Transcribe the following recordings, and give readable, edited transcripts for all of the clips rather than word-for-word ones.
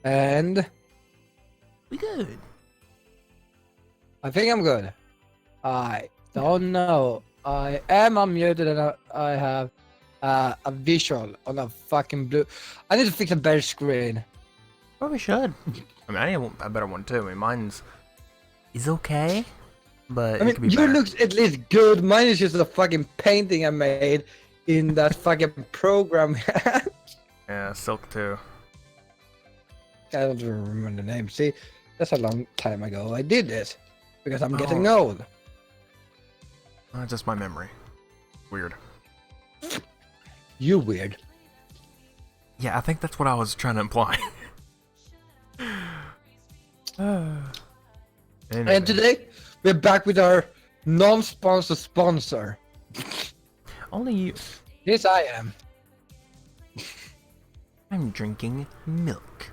And We good. I think I'm good. I don't know. I am unmuted and I have a visual on a fucking blue. I need to fix a better screen. Well, we should. I mean, I need a better one too. I mean, mine's is okay, but I it could be mean, yours better. looks at least good. Mine is just a fucking painting I made in that fucking program. Yeah, Silk too. I don't remember the name. See, that's a long time ago I did this because I'm getting Oh. old. Just my memory. Weird. You weird. Yeah, I think that's what I was trying to imply. Anyway. And today we're back with our non-sponsor sponsor. Only you. Yes, I am. I'm drinking milk.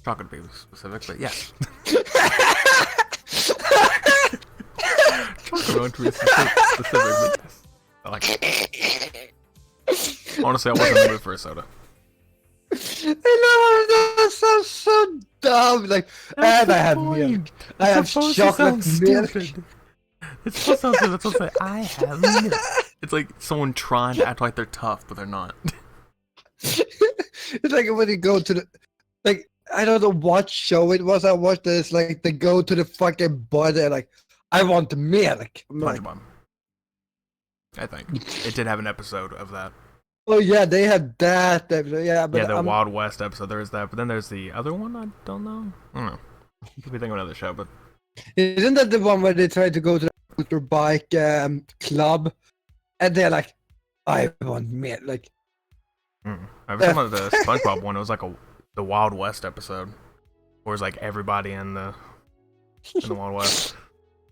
Chocolate baby specific, but yes. Chocolate milk to be specific, but yes. I like it. Honestly, I wasn't in the mood for a soda. I know, that sounds so dumb. Like, That's and I have point. milk. I have chocolate milk. Stupid. It's supposed to sound stupid. It's supposed to say, I have milk. It's like someone trying to act like they're tough, but they're not. It's like when you go to the, like, I don't know what show it was I watched this, like, they go to the fucking bar, they're like, I want milk. I'm like, SpongeBob. I think. It did have an episode of that. oh yeah, they had that episode, yeah, but Yeah, the Wild West episode, there is that. But then there's the other one, I don't know. I don't know. Could be thinking of another show, but... isn't that the one where they try to go to the motorbike club, and they're like, I want milk, like... I was talking about the SpongeBob one. It was like the Wild West episode, where it was like everybody in the Wild West,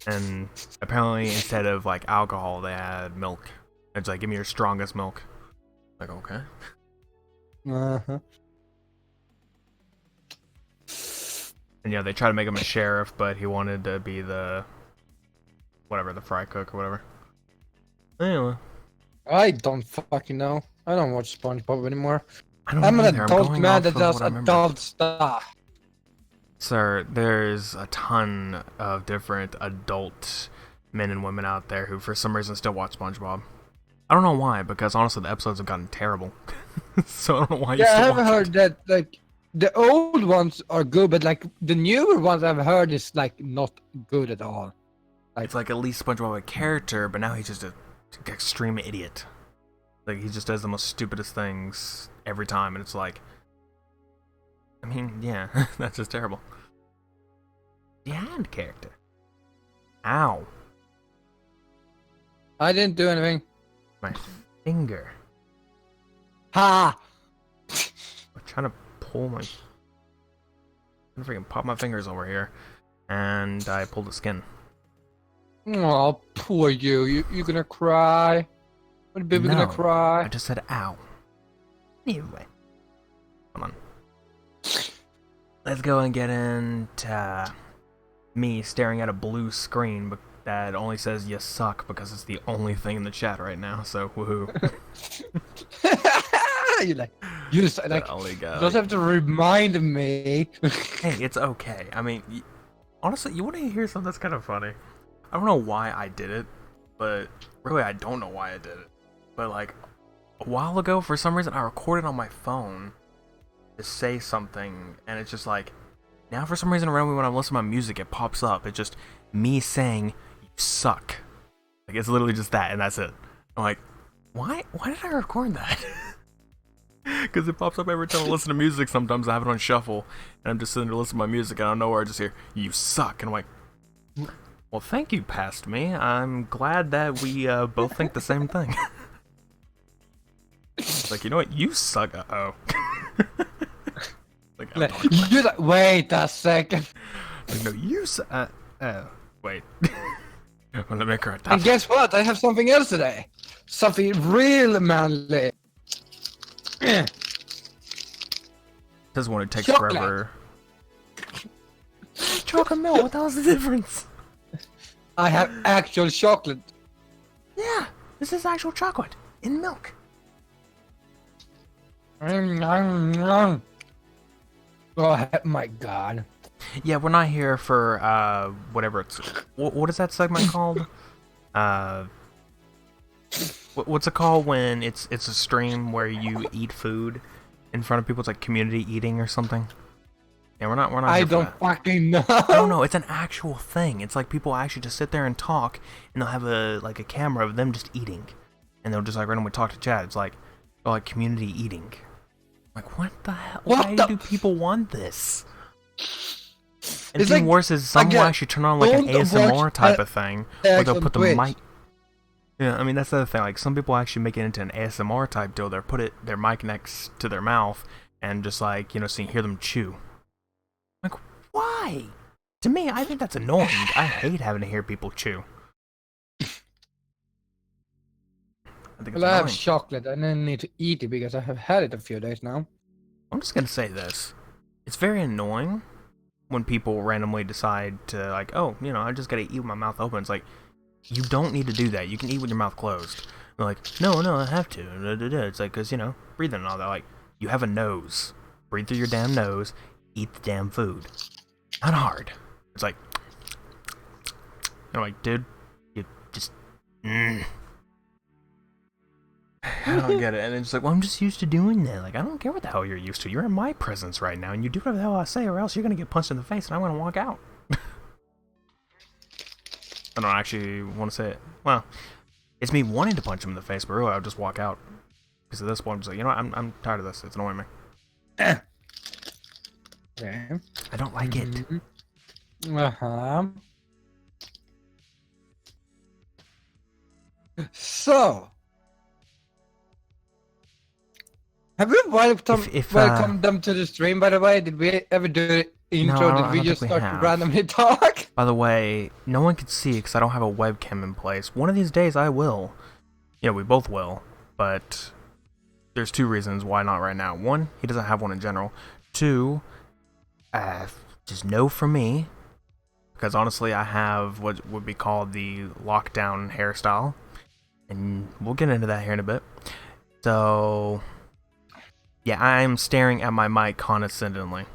and apparently instead of like alcohol, they had milk. It's like, give me your strongest milk. Like, okay. Uh-huh. And yeah, they tried to make him a sheriff, but he wanted to be the whatever, the fry cook or whatever. Anyway, I don't fucking know. I don't watch SpongeBob anymore. I don't I'm know an either. adult going man off that of does what I remember. adult stuff. Sir, there's a ton of different adult men and women out there who, for some reason, still watch SpongeBob. I don't know why, because honestly, the episodes have gotten terrible. So I don't know why you Yeah, I still haven't watch heard it. that, like, the old ones are good, but, like, the newer ones I've heard is, like, not good at all. It's like at least SpongeBob a character, but now he's just an extreme idiot. Like, he just does the most stupidest things every time, and it's like... I mean, yeah, that's just terrible. The hand character. Ow. I didn't do anything. My finger. Ha! I'm trying to pull my... I'm freaking pop my fingers over here, and I pulled the skin. Oh, poor you. You gonna cry? When baby No, gonna cry? I just said ow. Anyway. Hold on. Let's go and get into me staring at a blue screen that only says you suck because it's the only thing in the chat right now, so woohoo. You're like, you just, like, Golly, you golly. don't have to remind me. Hey, it's okay. I mean, honestly, you want to hear something that's kind of funny? I don't know why I did it, but really I don't know why I did it. But like, a while ago, for some reason, I recorded on my phone to say something, and it's just like, now for some reason around me when I'm listening to my music, it pops up. It's just me saying, you suck. Like, it's literally just that, and that's it. I'm like, why did I record that? Because it pops up every time I listen to music. Sometimes I have it on shuffle, and I'm just sitting there listening to my music, and I don't know where I just hear, you suck. And I'm like, well, thank you, past me. I'm glad that we both think the same thing. Like, you know what? You suck. Uh-oh. Like, I'm talking about- You're like, wait a second. like, no, you suck. Wait. Well, let me correct that. And guess what? I have something else today. Something real manly. This one, it takes Chocolate. forever. Chocolate milk, what the hell's the difference? I have actual chocolate. Yeah, this is actual chocolate in milk. Oh my god. Yeah, we're not here for whatever it's. What is that segment called? Uh, what's it called when it's a stream where you eat food in front of people? It's like community eating or something. Yeah, we're not I here for don't that. fucking know. No, it's an actual thing. It's like people actually just sit there and talk, and they'll have a camera of them just eating, and they'll just like randomly talk to chat. It's like community eating. Like what the hell? Why do people want this? And It's even like, worse is some will actually turn on like an don't ASMR watch type of thing, where they'll put the Twitch. mic. Yeah, I mean that's the other thing. Like some people actually make it into an ASMR type deal. They put their mic next to their mouth and just like so you hear them chew. Like why? To me, I think that's annoying. I hate having to hear people chew. I think it's Well, I have annoying. chocolate and I need to eat it because I have had it a few days now. I'm just gonna say this. It's very annoying when people randomly decide to like, oh, I just gotta eat with my mouth open. It's like, you don't need to do that. You can eat with your mouth closed. They're like, no, I have to. It's like, because, breathing and all that. Like, you have a nose. Breathe through your damn nose. Eat the damn food. Not hard. It's like, like, dude, you just, I don't get it. And it's like, well, I'm just used to doing that. Like, I don't care what the hell you're used to. You're in my presence right now, and you do whatever the hell I say, or else you're gonna get punched in the face, and I'm gonna walk out. I don't actually want to say it. Well, it's me wanting to punch him in the face, but really, I'll just walk out. Because at this point, I'm just like, I'm tired of this. It's annoying me. Okay. I don't like it. Uh-huh. So, have we welcomed them to the stream, by the way? Did we ever do the intro? No, Did we just start to randomly talk? By the way, no one can see because I don't have a webcam in place. One of these days I will. Yeah, we both will. But there's two reasons why not right now. One, he doesn't have one in general. Two, just no for me. Because honestly, I have what would be called the lockdown hairstyle. And we'll get into that here in a bit. So, yeah, I'm staring at my mic condescendingly.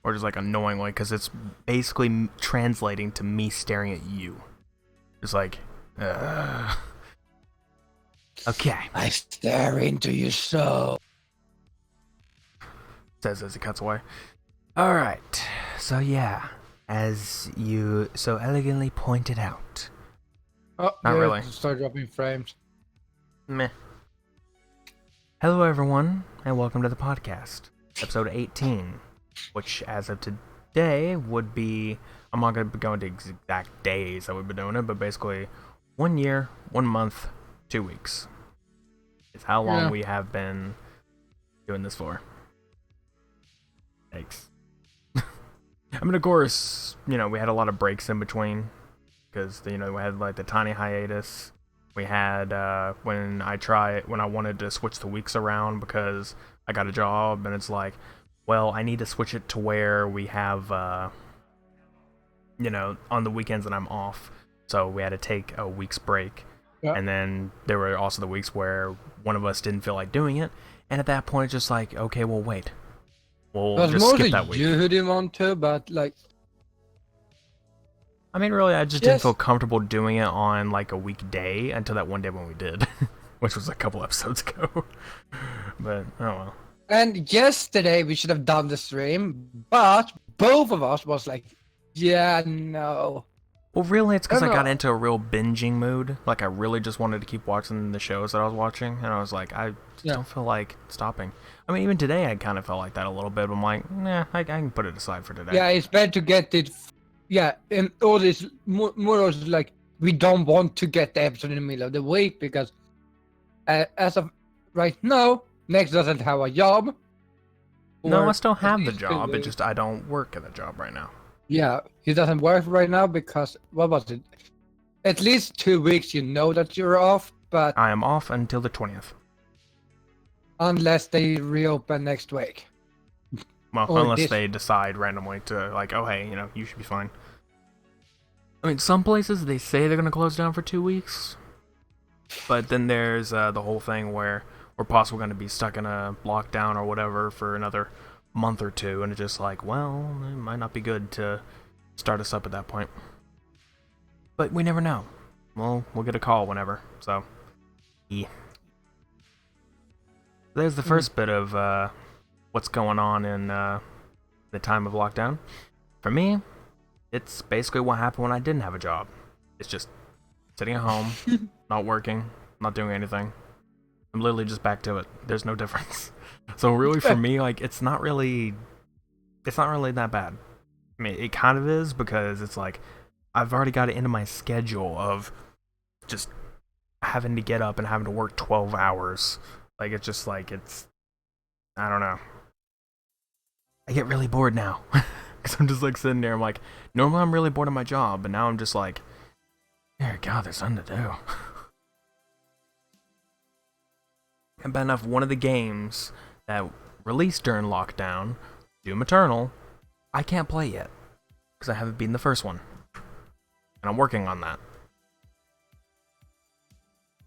Or just like annoyingly, because it's basically translating to me staring at you. Just like, okay. I stare into your soul. Says as he cuts away. Alright, so yeah, as you so elegantly pointed out. Oh, not really. Start dropping frames. Meh. Hello everyone, and welcome to the podcast. Episode 18. Which, as of today, would be... I'm not going to be going to exact days that we've been doing it, but basically 1 year, 1 month, 2 weeks. It's how long we have been doing this for. Thanks. I mean, of course, we had a lot of breaks in between. Because, we had, like, the tiny hiatus. We had, when I wanted to switch the weeks around because I got a job, and it's like... Well, I need to switch it to where we have, on the weekends that I'm off. So we had to take a week's break. Yep. And then there were also the weeks where one of us didn't feel like doing it. And at that point, it's just like, okay, well, wait. We'll just skip that week. You didn't want to, but like... I mean, really, I just didn't feel comfortable doing it on, like, a weekday until that one day when we did. Which was a couple episodes ago. But, oh well. And yesterday we should have done the stream, but both of us was like, yeah, no. Well, really, it's because I got into a real binging mood. Like, I really just wanted to keep watching the shows that I was watching, and I was like, I just don't feel like stopping. I mean, even today I kind of felt like that a little bit, but I'm like, nah, I can put it aside for today. Yeah, it's better to get it, and all this, more or less like, we don't want to get the episode in the middle of the week, because as of right now, Next doesn't have a job. No, I still have the job. It's just I don't work at the job right now. Yeah, he doesn't work right now because, what was it? At least 2 weeks you know that you're off, but... I am off until the 20th. Unless they reopen next week. Well, unless they decide randomly to, like, oh, hey, you should be fine. I mean, some places, they say they're going to close down for 2 weeks. But then there's the whole thing where... we're possibly going to be stuck in a lockdown or whatever for another month or two, and it's just like, well, it might not be good to start us up at that point. But we never know. Well, we'll get a call whenever. So, yeah. There's the first bit of what's going on in the time of lockdown. For me, it's basically what happened when I didn't have a job. It's just sitting at home, not working, not doing anything. I'm literally just back to it. There's no difference. So really, for me, like, it's not really that bad. I mean, it kind of is, because it's like I've already got it into my schedule of just having to get up and having to work 12 hours. Like, it's just like, I don't know. I get really bored now. Because I'm just like sitting there, I'm like, normally I'm really bored of my job, but now I'm just like, dear God, there's something to do. And bad enough, one of the games that released during lockdown, Doom Eternal, I can't play yet. Because I haven't beaten the first one. And I'm working on that.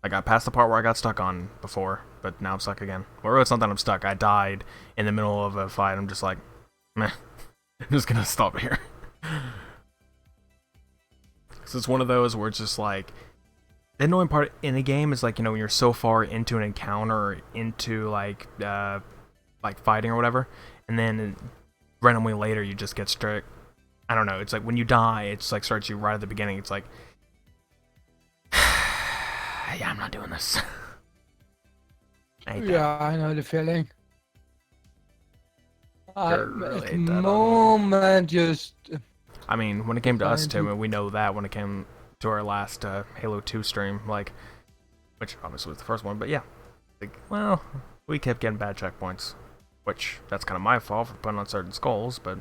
I got past the part where I got stuck on before, but now I'm stuck again. Or it's not that I'm stuck, I died in the middle of a fight. I'm just like, meh. I'm just gonna stop here. So it's one of those where it's just like, the annoying part in a game is like, you know, when you're so far into an encounter or into like fighting or whatever, and then randomly later you just get struck. I don't know, it's like when you die, it's like starts you right at the beginning. It's like, yeah, I'm not doing this. I know the feeling. Really At the moment, just... I mean, when it came to us too, and we know that when it came to our last Halo 2 stream, like, which obviously was the first one, but yeah, like, well, we kept getting bad checkpoints, which that's kind of my fault for putting on certain skulls, but...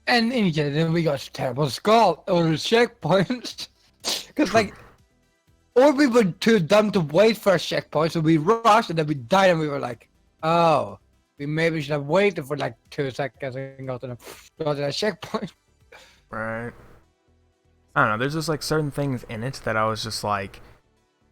And then we got terrible skull or checkpoints. Because, like, or we were too dumb to wait for a checkpoint, so we rushed and then we died and we were like, oh, we maybe should have waited for like 2 seconds and got to a checkpoint. Right. I don't know, there's just like certain things in it that I was just like,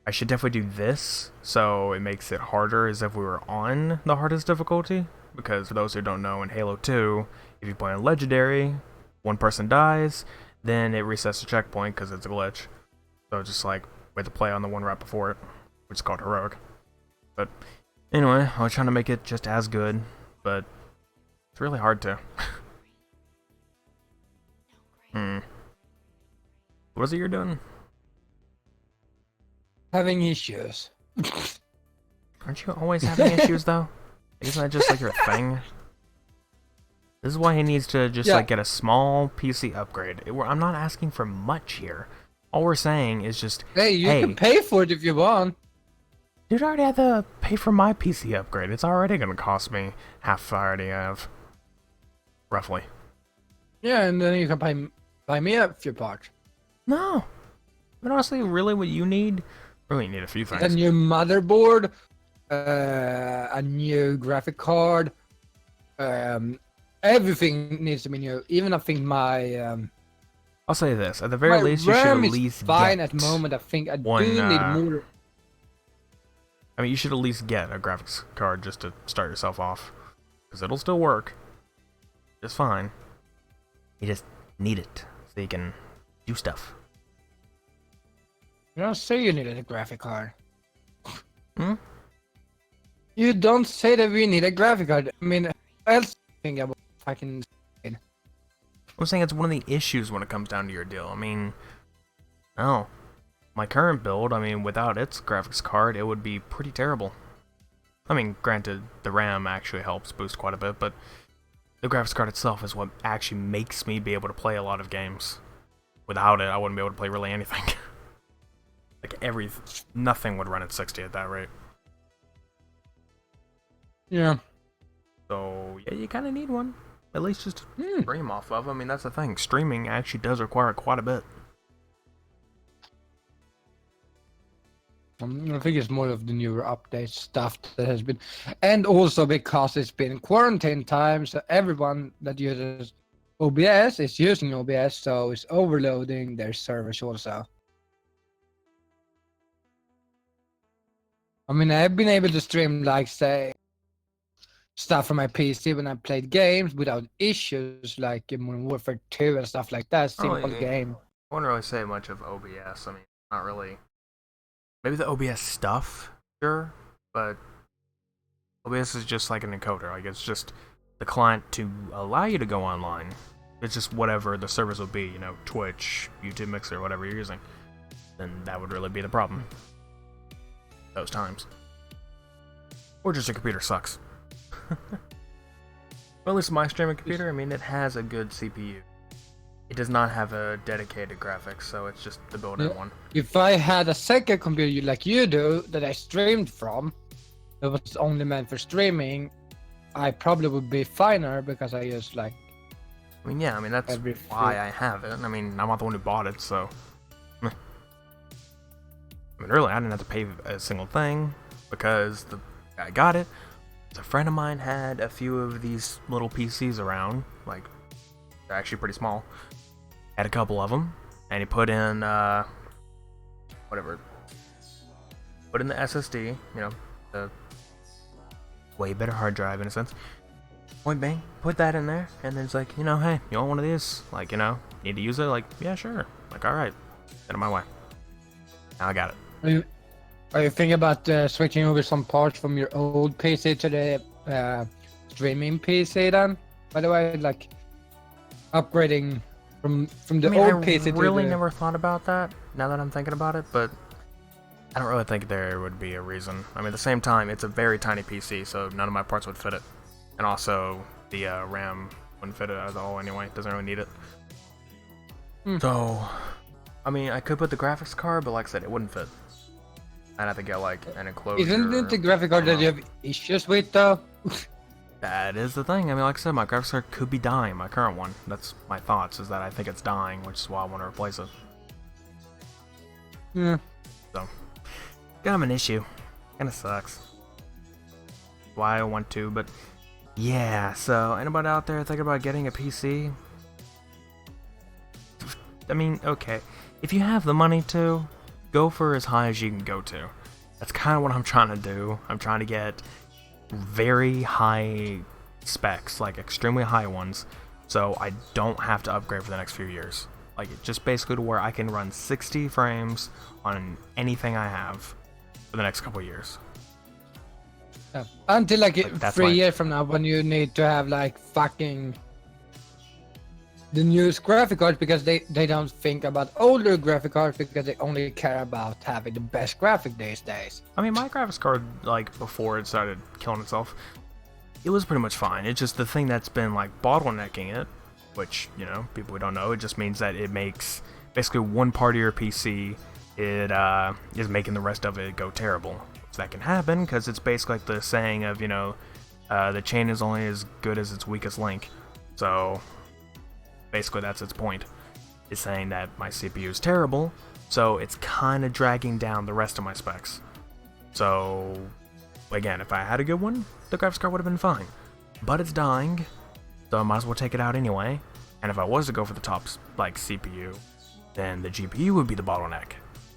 I should definitely do this, so it makes it harder as if we were on the hardest difficulty. Because for those who don't know, in Halo 2, if you play on Legendary, one person dies, then it resets the checkpoint because it's a glitch. So it's just like, we have to play on the one right before it, which is called Heroic. But anyway, I was trying to make it just as good, but it's really hard to. What is it you're doing? Having issues. Aren't you always having issues though? Isn't that just like your thing? This is why he needs to just like get a small PC upgrade. I'm not asking for much here. All we're saying is just, hey, you can pay for it if you want. Dude, I already had to pay for my PC upgrade. It's already gonna cost me half I already have. Roughly. Yeah, and then you can buy me a few parts. No. But honestly, really what you need? Really need a few things. A new motherboard, a new graphic card, everything needs to be new. Even I think my I'll say this, at the very least you should at least fine get at the moment. I think I one, do need more. I mean, you should at least get a graphics card just to start yourself off. Because it'll still work just fine. You just need it so you can do stuff. You don't say you needed a graphic card. Hmm? You don't say that we need a graphic card. I mean, what else think about fucking... I'm saying it's one of the issues when it comes down to your deal. I mean, no. My current build, I mean, without its graphics card, it would be pretty terrible. I mean, granted, the RAM actually helps boost quite a bit, but the graphics card itself is what actually makes me be able to play a lot of games. Without it, I wouldn't be able to play really anything. Like, nothing would run at 60 at that rate. Yeah. So, yeah, you kind of need one. At least just stream off of. I mean, that's the thing. Streaming actually does require quite a bit. I think it's more of the newer update stuff that has been, and also because it's been quarantine time, so everyone that uses OBS is using OBS, so it's overloading their servers also. I mean, I've been able to stream, like, say, stuff from my PC when I played games without issues, like in Modern Warfare 2 and stuff like that. Simple game. I wouldn't really say much of OBS. I mean, not really. Maybe the OBS stuff, sure, but OBS is just like an encoder. Like, it's just the client to allow you to go online. It's just whatever the service will be, Twitch, YouTube Mixer, whatever you're using. Then that would really be the problem. Those times. Or just your computer sucks. Well, at least my streaming computer, I mean, it has a good CPU. It does not have a dedicated graphics, so it's just the built-in one. If I had a second computer like you do, that I streamed from, that was only meant for streaming, I probably would be finer because I use like... I mean, yeah, I mean, that's why I have it. I mean, I'm not the one who bought it, so... I mean, really, I didn't have to pay a single thing, because the guy got it. A friend of mine had a few of these little PCs around, like, they're actually pretty small. Had a couple of them, and he put in, put in the SSD, the way better hard drive in a sense. Point bang, put that in there, and then it's like, hey, you want one of these? Like, need to use it? Like, yeah, sure. Like, alright, send it my way. Now I got it. Are you thinking about switching over some parts from your old PC to the streaming PC then? By the way, like upgrading from the old PC to the... I really never thought about that, now that I'm thinking about it, but I don't really think there would be a reason. I mean, at the same time, it's a very tiny PC, so none of my parts would fit it. And also, the RAM wouldn't fit it at all anyway, it doesn't really need it. So, I mean, I could put the graphics card, but like I said, it wouldn't fit. I'd have to get like an enclosure. Isn't it the graphic card that you have issues with though? That is the thing. I mean, like I said, my graphics card could be dying, my current one. That's my thoughts, is that I think it's dying, which is why I want to replace it. Yeah. So, kind of an issue. Kinda sucks. Why I want to, but yeah, so anybody out there thinking about getting a PC? I mean, okay. If you have the money to, go for as high as you can go to. That's kind of what I'm trying to do. I'm trying to get very high specs, like extremely high ones, so I don't have to upgrade for the next few years. Like, just basically to where I can run 60 frames on anything I have for the next couple years. Yeah. Until like 3 years from now, when you need to have like fucking the newest graphic cards, because they don't think about older graphic cards, because they only care about having the best graphic these days. I mean, my graphics card, like, before it started killing itself, it was pretty much fine. It's just the thing that's been, like, bottlenecking it, which, people who don't know, it just means that it makes basically one part of your PC, it is making the rest of it go terrible. So that can happen, because it's basically like the saying of, the chain is only as good as its weakest link. So basically that's its point, is saying that my CPU is terrible, so it's kind of dragging down the rest of my specs. So again, if I had a good one, the graphics card would have been fine. But it's dying, so I might as well take it out anyway. And if I was to go for the top, like, CPU, then the GPU would be the bottleneck.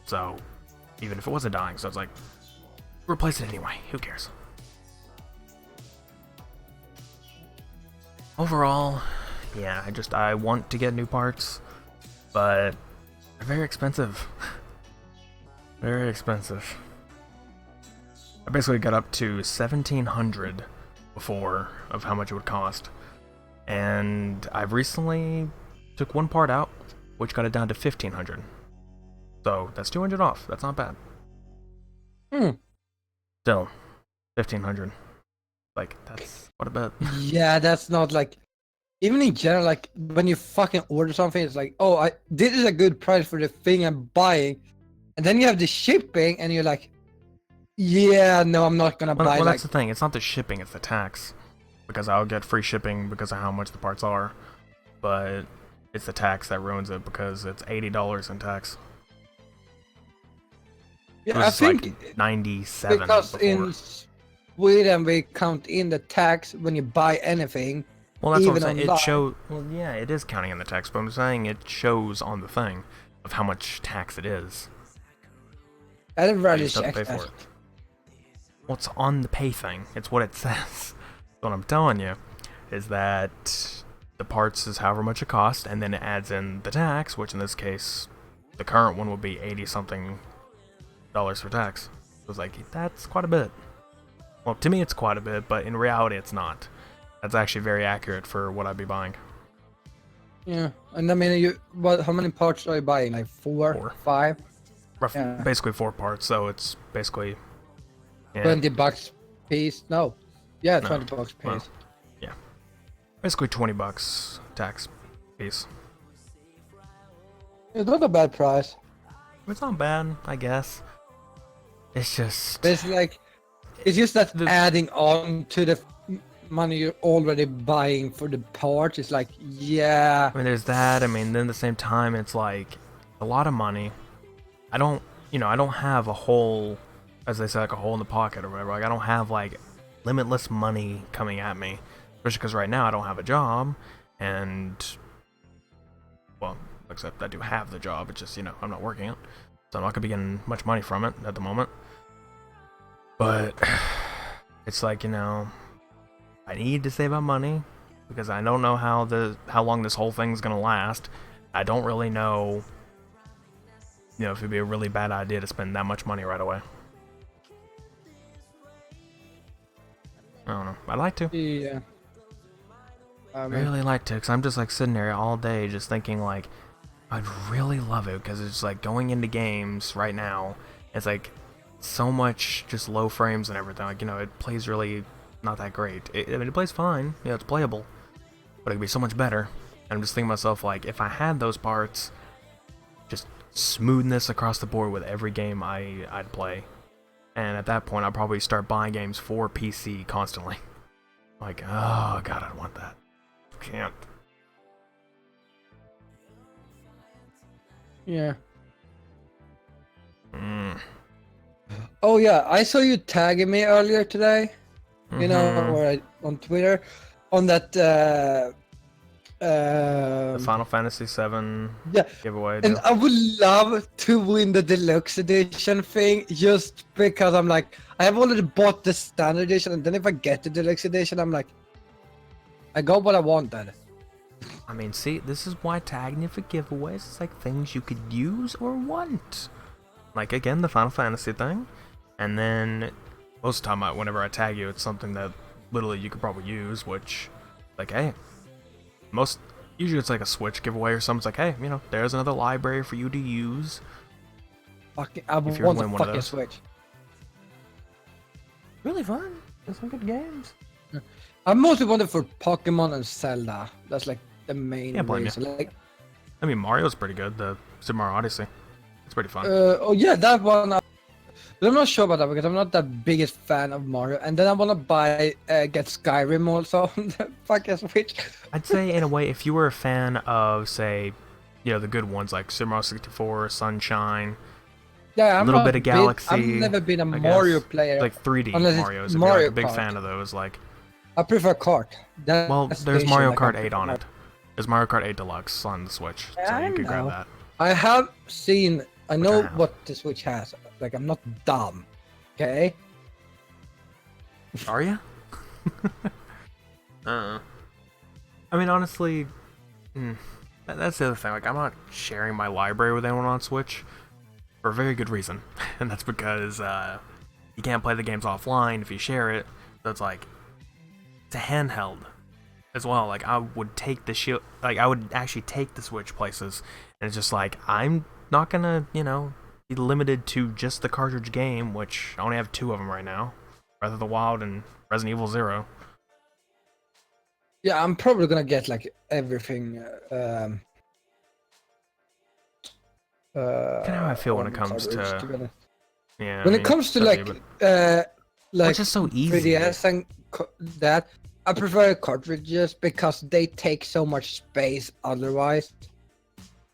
So even if it wasn't dying, so it's like, replace it anyway, who cares? Overall, yeah, I want to get new parts, but they're very expensive. Very expensive. I basically got up to $1,700 before of how much it would cost. And I've recently took one part out, which got it down to $1,500. So that's $200 off. That's not bad. Still, $1,500. Like, that's what a bet. Yeah, that's not like... Even in general, like, when you fucking order something, it's like, oh, this is a good price for the thing I'm buying. And then you have the shipping, and you're like, yeah, no, I'm not gonna buy. Well, that's the thing. It's not the shipping, it's the tax. Because I'll get free shipping because of how much the parts are. But it's the tax that ruins it, because it's $80 in tax. Yeah, I think like 97 because before. In Sweden we count in the tax when you buy anything. Well, that's what I'm saying. Online. It shows. Well, yeah, it is counting in the tax, but I'm saying it shows on the thing of how much tax it is. I didn't You really just have to check pay that. for it. Well, it's on the pay thing. It's what it says. What I'm telling you is that the parts is however much it costs, and then it adds in the tax, which in this case, the current one would be $80-something for tax. So it's like, that's quite a bit. Well, to me it's quite a bit, but in reality it's not. That's actually very accurate for what I'd be buying. Yeah, and I mean, how many parts are you buying? Like four. 5? Roughly, basically 4 parts, so it's basically... Yeah. $20 piece? No. Yeah, No. $20 piece. Well, yeah. Basically $20 tax piece. It's not a bad price. It's not bad, I guess. It's just... It's like, it's just that adding on to the money you're already buying for the parts. It's like, yeah. I mean, there's that. I mean, then at the same time, it's like a lot of money. I don't have a hole, as they say, like a hole in the pocket or whatever. Like, I don't have like limitless money coming at me, especially because right now I don't have a job, and well, except I do have the job. It's just, I'm not working it, so I'm not gonna be getting much money from it at the moment. But it's like, I need to save up money because I don't know how long this whole thing's gonna last. I don't really know, if it'd be a really bad idea to spend that much money right away. I don't know. I'd like to. Yeah. I really like to, because I'm just like sitting there all day just thinking like, I'd really love it, because it's like going into games right now, it's like so much just low frames and everything. Like, it plays really not that great. I mean, it plays fine. Yeah, it's playable, but it could be so much better. And I'm just thinking to myself, like, if I had those parts, just smoothness across the board with every game I'd play. And at that point, I'd probably start buying games for PC constantly. Like, oh god, I want that. Can't. Yeah. Oh yeah, I saw you tagging me earlier today. Where on Twitter, on that the Final Fantasy VII giveaway. And I would love to win the deluxe edition thing, just because I'm like, I have already bought the standard edition, and then if I get the deluxe edition, I'm like, I got what I wanted. I mean, see, this is why tagging you for giveaways is like things you could use or want. Like, again, the Final Fantasy thing, and then most of the time, whenever I tag you, it's something that literally you could probably use, which, like, hey, usually it's like a Switch giveaway or something. It's like, hey, there's another library for you to use. I want a fucking Switch. Really fun. There's some good games. I mostly want it for Pokemon and Zelda. That's like the main reason. Like, I mean, Mario's pretty good. The Super Mario Odyssey. It's pretty fun. Oh yeah, that one. But I'm not sure about that because I'm not the biggest fan of Mario. And then I want to get Skyrim also on the fucking Switch. I'd say, in a way, if you were a fan of, say, the good ones like Super Mario 64, Sunshine, a little bit of Galaxy. I've never been a Mario player. Like 3D Marios. If you're like a big fan of those, like. I prefer Kart. There's Mario Kart 8 on it. There's Mario Kart 8 Deluxe on the Switch, so you can grab that. I have seen. I know what the Switch has. Like, I'm not dumb. Okay? Are you? I mean, honestly, that's the other thing. Like, I'm not sharing my library with anyone on Switch for a very good reason. And that's because you can't play the games offline if you share it. So it's like, it's a handheld as well. Like, I would take the I would actually take the Switch places. And it's just like, I'm not gonna, be limited to just the cartridge game, which I only have 2 of them right now. Breath of the Wild and Resident Evil 0. Yeah, I'm probably gonna get like everything. Kind of how I feel when it comes to. Yeah. When it comes to like which is so easy. 3DS and that, I prefer cartridges because they take so much space otherwise.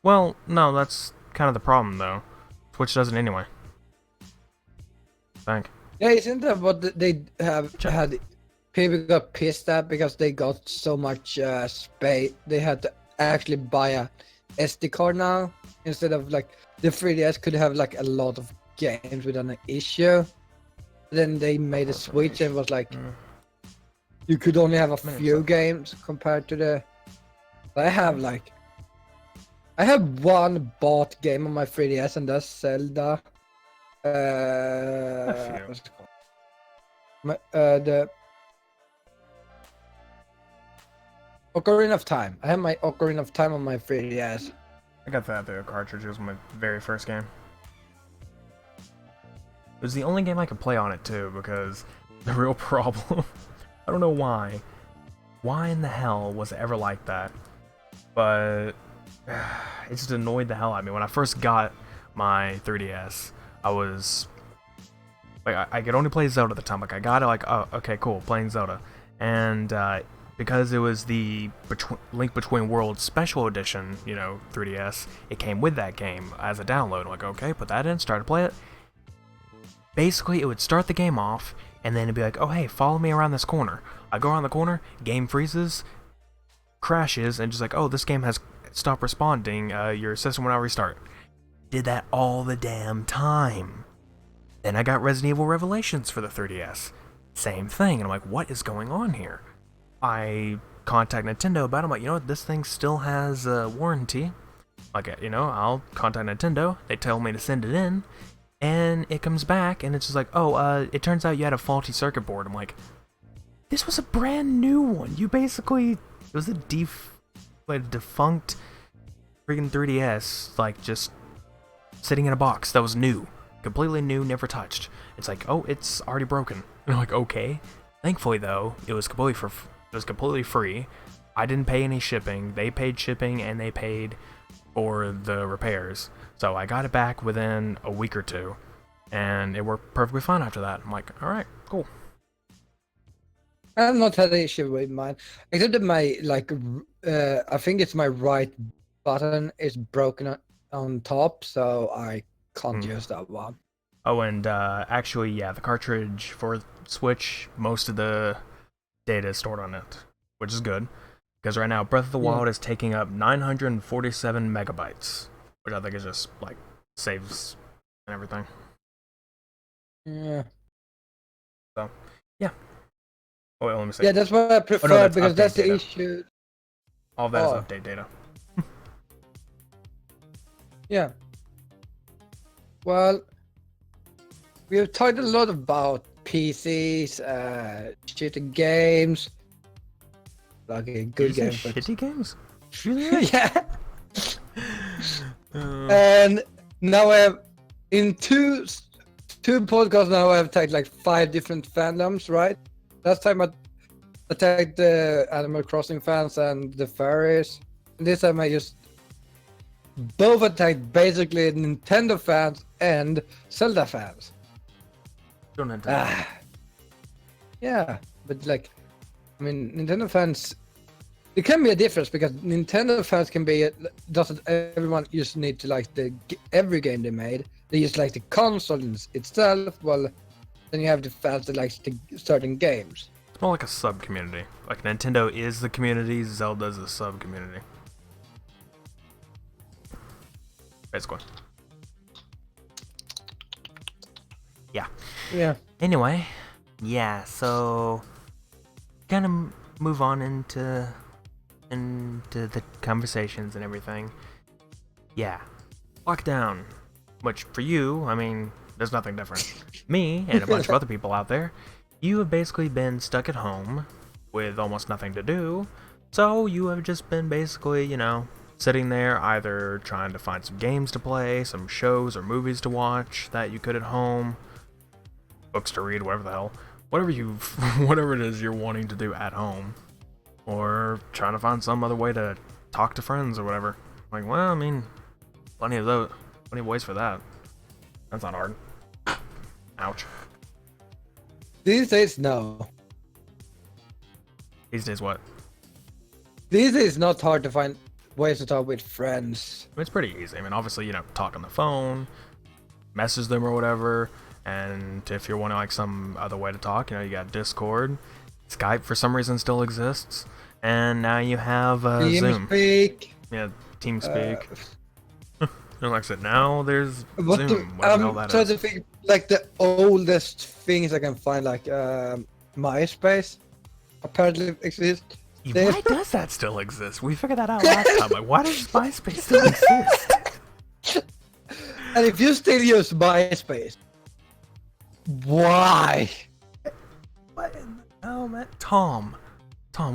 Well, no, that's kind of the problem though. Switch doesn't anyway. I think. Yeah, isn't that what they have had? People got pissed at because they got so much space. They had to actually buy a SD card now instead of like the 3DS could have like a lot of games without an issue. Then they made a Switch and was like, you could only have a Minutes few up. games compared to the. I have one bought game on my 3DS, and that's Zelda. few. What's it called? The Ocarina of Time. I have my Ocarina of Time on my 3DS. I got that through a cartridge. It was my very first game. It was the only game I could play on it too, because the real problem, I don't know why. Why in the hell was it ever like that? But it just annoyed the hell out of me. When I first got my 3DS, I was like, I could only play Zelda at the time. Like, I got it, like, oh, okay, cool, playing Zelda. And because it was the Link Between Worlds Special Edition, 3DS, it came with that game as a download. I'm like, okay, put that in, start to play it. Basically, it would start the game off, and then it'd be like, oh, hey, follow me around this corner. I go around the corner, game freezes, crashes, and just like, oh, this game has stopped responding, your system will now restart. Did that all the damn time. Then I got Resident Evil Revelations for the 3DS. Same thing, and I'm like, what is going on here? I contact Nintendo about it. I'm like, you know what, this thing still has a warranty. Like, I'll contact Nintendo. They tell me to send it in. And it comes back, and it's just like, oh, it turns out you had a faulty circuit board. I'm like, this was a brand new one. You basically, it was a defunct freaking 3DS, like, just sitting in a box that was new. Completely new, never touched. It's like, oh, it's already broken. And I'm like, okay. Thankfully, though, it was completely free. I didn't pay any shipping. They paid shipping, and they paid for the repairs. So I got it back within a week or two, and it worked perfectly fine after that. I'm like, all right, cool. I've not had an issue with mine, except that my I think it's my right button is broken on top, so I can't use that one. Oh, and actually, yeah, the cartridge for Switch, most of the data is stored on it, which is good, because right now Breath of the Wild is taking up 947 megabytes, which I think is just like saves and everything. Yeah. So, yeah. Oh, wait, let me see. Yeah, that's what I prefer, because that's the issue. All that is update data. Yeah. Well, we have talked a lot about PCs, shitty games, like good games. Shitty games? Yeah. And now I have in two podcasts now I have tagged like 5 different fandoms, right? Last time I tagged the Animal Crossing fans and the furries. And this time I just both attacked basically Nintendo fans and Zelda fans. Yeah, but like, I mean, Nintendo fans, it can be a difference, because Nintendo fans can be, doesn't everyone just need to like every game they made. They just like the console itself. Well, then you have the fans that like certain games. It's more like a sub-community. Like, Nintendo is the community, Zelda's a sub-community. Basically. Yeah. Yeah. Anyway, yeah, so gonna move on into the conversations and everything. Yeah. Lockdown. Which for you, I mean, there's nothing different. Me and a bunch of other people out there, you have basically been stuck at home with almost nothing to do. So you have just been basically, sitting there either trying to find some games to play, some shows or movies to watch that you could at home, books to read, whatever the hell, whatever it is you're wanting to do at home, or trying to find some other way to talk to friends or whatever. Like, well, I mean, plenty of ways for that. That's not hard. Ouch. These days, no. These days, what? These days, not hard to find ways to talk with friends. I mean, it's pretty easy. I mean, obviously, talk on the phone, message them or whatever. And if you're wanting like some other way to talk, you got Discord. Skype for some reason still exists. And now you have Zoom. TeamSpeak. Yeah, TeamSpeak. And like I said, now there's What Zoom. Whatever the hell that is. To think, like the oldest things I can find, like MySpace. apparently exists. Why does that still exist? We figured that out last time. Like, why does MySpace still exist? And if you still use MySpace, why? What in the hell, man? Tom,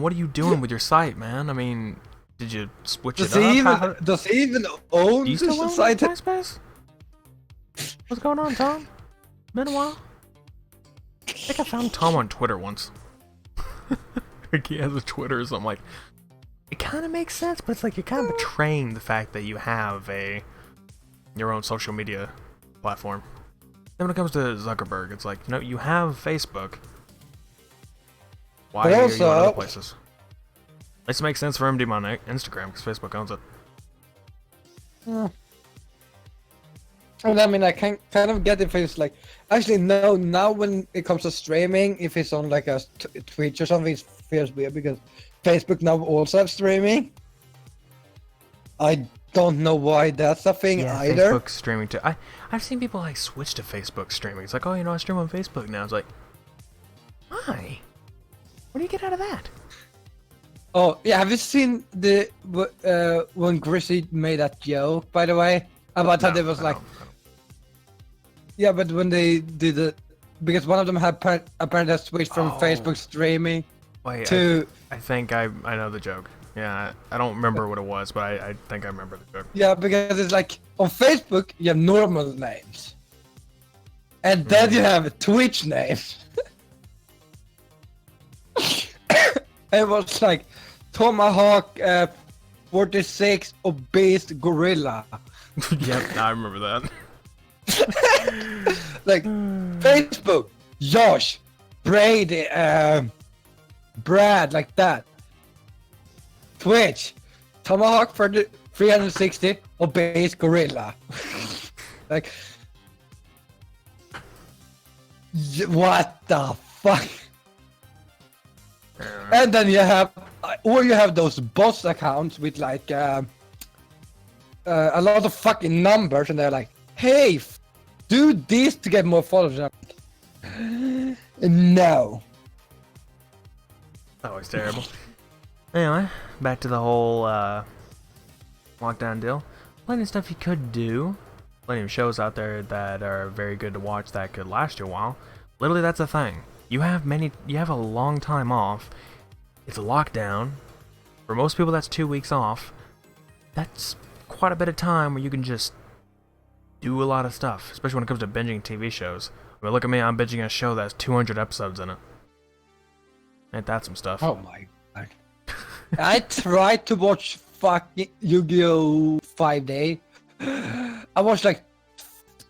what are you doing with your site, man? I mean, did you switch it up? Does he even own Do you still the own site? MySpace? What's going on, Tom? Been a while. I think I found Tom on Twitter once. Like he has a Twitter or something. Like, it kind of makes sense, but it's like you're kind of betraying the fact that you have your own social media platform. Then when it comes to Zuckerberg, it's like, you have Facebook. Why are you on other places? This makes sense for him to be on Instagram because Facebook owns it. Yeah. And I mean, I can kind of get if it's like, actually no, now when it comes to streaming, if it's on like a Twitch or something, it feels weird because Facebook now also have streaming. I don't know why that's a thing either. Facebook streaming too. I've seen people like switch to Facebook streaming. It's like, oh, I stream on Facebook now. It's like, why? What do you get out of that? Oh yeah, have you seen the when Grizzy made that joke, by the way, about how there was like, yeah, but when they did it, because one of them had apparently switched from Facebook streaming to. I think I know the joke. Yeah, I don't remember what it was, but I think I remember the joke. Yeah, because it's like on Facebook you have normal names, and then you have Twitch names. It was like Tomahawk 46 obese gorilla. Yep, I remember that. Like Facebook, Josh, Brady, Brad, like that. Twitch, Tomahawk for the 360 obese gorilla. Like, what the fuck? And then you have, or you have those bots accounts with like a lot of fucking numbers, and they're like, "Hey, do this to get more followers." And I'm like, no. Always terrible. Anyway, back to the whole lockdown deal. Plenty of stuff you could do. Plenty of shows out there that are very good to watch that could last you a while. Literally, that's a thing. You have a long time off. It's a lockdown. For most people, that's 2 weeks off. That's quite a bit of time where you can just do a lot of stuff, especially when it comes to binging TV shows. I mean, look at me, I'm binging a show that has 200 episodes in it. Ain't that some stuff? Oh my god. I tried to watch fucking Yu-Gi-Oh! 5-Day. I watched like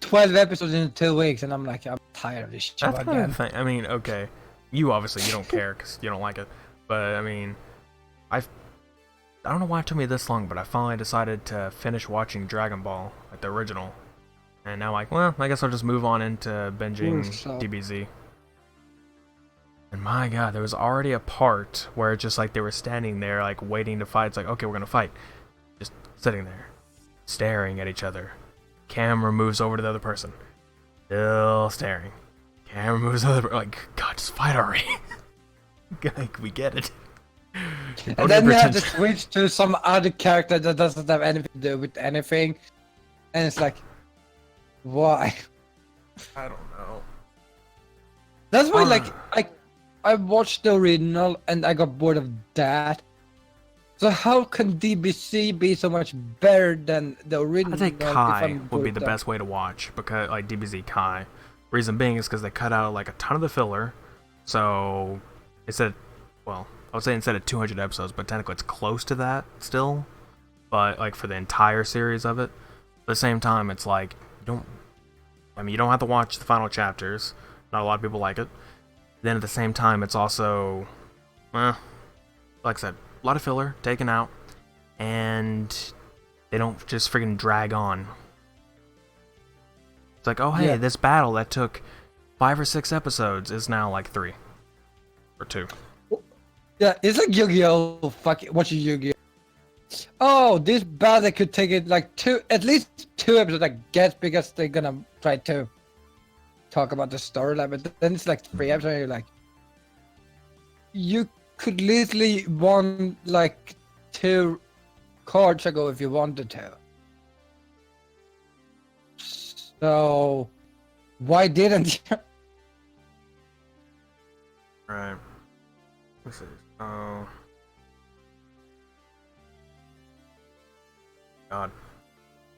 12 episodes in 2 weeks, and I'm like, I'm tired of this show That's again. Thing. I mean, okay, you don't care because you don't like it, but I mean, I don't know why it took me this long, but I finally decided to finish watching Dragon Ball, like the original, and now like, well, I guess I'll just move on into binging DBZ. And my god, there was already a part where it's just like they were standing there, like waiting to fight. It's like, okay, we're gonna fight, just sitting there, staring at each other. Camera moves over to the other person. Still staring. Camera moves to the other. Like, God, just fight already. Like, we get it. And then you have to switch to some other character that doesn't have anything to do with anything. And it's like, why? I don't know. That's why, like, I watched the original and I got bored of that. So how can DBC be so much better than the original? I'd say Kai would be the best way to watch, because like DBZ Kai. Reason being is because they cut out like a ton of the filler. So instead, well, I would say instead of 200 episodes, but technically it's close to that still. But like for the entire series of it, at the same time, it's like you don't have to watch the final chapters. Not a lot of people like it. Then at the same time, it's also, like I said, a lot of filler taken out, and they don't just freaking drag on. It's like, oh hey, this battle that took 5 or 6 episodes is now like 3 or 2. Yeah, it's like Yu-Gi-Oh! Watching Yu-Gi-Oh! Oh, this battle could take it like at least 2 episodes, I guess, because they're gonna try to talk about the storyline. But then it's like 3 episodes, and you're like, you could literally won like 2 cards ago if you wanted to. So why didn't you? Right. Let's see. Oh. God.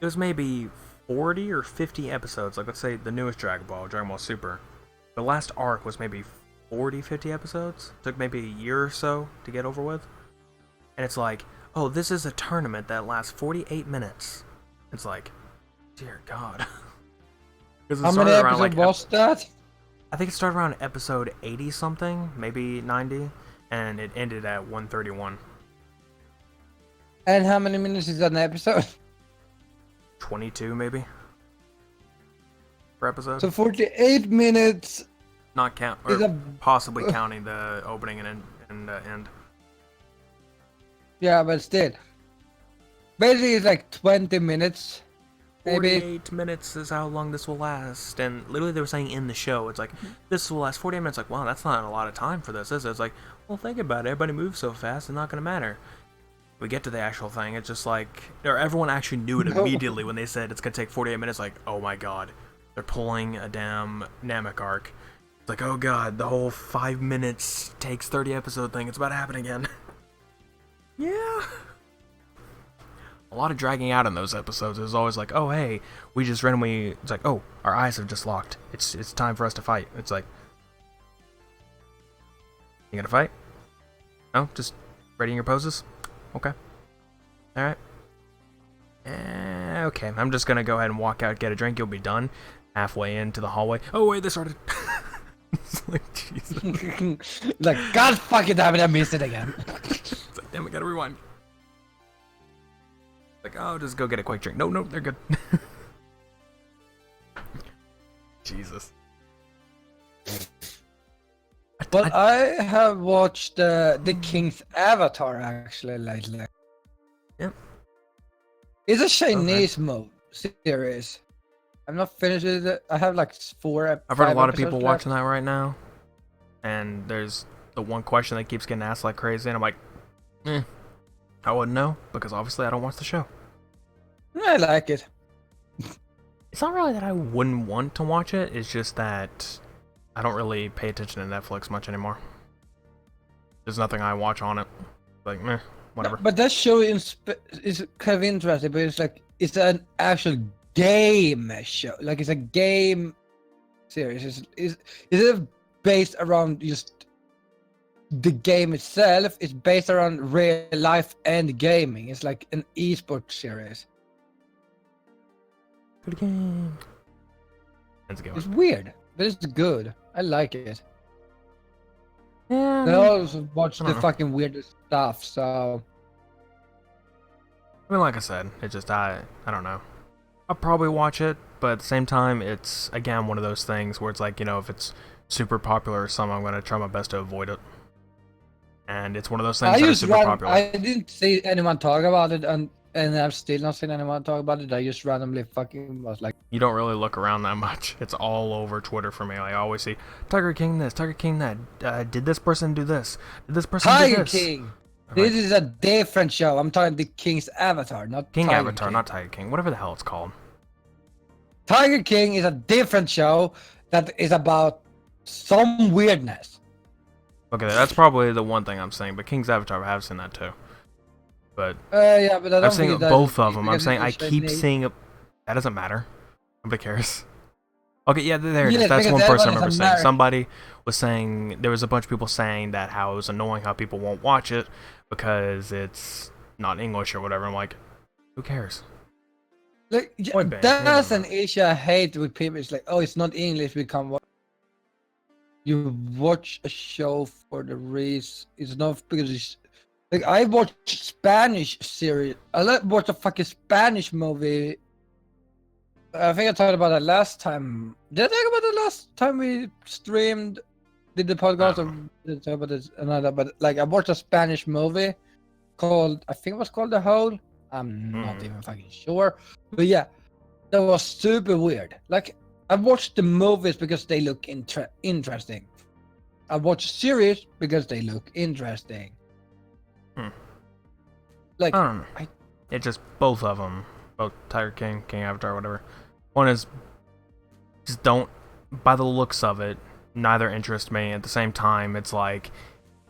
It was maybe 40 or 50 episodes. Like, let's say the newest Dragon Ball Super. The last arc was maybe 40, 50 episodes. Took maybe a year or so to get over with. And it's like, oh, this is a tournament that lasts 48 minutes. It's like, dear God. How many episodes was that? I think it started around episode 80 something, maybe 90, and it ended at 131. And how many minutes is an episode? 22 maybe per episode. So 48 minutes. Not count, or possibly counting the opening and end. Yeah, but still. Basically, it's like 20 minutes. 48 minutes is how long this will last. And literally they were saying in the show, it's like, this will last 48 minutes. Like, wow, that's not a lot of time for this, is it? It's like, well, think about it. Everybody moves so fast, it's not going to matter. We get to the actual thing, it's just like, or everyone actually knew it immediately when they said it's going to take 48 minutes. Like, oh my God, they're pulling a damn Namek arc. It's like, oh God, the whole 5 minutes takes 30 episode thing. It's about to happen again. Yeah. A lot of dragging out in those episodes. It was always like, oh hey, we just randomly, it's like, oh, our eyes have just locked. It's time for us to fight. It's like, you gonna fight? No? Just readying your poses? Okay. Alright. Okay, I'm just gonna go ahead and walk out, get a drink, you'll be done. Halfway into the hallway. Oh wait, they started. It's like, Jesus. Like, God fucking damn it, I missed it again. It's like, damn, we gotta rewind. Like, oh, just go get a quick drink. No, they're good. Jesus. But I have watched the King's Avatar actually lately. Yep. It's a Chinese series. I'm not finished with it. I have like 4. I've heard a lot of people watching that right now, and there's the one question that keeps getting asked like crazy, and I'm like, I wouldn't know because obviously I don't watch the show. I like it. It's not really that I wouldn't want to watch it. It's just that I don't really pay attention to Netflix much anymore. There's nothing I watch on it. Like, meh, whatever. But that show is kind of interesting. But it's like it's an actual game show. Like it's a game series. Is it based around just the game itself? It's based around real life and gaming. It's like an esports series. Good game. That's a good one. It's weird, but it's good. I like it. Yeah. I also watch the fucking weirdest stuff, so. I mean, like I said, it's just, I don't know. I'll probably watch it, but at the same time, it's, again, one of those things where it's like, you know, if it's super popular or something, I'm going to try my best to avoid it. And it's one of those things that is super popular. I didn't see anyone talk about it, and I've still not seen anyone talk about it. I just randomly fucking was like... You don't really look around that much. It's all over Twitter for me. Like, I always see, Tiger King this, Tiger King that. Did this person do this? Did this person do this? Tiger King! This is a different show. I'm talking the King's Avatar, not King Tiger Avatar, King. not Tiger King. Whatever the hell it's called. Tiger King is a different show that is about some weirdness. Okay, that's probably the one thing I'm saying, but King's Avatar, I have seen that too. But yeah, but I don't I've seen think both of them. I'm saying I it's keep Chinese. seeing it. That doesn't matter. Nobody cares. Okay, yeah, there it is. Yeah, That's because one person I everyone remember is saying. American. Somebody was saying, there was a bunch of people saying that how it was annoying how people won't watch it because it's not English or whatever. I'm like, who cares? Like, Point bang, that's yeah. an issue I hate with people. It's like, oh, it's not English. We can't watch. You watch a show for the reason. It's not because it's like I watch Spanish series. I watch a fucking Spanish movie. I think I talked about that last time. Did I talk about it last time we streamed? Did the podcast? Or did I talk about this another? But like, I watched a Spanish movie called, I think it was called The Hole. I'm not even fucking sure. But yeah, that was super weird. Like, I watched the movies because they look interesting. I watch series because they look interesting. Like, I don't know. It's just both of them, both Tiger King, King Avatar, whatever. One is just don't, by the looks of it, neither interest me. At the same time, it's like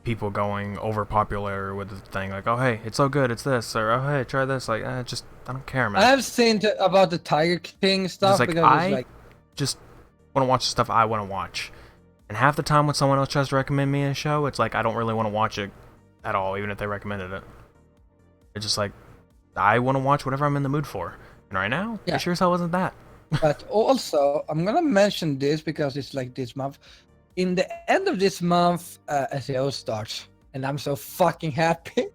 people going over popular with the thing, like, oh hey, it's so good, it's this, or oh hey, try this. Like, I don't care, man. I have seen about the Tiger King stuff like, because it's like just want to watch the stuff I want to watch. And half the time when someone else tries to recommend me a show, it's like I don't really want to watch it at all, even if they recommended it. It's just like, I want to watch whatever I'm in the mood for. And right now, it sure as hell wasn't that. But also, I'm gonna mention this because it's like this month. In the end of this month, SEO starts, and I'm so fucking happy.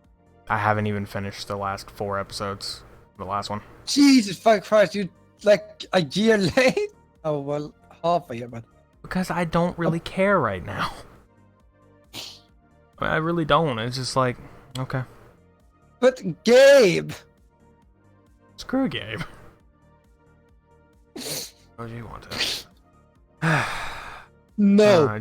I haven't even finished the last 4 episodes. The last one. Jesus fucking Christ, you like a year late? Oh well, half a year, but because I don't really care right now. I really don't. It's just like, okay. But Gabe! Screw Gabe. What do you want to? No. No,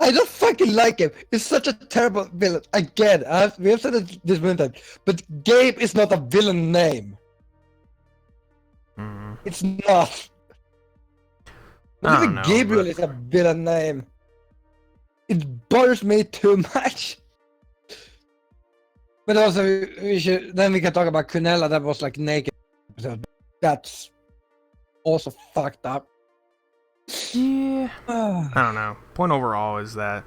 I don't fucking like him. He's such a terrible villain. Again, we have said it this many times, but Gabe is not a villain name. It's not. Not even Gabriel is a villain name. It bothers me too much. But also, we can talk about Cunella. That was like naked. That's also fucked up. Yeah. I don't know. Point overall is that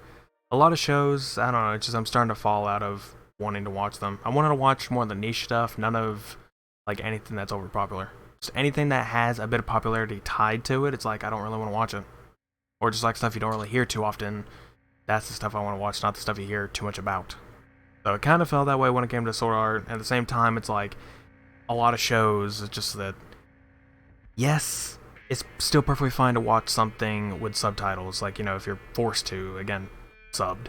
a lot of shows, I don't know, it's just I'm starting to fall out of wanting to watch them. I wanted to watch more of the niche stuff, none of like anything that's overpopular. Just anything that has a bit of popularity tied to it, it's like I don't really want to watch it. Or just like stuff you don't really hear too often, that's the stuff I want to watch, not the stuff you hear too much about. So it kind of felt that way when it came to Sword Art. At the same time, it's like a lot of shows, it's just that, yes, it's still perfectly fine to watch something with subtitles, like, you know, if you're forced to, again, subbed.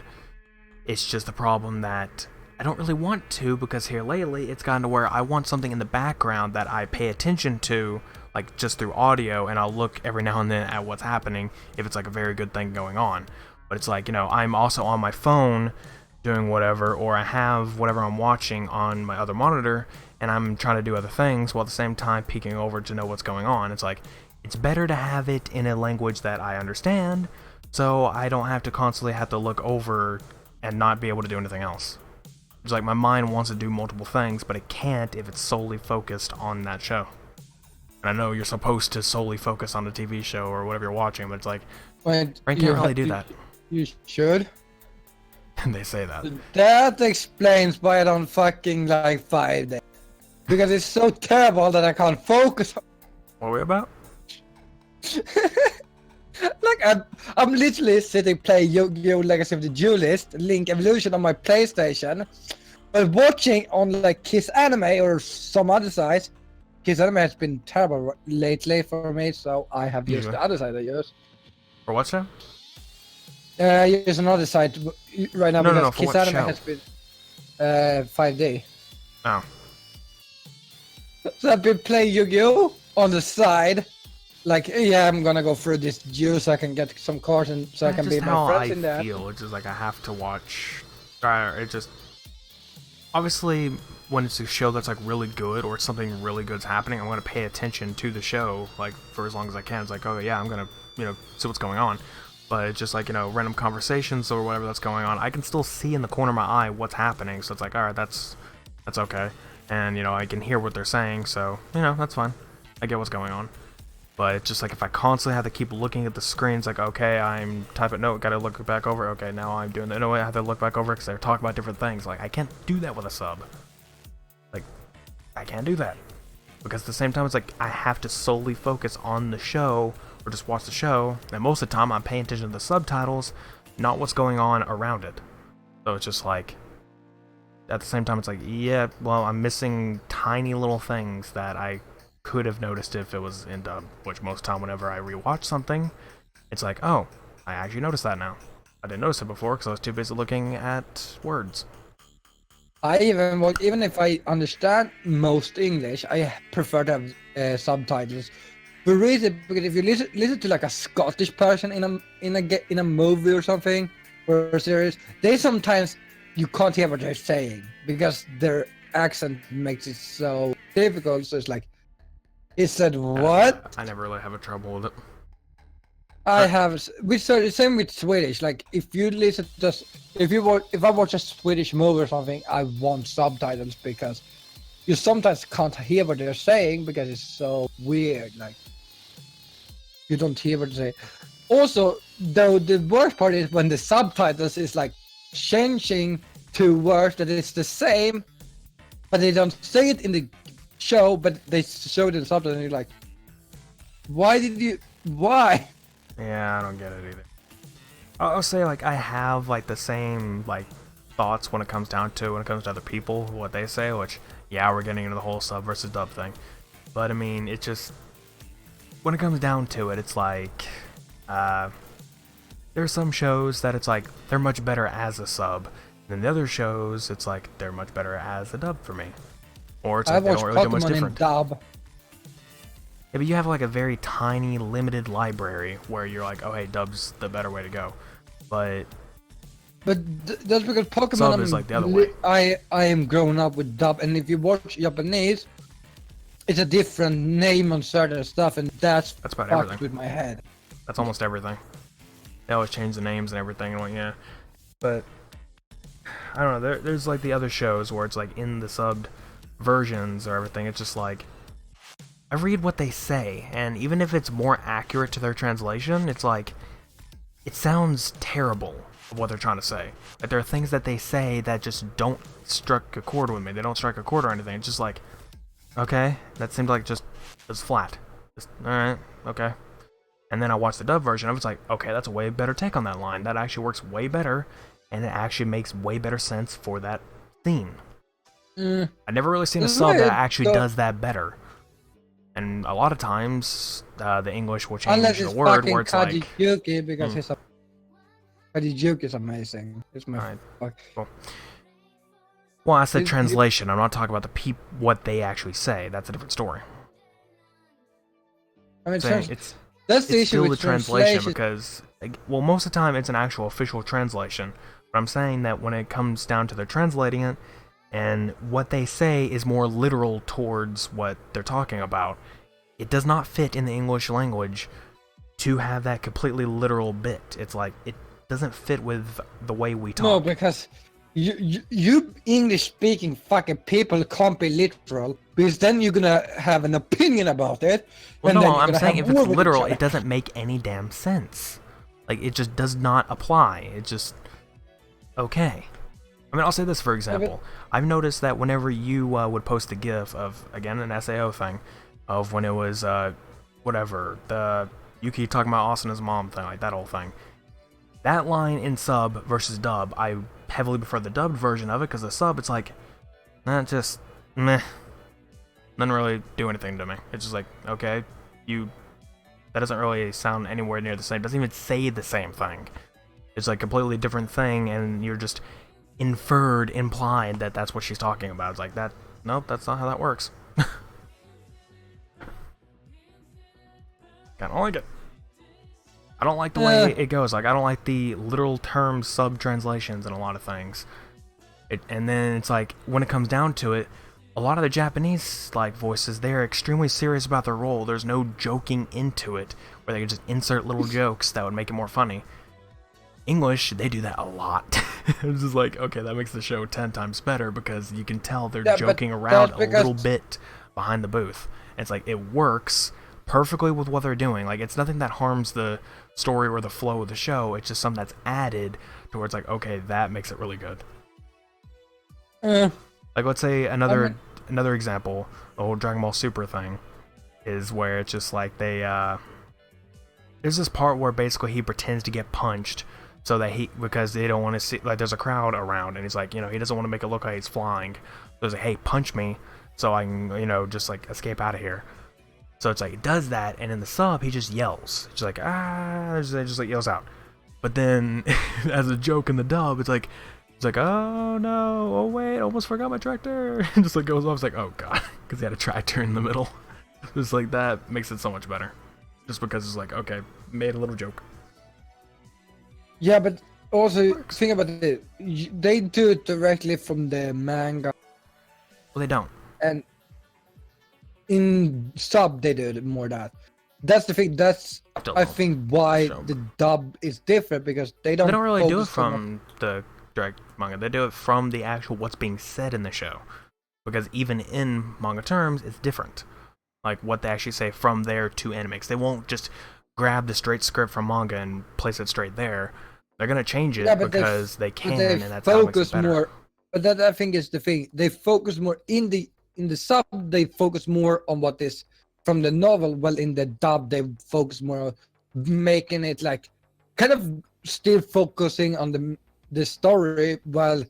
It's just the problem that I don't really want to, because here lately, it's gotten to where I want something in the background that I pay attention to, like, just through audio, and I'll look every now and then at what's happening, if it's, like, a very good thing going on. But it's like, you know, I'm also on my phone doing whatever, or I have whatever I'm watching on my other monitor, and I'm trying to do other things, while at the same time peeking over to know what's going on. It's like, it's better to have it in a language that I understand, so I don't have to constantly have to look over and not be able to do anything else. It's like my mind wants to do multiple things, but it can't if it's solely focused on that show. And I know you're supposed to solely focus on the TV show or whatever you're watching, but it's like, brain can't really do that. You should. And they say that. That explains why I don't fucking like 5 days. Because it's so terrible that I can't focus. What are we about? Like I'm literally sitting playing Yu-Gi-Oh! Legacy of the Duelist, Link Evolution on my PlayStation, but watching on like Kiss Anime or some other sites. Kiss Anime has been terrible lately for me, so I have used the other side I use. For what show? I use another site right now because for Kiss what Anime show? has been 5D. Oh. So I've been playing Yu-Gi-Oh! On the side. Like, yeah, I'm gonna go through this juice so I can get some cards and so I can be my friends in there. It's feel. It's just like I have to watch. It just obviously when it's a show that's like really good or something really good's happening, I'm gonna pay attention to the show like for as long as I can. It's like, oh yeah, I'm gonna see what's going on. But it's just like random conversations or whatever that's going on. I can still see in the corner of my eye what's happening. So it's like, all right, that's okay. And I can hear what they're saying. So that's fine. I get what's going on. But it's just like if I constantly have to keep looking at the screens, like, okay, I'm typing, no, gotta look back over, okay, now I'm doing that, no, I have to look back over because they're talking about different things. Like, I can't do that with a sub. Like, I can't do that. Because at the same time, it's like, I have to solely focus on the show, or just watch the show, and most of the time I'm paying attention to the subtitles, not what's going on around it. So it's just like, at the same time, it's like, yeah, well, I'm missing tiny little things that I could have noticed if it was in dub, which most of the time whenever I rewatch something, it's like, oh, I actually noticed that now. I didn't notice it before because I was too busy looking at words. Even if I understand most English, I prefer to have subtitles. The reason, because if you listen to like a Scottish person in a movie or something, for a series, they sometimes you can't hear what they're saying because their accent makes it so difficult. So it's like, it said what? I never really have a trouble with it. I have with the same with Swedish. Like if you listen to just if I watch a Swedish movie or something, I want subtitles because you sometimes can't hear what they're saying because it's so weird. Like you don't hear what they say. Also, though, the worst part is when the subtitles is like changing to words that it's the same, but they don't say it in the show, but they show it in the subtitles, and you're like, why? Yeah, I don't get it either. I'll say like I have like the same like thoughts when it comes to other people, what they say, which yeah, we're getting into the whole sub versus dub thing. But I mean, it just when it comes down to it, it's like there's some shows that it's like they're much better as a sub, and then the other shows it's like they're much better as a dub for me. Or it's like they don't really do much different. Dub. Yeah, but you have like a very tiny, limited library where you're like, oh hey, dub's the better way to go. But that's because Pokemon sub is like the other way. I am growing up with dub, and if you watch Japanese, it's a different name on certain stuff, and that's about fucked everything. with my head. That's almost everything. They always change the names and everything, and like, yeah. But I don't know. There's like the other shows where it's like in the subbed versions or everything. It's just like I read what they say, and even if it's more accurate to their translation, it's like it sounds terrible of what they're trying to say. Like there are things that they say that just don't strike a chord with me. They don't strike a chord or anything. It's just like, okay, that seemed like just it's flat. Just alright, okay. And then I watch the dub version of it, it's like, okay, that's a way better take on that line. That actually works way better, and it actually makes way better sense for that scene. I've never really seen a sub that actually does that better. And a lot of times, the English will change the word where it's like... Kajijuki, because it's a... Kajijuki is amazing. It's my... Right. Cool. Well, I said translation. I'm not talking about what they actually say. That's a different story. I mean, that's the issue with the translation because, well, most of the time it's an actual official translation. But I'm saying that when it comes down to their translating it, and what they say is more literal towards what they're talking about, it does not fit in the English language to have that completely literal bit. It's like, it doesn't fit with the way we talk. No, because you English-speaking fucking people can't be literal, because then you're gonna have an opinion about it. Well, no, I'm saying if it's literal, it doesn't make any damn sense. Like, it just does not apply. It's just, okay. I mean, I'll say this for example. I've noticed that whenever you would post a GIF of, again, an SAO thing, of when it was, whatever, the Yuki talking about Austin as mom thing, like that whole thing. That line in sub versus dub, I heavily prefer the dubbed version of it, because the sub, it's like, just, meh. Doesn't really do anything to me. It's just like, okay, that doesn't really sound anywhere near the same, doesn't even say the same thing. It's like a completely different thing, and you're just implied that that's what she's talking about. It's like, nope, that's not how that works. I don't like it. I don't like the way it goes. Like, I don't like the literal term sub-translations in a lot of things. And then it's like, when it comes down to it, a lot of the Japanese like voices, they're extremely serious about their role. There's no joking into it, where they can just insert little jokes that would make it more funny. English, they do that a lot. It's just like, okay, that makes the show 10 times better, because you can tell they're joking around a little bit behind the booth. And it's like, it works perfectly with what they're doing. Like, it's nothing that harms the story or the flow of the show. It's just something that's added towards like, okay, that makes it really good. Like, let's say another example, the whole Dragon Ball Super thing, is where it's just like there's this part where basically he pretends to get punched so that because they don't want to see, like, there's a crowd around, and he's like, he doesn't want to make it look like he's flying. So he's like, hey, punch me so I can, just like escape out of here. So it's like, it does that, and in the sub, he just yells. Just like, just like yells out. But then, as a joke in the dub, it's like, oh no, oh wait, almost forgot my tractor. And just like goes off, it's like, oh god, because he had a tractor in the middle. Just like, that makes it so much better. Just because it's like, okay, made a little joke. Yeah, but Also, Works. think about it. They do it directly from the manga, Well, they don't. and in sub they do it more that. That's the thing. That's Still I don't. think why Show. the dub is different because they They don't don't really do it focus so much. from the direct manga. They do it from the actual what's being said in the show. Because even in manga terms, it's different. Like what they actually say from there to anime. 'Cause they won't just grab the straight script from manga and place it straight there. They're gonna change it Yeah, because they but can, they and that's how it makes it focus better. more. But that I think is the thing. They focus more in the sub. They focus more on what is from the novel. Well, in the dub, they focus more on making it like kind of still focusing on the story while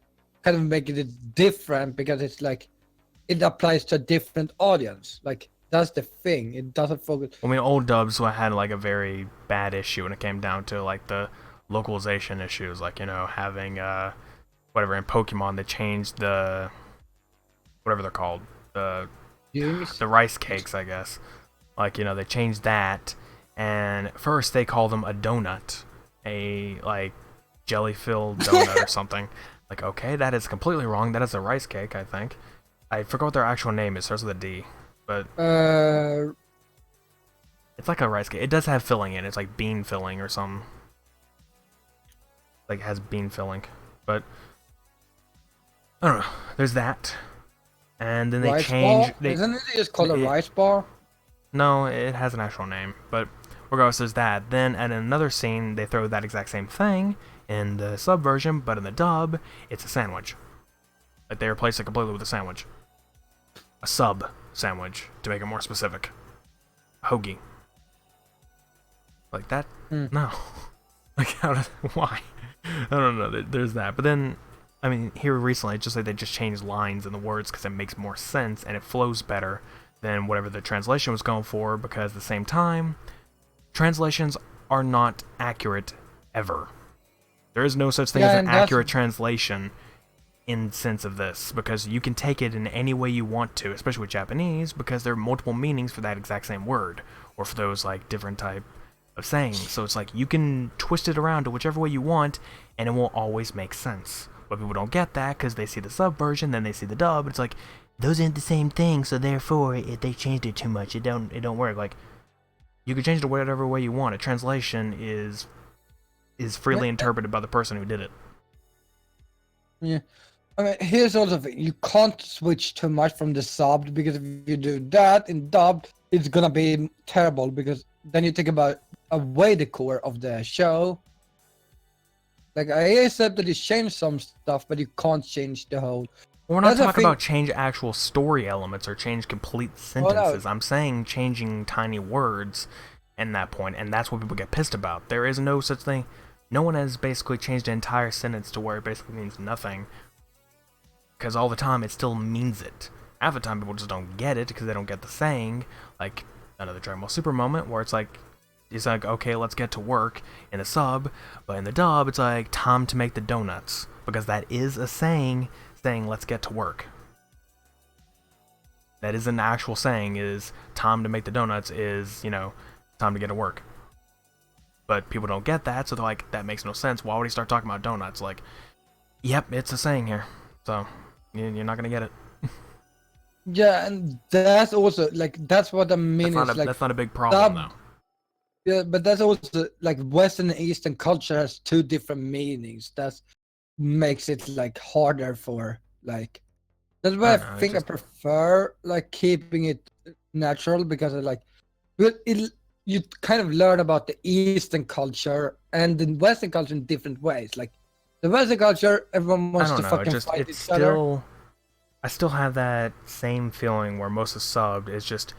kind of making it different because it's like it applies to a different audience. Like that's the thing. It doesn't focus. I mean, old dubs had like a very bad issue when it came down to like the localization issues, like having whatever in Pokemon they changed the whatever they're called Games. the rice cakes, I guess. Like they changed that, and first they call them a donut, a like jelly-filled donut or something. Like, okay, that is completely wrong. That is a rice cake, I think. I forgot what their actual name is. It starts with a D, but it's like a rice cake. It does have filling in it. It's like bean filling or something. Like it has bean filling, but I don't know. There's that, and then they rice change. bar? Isn't it just called a rice bar? No, it has an actual name, but regardless, there's that. Then at another scene, they throw that exact same thing in the sub version, but in the dub, it's a sandwich. Like they replace it completely with a sandwich. A sub sandwich, to make it more specific. Hoagie. Like that? No. Like why? I don't know. There's that. But then, I mean, here recently, it's just like they just changed lines in the words because it makes more sense and it flows better than whatever the translation was going for, because at the same time, translations are not accurate ever. There is no such thing as an accurate translation in sense of this, because you can take it in any way you want to, especially with Japanese, because there are multiple meanings for that exact same word, or for those like different type of sayings. So it's like you can twist it around to whichever way you want, and it won't always make sense. But people don't get that because they see the sub version, then they see the dub. It's like those aren't the same thing, so therefore, if they changed it too much, it don't work. Like you can change it whatever way you want. A translation is freely interpreted by the person who did it. Yeah. I mean, here's also the thing. You can't switch too much from the sub, because if you do that in dub, it's gonna be terrible, because then you think about away the core of the show. Like, I accept that you change some stuff, but you can't change the whole. We're not talking about change actual story elements or change complete sentences. No. I'm saying changing tiny words in that point, and that's what people get pissed about. There is no such thing. No one has basically changed an entire sentence to where it basically means nothing, because all the time it still means it. Half the time people just don't get it because they don't get the saying. Like another Dragon Ball Super moment where it's like, okay, let's get to work in the sub, but in the dub it's like, time to make the donuts, because that is a saying let's get to work. That is an actual saying, is time to make the donuts is, time to get to work. But people don't get that, so they're like, that makes no sense. Why would he start talking about donuts? Like, yep, it's a saying here. So, you're not going to get it. Yeah, and that's also, like, that's what I mean. That's not a big problem, though. Yeah, but that's also, like, Western and Eastern culture has two different meanings. That makes it, like, harder for, like... That's why I think I prefer, like, keeping it natural, because I like... You kind of learn about the Eastern culture and the Western culture in different ways. Like, the Western culture, everyone wants to fucking fight each other. I still have that same feeling where most of subbed is just,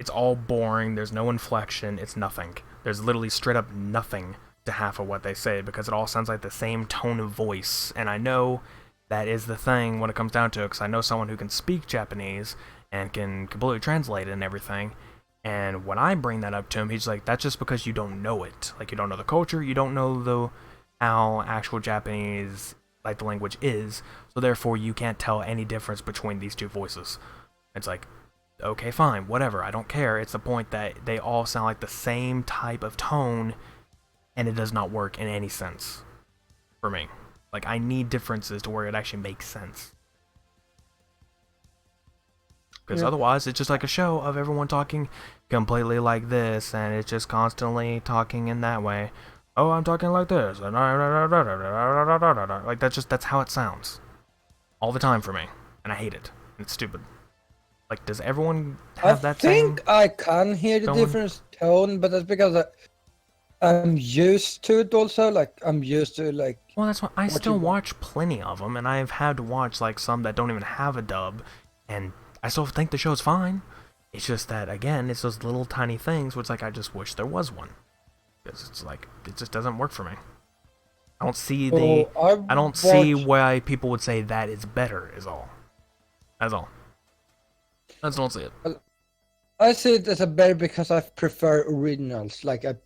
it's all boring, there's no inflection, it's nothing. There's literally straight up nothing to half of what they say, because it all sounds like the same tone of voice. And I know that is the thing when it comes down to it, because I know someone who can speak Japanese and can completely translate it and everything. And when I bring that up to him, he's like, that's just because you don't know it. Like, you don't know the culture, you don't know how actual Japanese, like, the language is, so therefore you can't tell any difference between these two voices. It's like, okay, fine, whatever, I don't care. It's the point that they all sound like the same type of tone, and it does not work in any sense. for me. Like, I need differences to where it actually makes sense. Because otherwise, it's just like a show of everyone talking completely like this, and it's just constantly talking in that way. Oh, I'm talking like this, and like that's how it sounds all the time for me, and I hate it. It's stupid. Like, does everyone have that same? I think I can hear the different tone, but that's because I'm used to it also. Like, I'm used to like. Well, that's why I still watch plenty of them, and I've had to watch like some that don't even have a dub, and I still think the show's fine. It's just that, again, it's those little tiny things where it's like, I just wish there was one. Because it's like, it just doesn't work for me. I don't see I don't see why people would say that is better, is all. That's all. I just don't see it. I see it as a better because I prefer originals. Like, I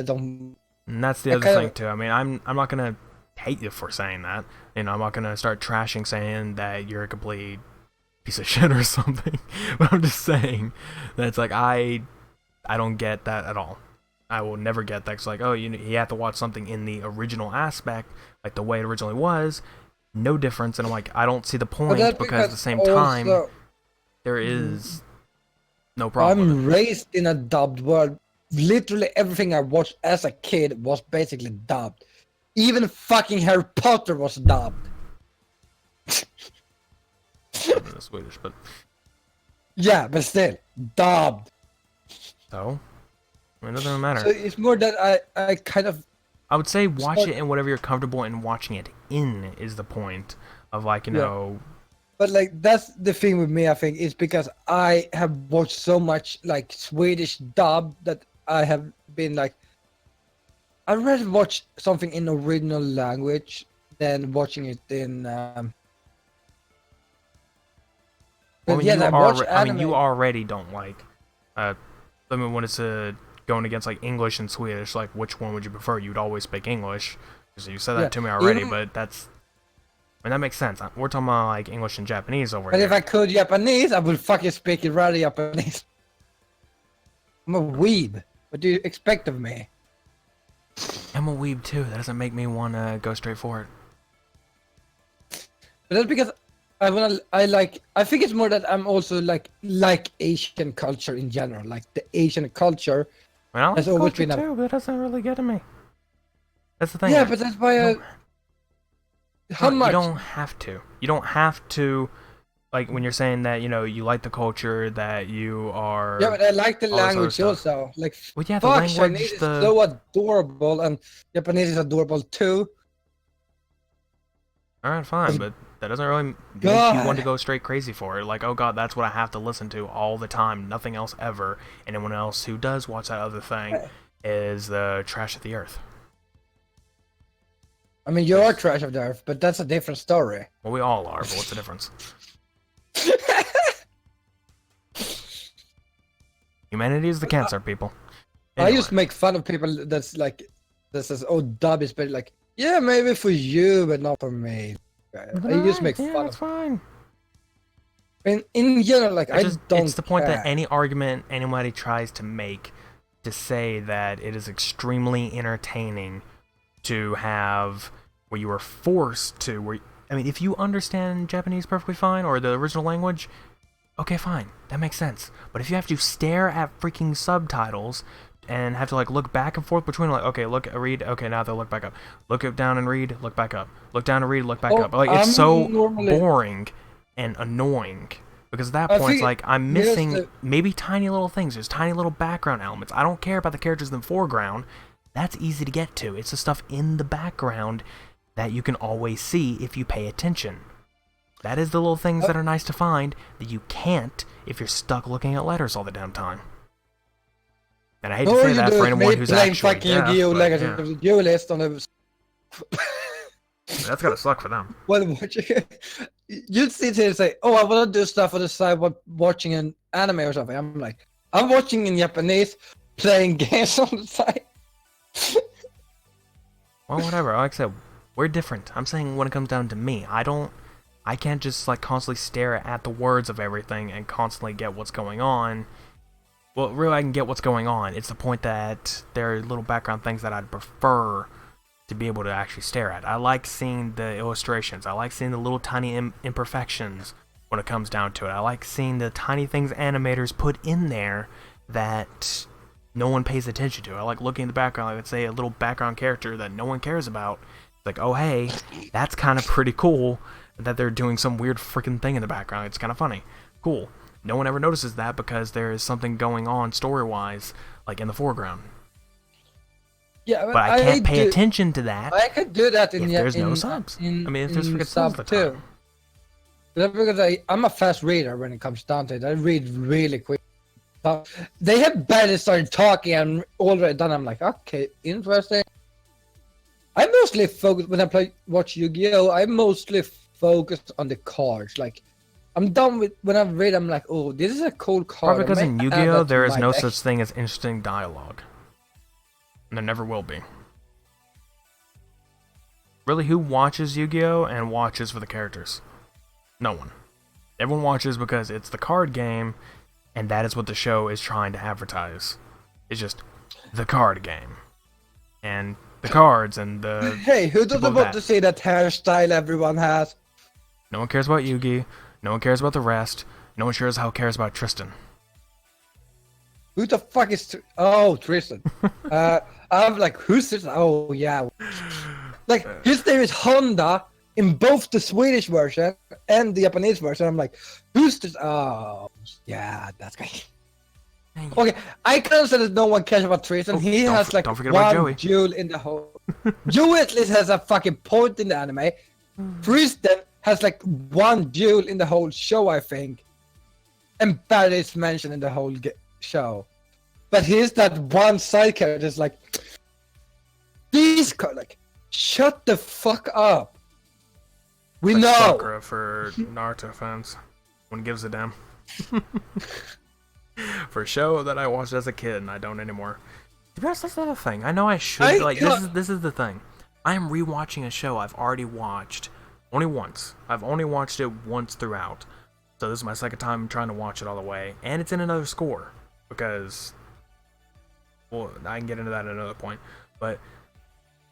don't... And that's the other thing, too. I mean, I'm not gonna hate you for saying that. You know, I'm not gonna start trashing saying that you're a complete piece of shit or something. But I'm just saying that it's like I don't get that at all. I will never get that. It's like, oh, you have to watch something in the original aspect, like the way it originally was. No difference. And I'm like, I don't see the point because at the same time, there is no problem. I'm raised in a dubbed world. Literally everything I watched as a kid was basically dubbed. Even fucking Harry Potter was dubbed. I'm Swedish, but yeah, but still dubbed. So it doesn't matter. So it's more that I kind of. I would say watch it in whatever you're comfortable in watching it in is the point of like, you know. But like that's the thing with me, I think, is because I have watched so much like Swedish dub that I have been like, I'd rather watch something in original language than watching it in. Well, I mean, you already don't like. I mean, when it's going against like English and Swedish, like which one would you prefer? You'd always speak English. So you said that to me already, but that's. I mean, that makes sense. We're talking about like English and Japanese over here. But if I could Japanese, I would fucking speak it rather Japanese. I'm a weeb. What do you expect of me? I'm a weeb too. That doesn't make me want to go straight for it. But that's because I think it's more that I'm also like Asian culture in general. Like the Asian culture has always been too, but that doesn't really get to me. That's the thing. Yeah, but that's why how much? You don't have to. You don't have to. Like when you're saying that, you know, you like the culture, that you are. Yeah, but I like the language also. Like, well, yeah, the language, Chinese is so adorable, and Japanese is adorable too. All right, fine, but that doesn't really make you want to go straight crazy for it. Like, oh god, that's what I have to listen to all the time, nothing else ever. And anyone else who does watch that other thing is the trash of the earth. I mean, you are trash of the earth, but that's a different story. Well, we all are, but what's the difference? Humanity is the cancer, people. Anyway. I used to make fun of people that's like, that says, oh, dub is better. Like, yeah, maybe for you, but not for me. I used to make fun that's fine. In general, like, I don't It's the point that any argument anybody tries to make to say that it is extremely entertaining to have where you are forced to, I mean, if you understand Japanese perfectly fine, or the original language, okay, fine, that makes sense. But if you have to stare at freaking subtitles and have to like look back and forth between, like, okay, look, read, okay, now they'll look back up, look down and read, look back up, look down and read, look back up, like it's so boring and annoying. Because at that point, it's like, I'm missing maybe tiny little things. There's tiny little background elements. I don't care about the characters in the foreground. That's easy to get to. It's the stuff in the background that you can always see if you pay attention. That is the little things that are nice to find that you can't if you're stuck looking at letters all the damn time. And I hate to say that for anyone who's actually deaf, Duelist on a... That's gotta suck for them. Well, you'd sit here and say, oh, I want to do stuff on the side while watching an anime or something. I'm like, I'm watching in Japanese, playing games on the side. Well, whatever. Like I said, we're different. I'm saying when it comes down to me, I can't just like constantly stare at the words of everything and constantly get what's going on. Well, really, I can get what's going on. It's the point that there are little background things that I'd prefer to be able to actually stare at. I like seeing the illustrations. I like seeing the little tiny imperfections when it comes down to it. I like seeing the tiny things animators put in there that no one pays attention to. I like looking at the background, like let's say a little background character that no one cares about. It's like, oh hey, that's kind of pretty cool that they're doing some weird freaking thing in the background. It's kind of funny. Cool. No one ever notices that because there is something going on story-wise, like in the foreground. Yeah, but I can't pay attention to that. I could do that if there's no subs. I mean, if there's freaking subs the too. Because I'm a fast reader when it comes down to it. I read really quick. They have barely started talking and already done. I'm like, okay, interesting. I mostly focus when I watch Yu-Gi-Oh. I mostly focus on the cards. Like, I'm done with when I read. I'm like, oh, this is a cool card. Probably because in Yu-Gi-Oh there is no such thing as interesting dialogue, and there never will be. Really, who watches Yu-Gi-Oh and watches for the characters? No one. Everyone watches because it's the card game. And that is what the show is trying to advertise. It's just the card game. And the cards and the... Hey, who doesn't want to see that hairstyle everyone has? No one cares about Yugi. No one cares about the rest. No one cares about Tristan. Who the fuck is... Oh, Tristan. I'm like, who's this? Oh, yeah. Like, his name is Honda in both the Swedish version and the Japanese version. I'm like, who's this? Oh, yeah, that's great. Okay, I can say that no one cares about Tristan. He has like one jewel in the whole. Joey at least has a fucking point in the anime. Tristan has like one jewel in the whole show, I think, and barely is mentioned in the whole show. But he's that one side character that's like, like, shut the fuck up. We like know. Sakura for Naruto fans. One gives a damn. For a show that I watched as a kid and I don't anymore. To be honest, that's not a thing. I know I should. This is the thing. I am rewatching a show I've already watched only once. I've only watched it once throughout. So this is my second time trying to watch it all the way, and it's in another score because, well, I can get into that at another point. But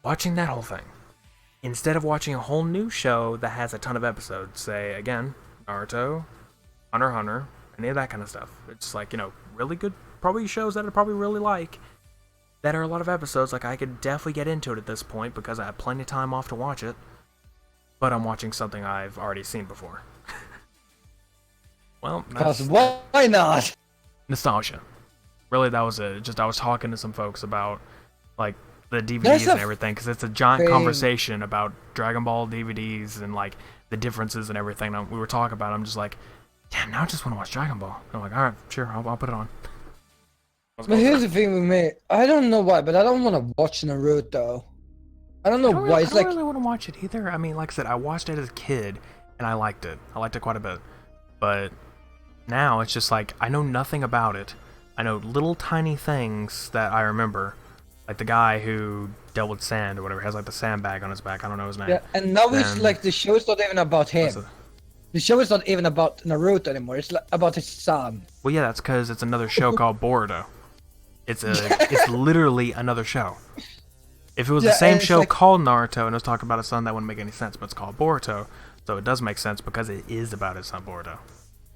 watching that whole thing, instead of watching a whole new show that has a ton of episodes, say, again, Naruto, Hunter x Hunter, any of that kind of stuff. It's like, really good, probably shows that I probably really like, that are a lot of episodes. Like, I could definitely get into it at this point because I have plenty of time off to watch it, but I'm watching something I've already seen before. Well, because why not? Nostalgia. Really, that was it. Just I was talking to some folks about, like, the DVDs and everything, because it's a giant conversation about Dragon Ball DVDs and like the differences and everything. We were talking about it. I'm just like, damn, now I just want to watch Dragon Ball. And I'm like, all right, sure, I'll put it on. But here's the thing with me. I don't know why, but I don't want to watch Naruto. I don't know why. I don't really want to watch it either. I mean, like I said, I watched it as a kid and I liked it. I liked it quite a bit. But now it's just like, I know nothing about it. I know little tiny things that I remember. Like the guy who dealt with sand or whatever, has like the sandbag on his back. I don't know his name. Yeah, and now it's like the show is not even about him. The show is not even about Naruto anymore. It's like about his son. Well, yeah, that's because it's another show called Boruto. It's literally another show. If it was the same show called Naruto and it was talking about his son, that wouldn't make any sense. But it's called Boruto, so it does make sense because it is about his son Boruto.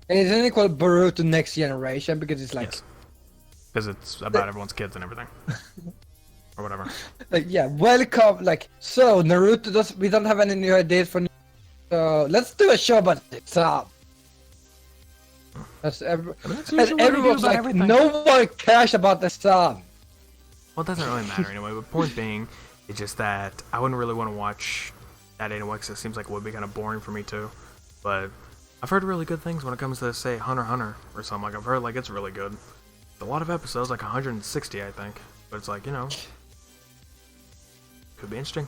And isn't it called Boruto Next Generation because it's like? Yes. Because it's about everyone's kids and everything. Or whatever. Like, yeah, welcome. Like, so Naruto we don't have any new ideas for. Let's do a show about it. Everyone's like, no one cares about the song. Well, it doesn't really matter anyway. But point being, it's just that I wouldn't really want to watch that anyway because it seems like it would be kind of boring for me too. But I've heard really good things when it comes to, say, Hunter x Hunter or something. Like, I've heard like it's really good. A lot of episodes, like 160, I think. But it's like, could be interesting.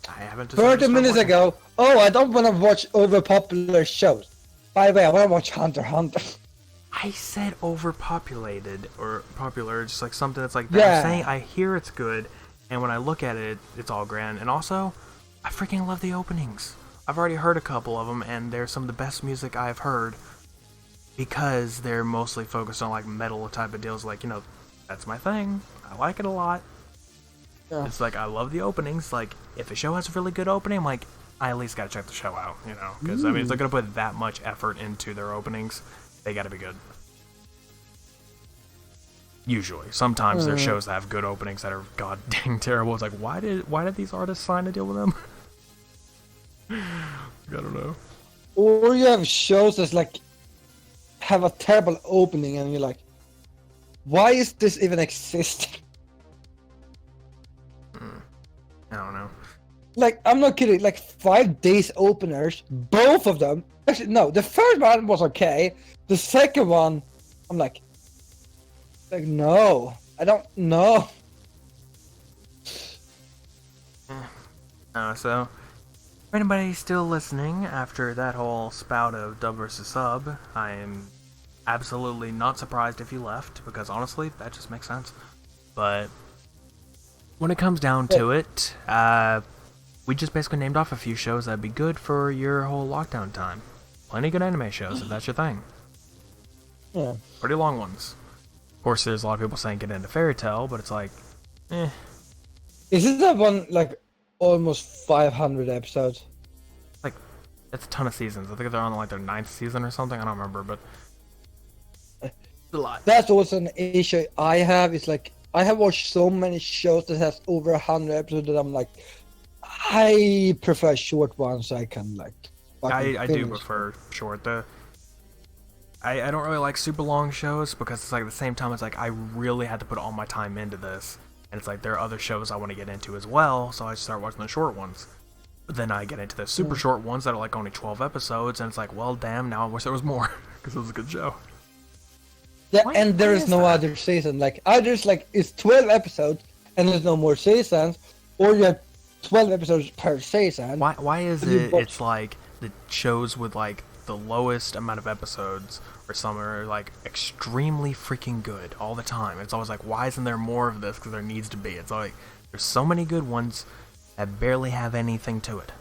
I haven't. 30 minutes ago. Oh, I don't want to watch overpopular shows. By the way, I want to watch Hunter x Hunter. I said overpopulated or popular, just like something that's like that. Yeah. I'm saying I hear it's good, and when I look at it, it's all grand. And also, I freaking love the openings. I've already heard a couple of them, and they're some of the best music I've heard because they're mostly focused on like metal type of deals. Like, that's my thing. I like it a lot. Yeah. It's like I love the openings. Like if a show has a really good opening, I'm like I at least gotta check the show out, you know? Because I mean, if they're gonna put that much effort into their openings, they gotta be good. Usually, sometimes there's shows that have good openings that are god dang terrible. It's like why did these artists sign a deal with them? I don't know. Or you have shows that's like have a terrible opening, and you're like, why is this even existing? I don't know. Like, I'm not kidding. Like 5 days openers, both of them. Actually, no, the first one was okay. The second one, I'm like no, I don't know. So, for anybody still listening after that whole spout of dub versus sub, I am absolutely not surprised if you left, because honestly, that just makes sense. But when it comes down to it, we just basically named off a few shows that'd be good for your whole lockdown time. Plenty of good anime shows, if that's your thing. Yeah. Pretty long ones. Of course, there's a lot of people saying get into Fairy Tail, but it's like, eh. Is it that one like almost 500 episodes? Like, it's a ton of seasons. I think they're on like their 9th season or something. I don't remember, but it's a lot. That's also an issue I have. It's like I have watched so many shows that has over 100 episodes that I'm like, I prefer short ones. So I can like. I do prefer short. I don't really like super long shows because it's like at the same time it's like I really had to put all my time into this, and it's like there are other shows I want to get into as well, so I start watching the short ones. But then I get into the super short ones that are like only 12 episodes, and it's like, well, damn, now I wish there was more because it was a good show. Yeah, and there is no other season. Like either it's like it's 12 episodes and there's no more seasons, or you have 12 episodes per season. Why is it? It's like the shows with like the lowest amount of episodes or some are like extremely freaking good all the time. It's always like, why isn't there more of this? Because there needs to be. It's like there's so many good ones that barely have anything to it.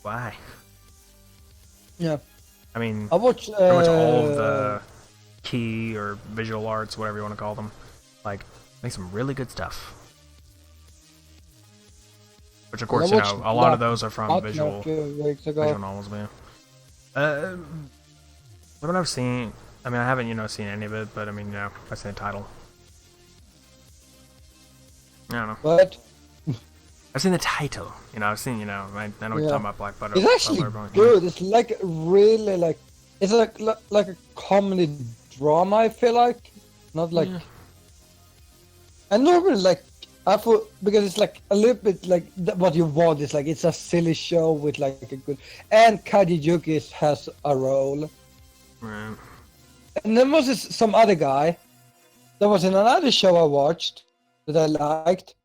Why? Yeah. I mean, I watched pretty much all of the key or visual arts, whatever you want to call them, like make some really good stuff. Which, of course, you know, a lot of those are from visual novels, man. What I've seen, I mean, I haven't, you know, seen any of it, but I mean, you know, I've seen the title. I don't know. What? I've seen the title, you know, I've seen, you know, I know what you're talking about, Black Butter. It's actually good. It's like really like, it's like a comedy drama, I feel like. Not like, and normally like, I thought, because it's like a little bit like what you want is like it's a silly show with like a good, and Kaji Yuki has a role. Right. And then was this some other guy that was in another show I watched that I liked.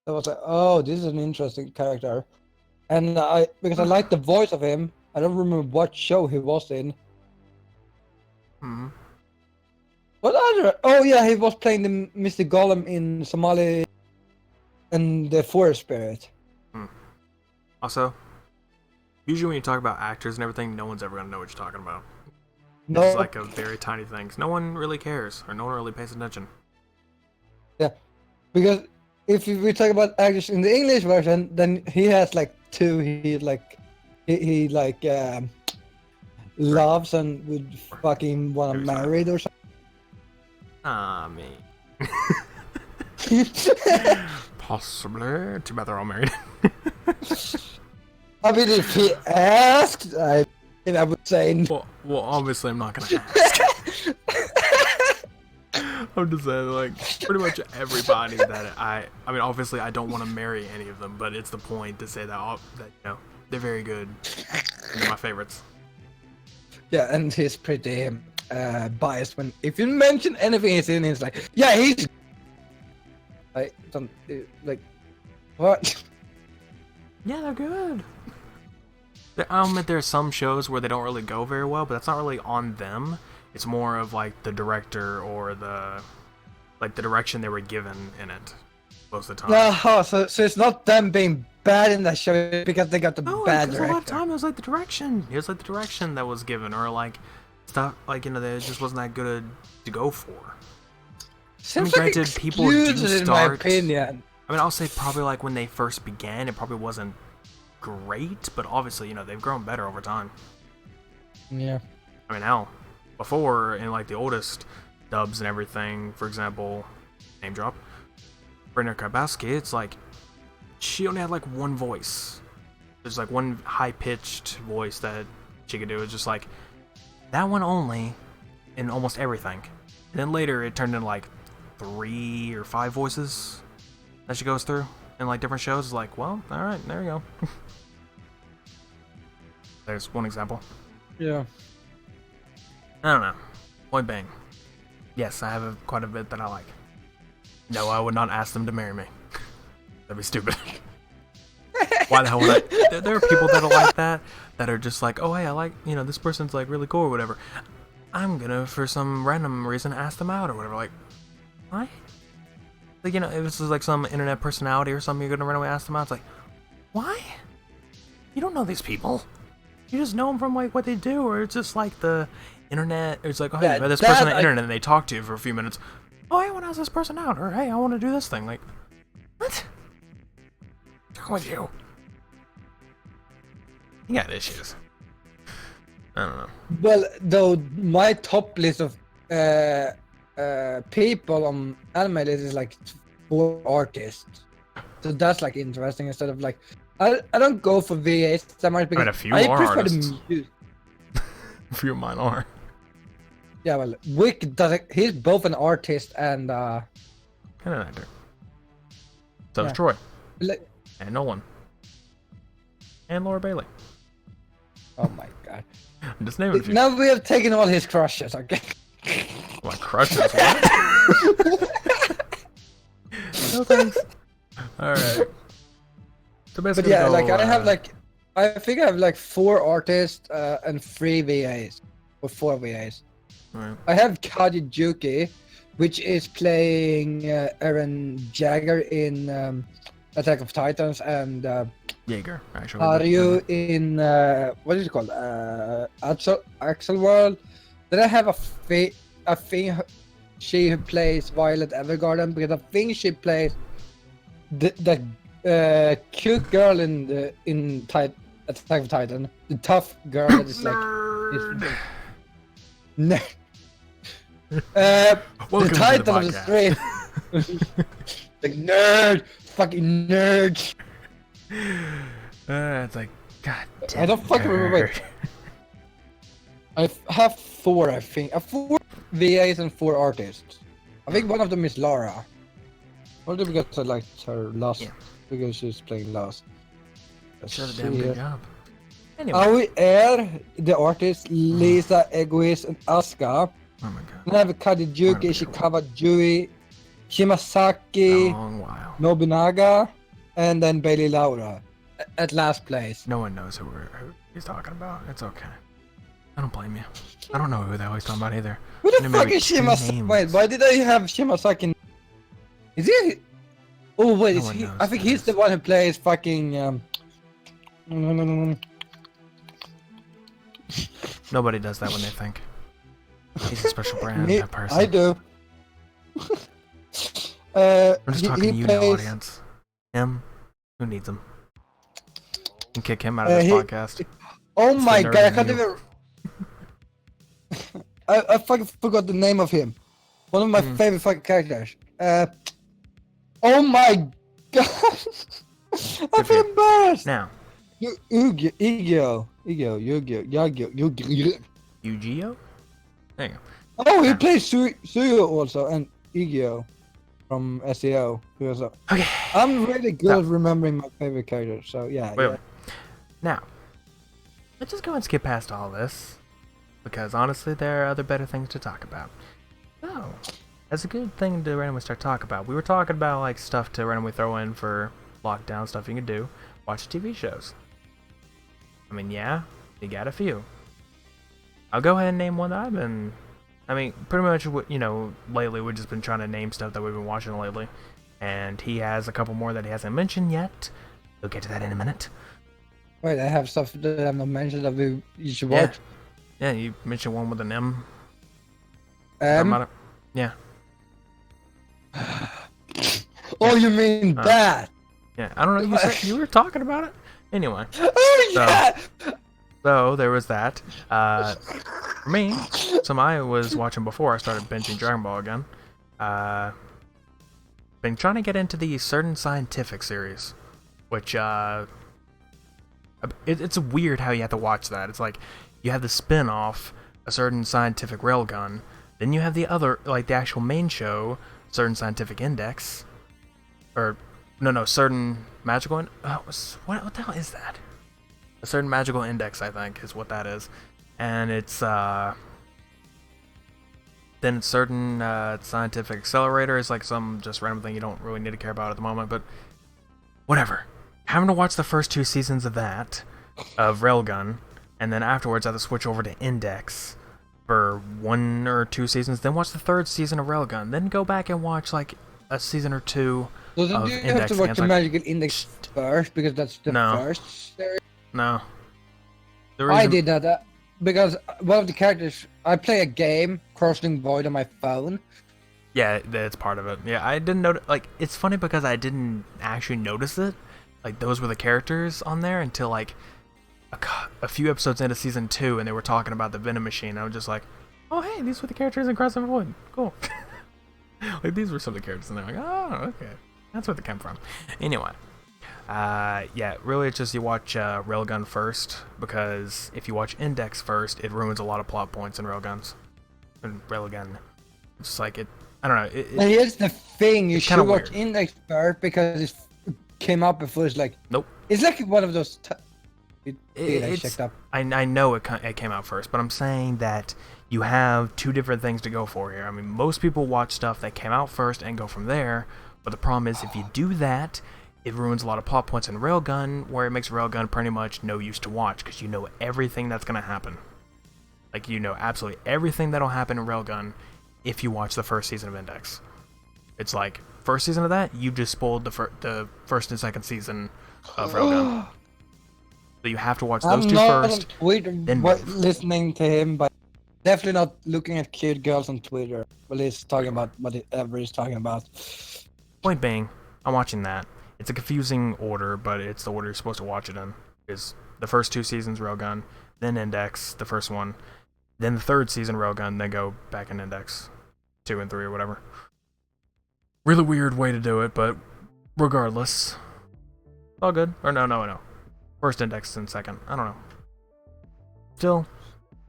I was like, oh, this is an interesting character, and because I liked the voice of him, I don't remember what show he was in. What other? Oh yeah, he was playing the Mr. Gollum in Somali and the Forest Spirit. Also, usually when you talk about actors and everything, no one's ever gonna know what you're talking about. No. It's like a very tiny thing. No one really cares, or no one really pays attention. Yeah, because if we talk about actors in the English version, then he has like two. He loves and would fucking want to marry or something. I mean, possibly. Too bad they're all married. I mean, if he asked, I would say. Well, obviously, I'm not gonna ask. I'm just saying, like, pretty much everybody that I mean, obviously, I don't want to marry any of them, but it's the point to say that you know, they're very good. And they're my favorites. Yeah, and he's pretty biased when if you mention anything he's in, he's like, yeah, he's. I don't like what. Yeah, they're good. I'll admit there are some shows where they don't really go very well, but that's not really on them. It's more of like the director or the direction they were given in it most of the time. No, so it's not them being bad in that show because they got the bad director. A lot of time it was like the direction. It was like the direction that was given, or like stuff like, you know, that it just wasn't that good to go for. Seems granted, like people do excuses in my start- opinion. I mean, I'll say probably like when they first began, it probably wasn't great, but obviously, they've grown better over time. Yeah. I mean, hell, before in like the oldest dubs and everything, for example, name drop, Brenda Karbowski, it's like she only had like one voice. There's like one high-pitched voice that she could do. It's just like that one only in almost everything. And then later it turned into like 3 or 5 voices that she goes through in like different shows. It's like, well, all right, there you go. There's one example. Yeah. I don't know. Point being, yes, I have quite a bit that I like. No, I would not ask them to marry me. That'd be stupid. Why the hell would I? There are people that are like that are just like, oh hey, I like, this person's like really cool or whatever. I'm gonna, for some random reason, ask them out or whatever. Like, why? Like, if this is like some internet personality or something, you're gonna run away and ask them out. It's like, why? You don't know these people. You just know them from like what they do, or it's just like the internet. It's like, oh, hey, this person on the internet, and they talk to you for a few minutes. Oh, hey, I want to ask this person out, or hey, I want to do this thing. Like, what? What's wrong with you? You got issues. I don't know. Well, though my top list of people on anime list is like 4 artists, so that's like interesting. Instead of like, I don't go for VAs that much because I mean, a few I are prefer artists. the music. A few of mine are. Yeah, well, Wick does it. He's both an artist and And an actor. So Yeah. is Troy. like, And Nolan. And Laura Bailey. oh my god. I'm just naming a few. Now we have taken all his crushes. Okay. My crushes. What? No thanks. Alright. So But basically, yeah, go, like I have like, I think I have like 4 artists and 3 VAs or 4 VAs. Right. I have Kaji, which is playing Eren Jagger in Attack of Titans, and Jaeger, actually. Aryu in what is it called? Axel World. Then I have a thing she who plays Violet Evergarden, because I think she plays the cute girl in Attack of Titan, the tough girl that is like no. Welcome the to title the of the podcast. stream. Like nerd, fucking nerd. It's like, god damn. I don't fucking remember. I have 4, I think. I have 4 VAs and 4 artists. I think one of them is Lara. Only because I liked her last, because she's playing last. She did a damn good job. Anyway. Aoi Air, the artist, Lisa, Egoist, and Asuka. Oh my god. Then I have Kajijuki, Ishikawa, Jui, Shimasaki, Long while. Nobunaga, and then Bailey Laura at last place. No one knows who he's talking about. It's okay. I don't blame you. I don't know who the hell he's talking about either. Who the And fuck maybe is 2 Shimasaki? names. Wait, why did I have Shimasaki? Is he? Oh wait, No is one he? knows I think who he's it the is. one who plays fucking. Nobody does that when they think. He's a special brand, Me- that person. I do. I'm just talking to he you now, plays. audience. Him? Who needs him? And kick him out of this podcast. Oh It's my the nerd god, I in can't you. even. I fucking forgot the name of him. One of my favorite fucking characters. Oh my god! I Good for feel you. embarrassed. Now, Yu-Gi-Oh! Yu-Gi-Oh? There you go. Oh, he plays Suyo also, and Yu-Gi-Oh! From SEO. Okay. I'm really good So- at remembering my favorite characters, so yeah. Wait. Now, let's just go and skip past all this, because honestly, there are other better things to talk about. Oh, that's a good thing to randomly start talking about. We were talking about like stuff to randomly throw in for lockdown stuff you can do. Watch TV shows. I mean, yeah, you got a few. I'll go ahead and name one that I've been. I mean, pretty much, lately we've just been trying to name stuff that we've been watching lately, and he has a couple more that he hasn't mentioned yet. We'll get to that in a minute. Wait, I have stuff that I've not mentioned that you should Yeah. watch. Yeah, you mentioned one with an M. Talking about it? Yeah. Oh, you mean that? Yeah, I don't know. You said you were talking about it. Anyway. Oh yeah. So there was that. For me, some I was watching before I started binging Dragon Ball again. Been trying to get into the Certain Scientific series, which it's weird how you have to watch that. It's like you have the spin-off, A Certain Scientific Railgun, then you have the other, like the actual main show, Certain Scientific Index, or no, Certain Magical. What the hell is that? A Certain Magical Index, I think, is what that is, and it's then Certain Scientific Accelerator is like some just random thing you don't really need to care about at the moment, but whatever. Having to watch the first 2 seasons of that, of Railgun, and then afterwards I have to switch over to Index for 1 or 2 seasons, then watch the 3rd season of Railgun, then go back and watch like a season or 2 So of you Index. have to watch the Magical Index first because that's the first series. No. I did that because one of the characters, I play a game, Crossing Void, on my phone. Yeah, that's part of it. Yeah, I didn't notice. Like, it's funny because I didn't actually notice it. Like, those were the characters on there until like a few episodes into season 2, and they were talking about the Venom Machine. I was just like, oh hey, these were the characters in Crossing Void. Cool. Like, these were some of the characters, and they're like, oh, okay, that's where they came from. Anyway. Yeah, really it's just you watch Railgun first, because if you watch Index first, it ruins a lot of plot points in Railgun. It's like it, I don't know. And here's the thing, you should watch weird. Index first because it came up before. It's like, nope. It's like one of those. I checked up. I know it came out first, but I'm saying that you have 2 different things to go for here. I mean, most people watch stuff that came out first and go from there, but the problem is if you do that, it ruins a lot of plot points in Railgun, where it makes Railgun pretty much no use to watch, because you know everything that's going to happen. Like, you know absolutely everything that'll happen in Railgun if you watch the first season of Index. It's like, first season of that, you just spoiled the first and second season of Railgun. So you have to watch those 2 first, then listening to him, but definitely not looking at cute girls on Twitter while he's talking about whatever he's talking about. Point being, I'm watching that. It's a confusing order, but it's the order you're supposed to watch it in. Is the first 2 seasons Railgun, then Index, the first one, then the 3rd season Railgun, then go back in Index 2 and 3 or whatever. Really weird way to do it, but regardless, all good. Or no. First Index and second. I don't know. Still,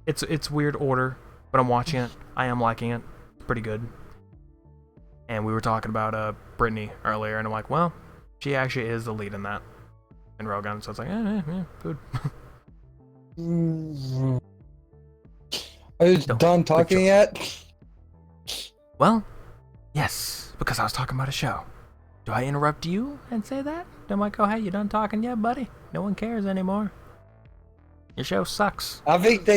it's weird order, but I'm watching it. I am liking it. It's pretty good. And we were talking about Brittany earlier, and I'm like, well, she actually is the lead in that, in Railgun, so it's like, yeah, good. Are you done talking yet? Well, yes, because I was talking about a show. Do I interrupt you and say that? I'm like, oh, hey, you done talking yet, buddy? No one cares anymore. Your show sucks. I think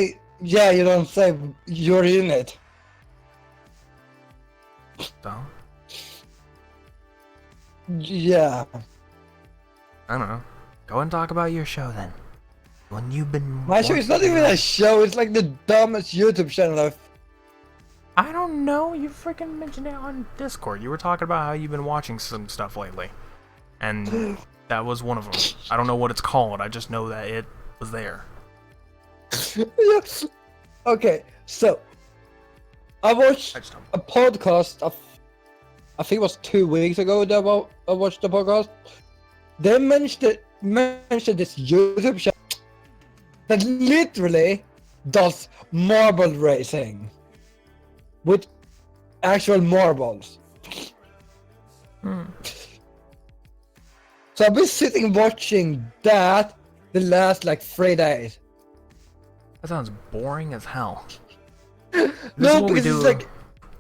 yeah, you don't say you're in it. So? Yeah. I don't know. Go and talk about your show then. When you've been. My show is not even a show. It's like the dumbest YouTube channel. I don't know. You freaking mentioned it on Discord. You were talking about how you've been watching some stuff lately, and that was one of them. I don't know what it's called. I just know that it was there. Yes. Okay, so I watched a podcast of, I think it was 2 weeks ago that I watched the podcast. They mentioned this YouTube channel that literally does marble racing with actual marbles. So I've been sitting watching that the last like 3 days. That sounds boring as hell. No, because it's like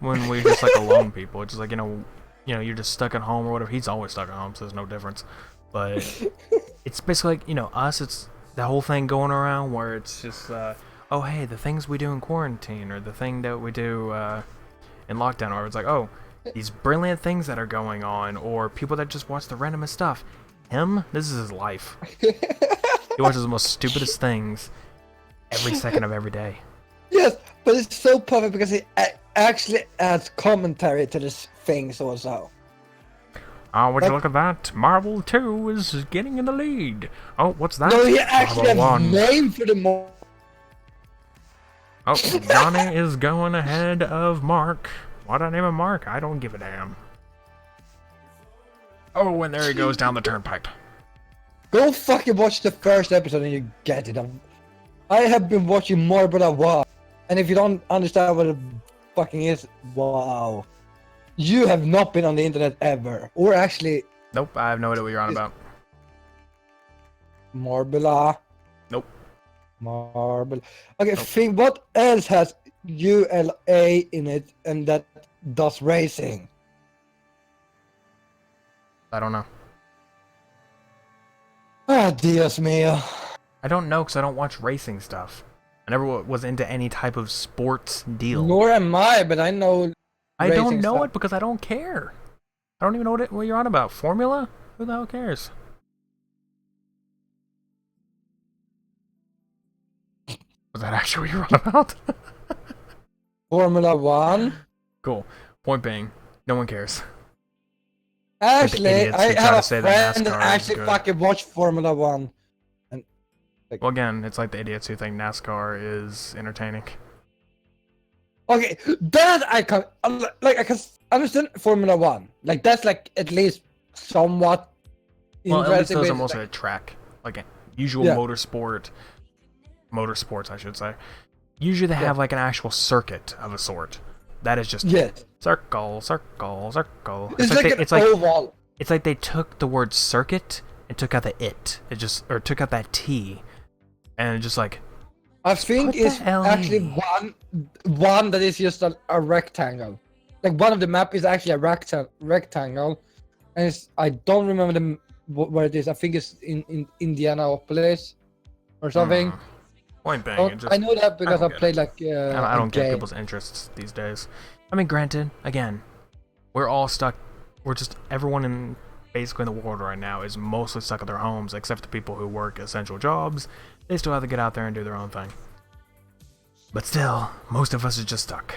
when we're just like alone people. It's just like, you know, you're just stuck at home or whatever. He's always stuck at home, so there's no difference. But it's basically like, us, it's the whole thing going around where it's just, oh, hey, the things we do in quarantine, or the thing that we do in lockdown, or it's like, oh, these brilliant things that are going on, or people that just watch the randomest stuff. Him, this is his life. He watches the most stupidest things every second of every day. Yes, but it's so perfect because he actually adds commentary to these things also. Oh, would you Like- look at that? Marble 2 is getting in the lead. Oh, what's that? No, he actually Marble has 1. name for the more. Oh, Johnny is going ahead of Mark. Why'd I name him Mark? I don't give a damn. Oh, and there he goes down the turnpike. Go fucking watch the first episode and you get it. I have been watching more but a while. And if you don't understand what it fucking is, wow. You have not been on the internet ever. Or actually, Nope, I have no idea what you're on about. Marbella. Nope. Marble. Okay, Nope. think what else has ULA in it and that does racing? I don't know. Ah, Dios mío. I don't know because I don't watch racing stuff. I never was into any type of sports deal. Nor am I, but I know. I don't racing know stuff. it because I don't care. I don't even know what you're on about. Formula? Who the hell cares? Was that actually what you're on about? Formula One. Cool. Point being, no one cares. Actually, idiots who I try have to a say that friend that NASCAR is actually good. fucking watched Formula One. Well, again, it's like the idiots who think NASCAR is entertaining. Okay, that I can I can understand Formula One. Like that's like at least somewhat Well, at least interesting. those but are it's mostly like- a track. Like a usual Yeah. motorsports, I should say. Usually they have like an actual circuit of a sort. That is just yes, circle, circle, circle. it's like an it's like oval. it's like they took the word circuit and took out the it. It just or took out that T, and it just like I think What the it's hell? actually one that is just a rectangle. Like one of the map is actually a rectangle, and it's, I don't remember where it is. I think it's in Indianapolis or something. point being. Don't- It just, I know that because don't I get played like I don't a get game. people's interests these days. I mean, granted, again, we're all stuck. We're just everyone in basically in the world right now is mostly stuck at their homes, except the people who work essential jobs. They still have to get out there and do their own thing. But still, most of us are just stuck.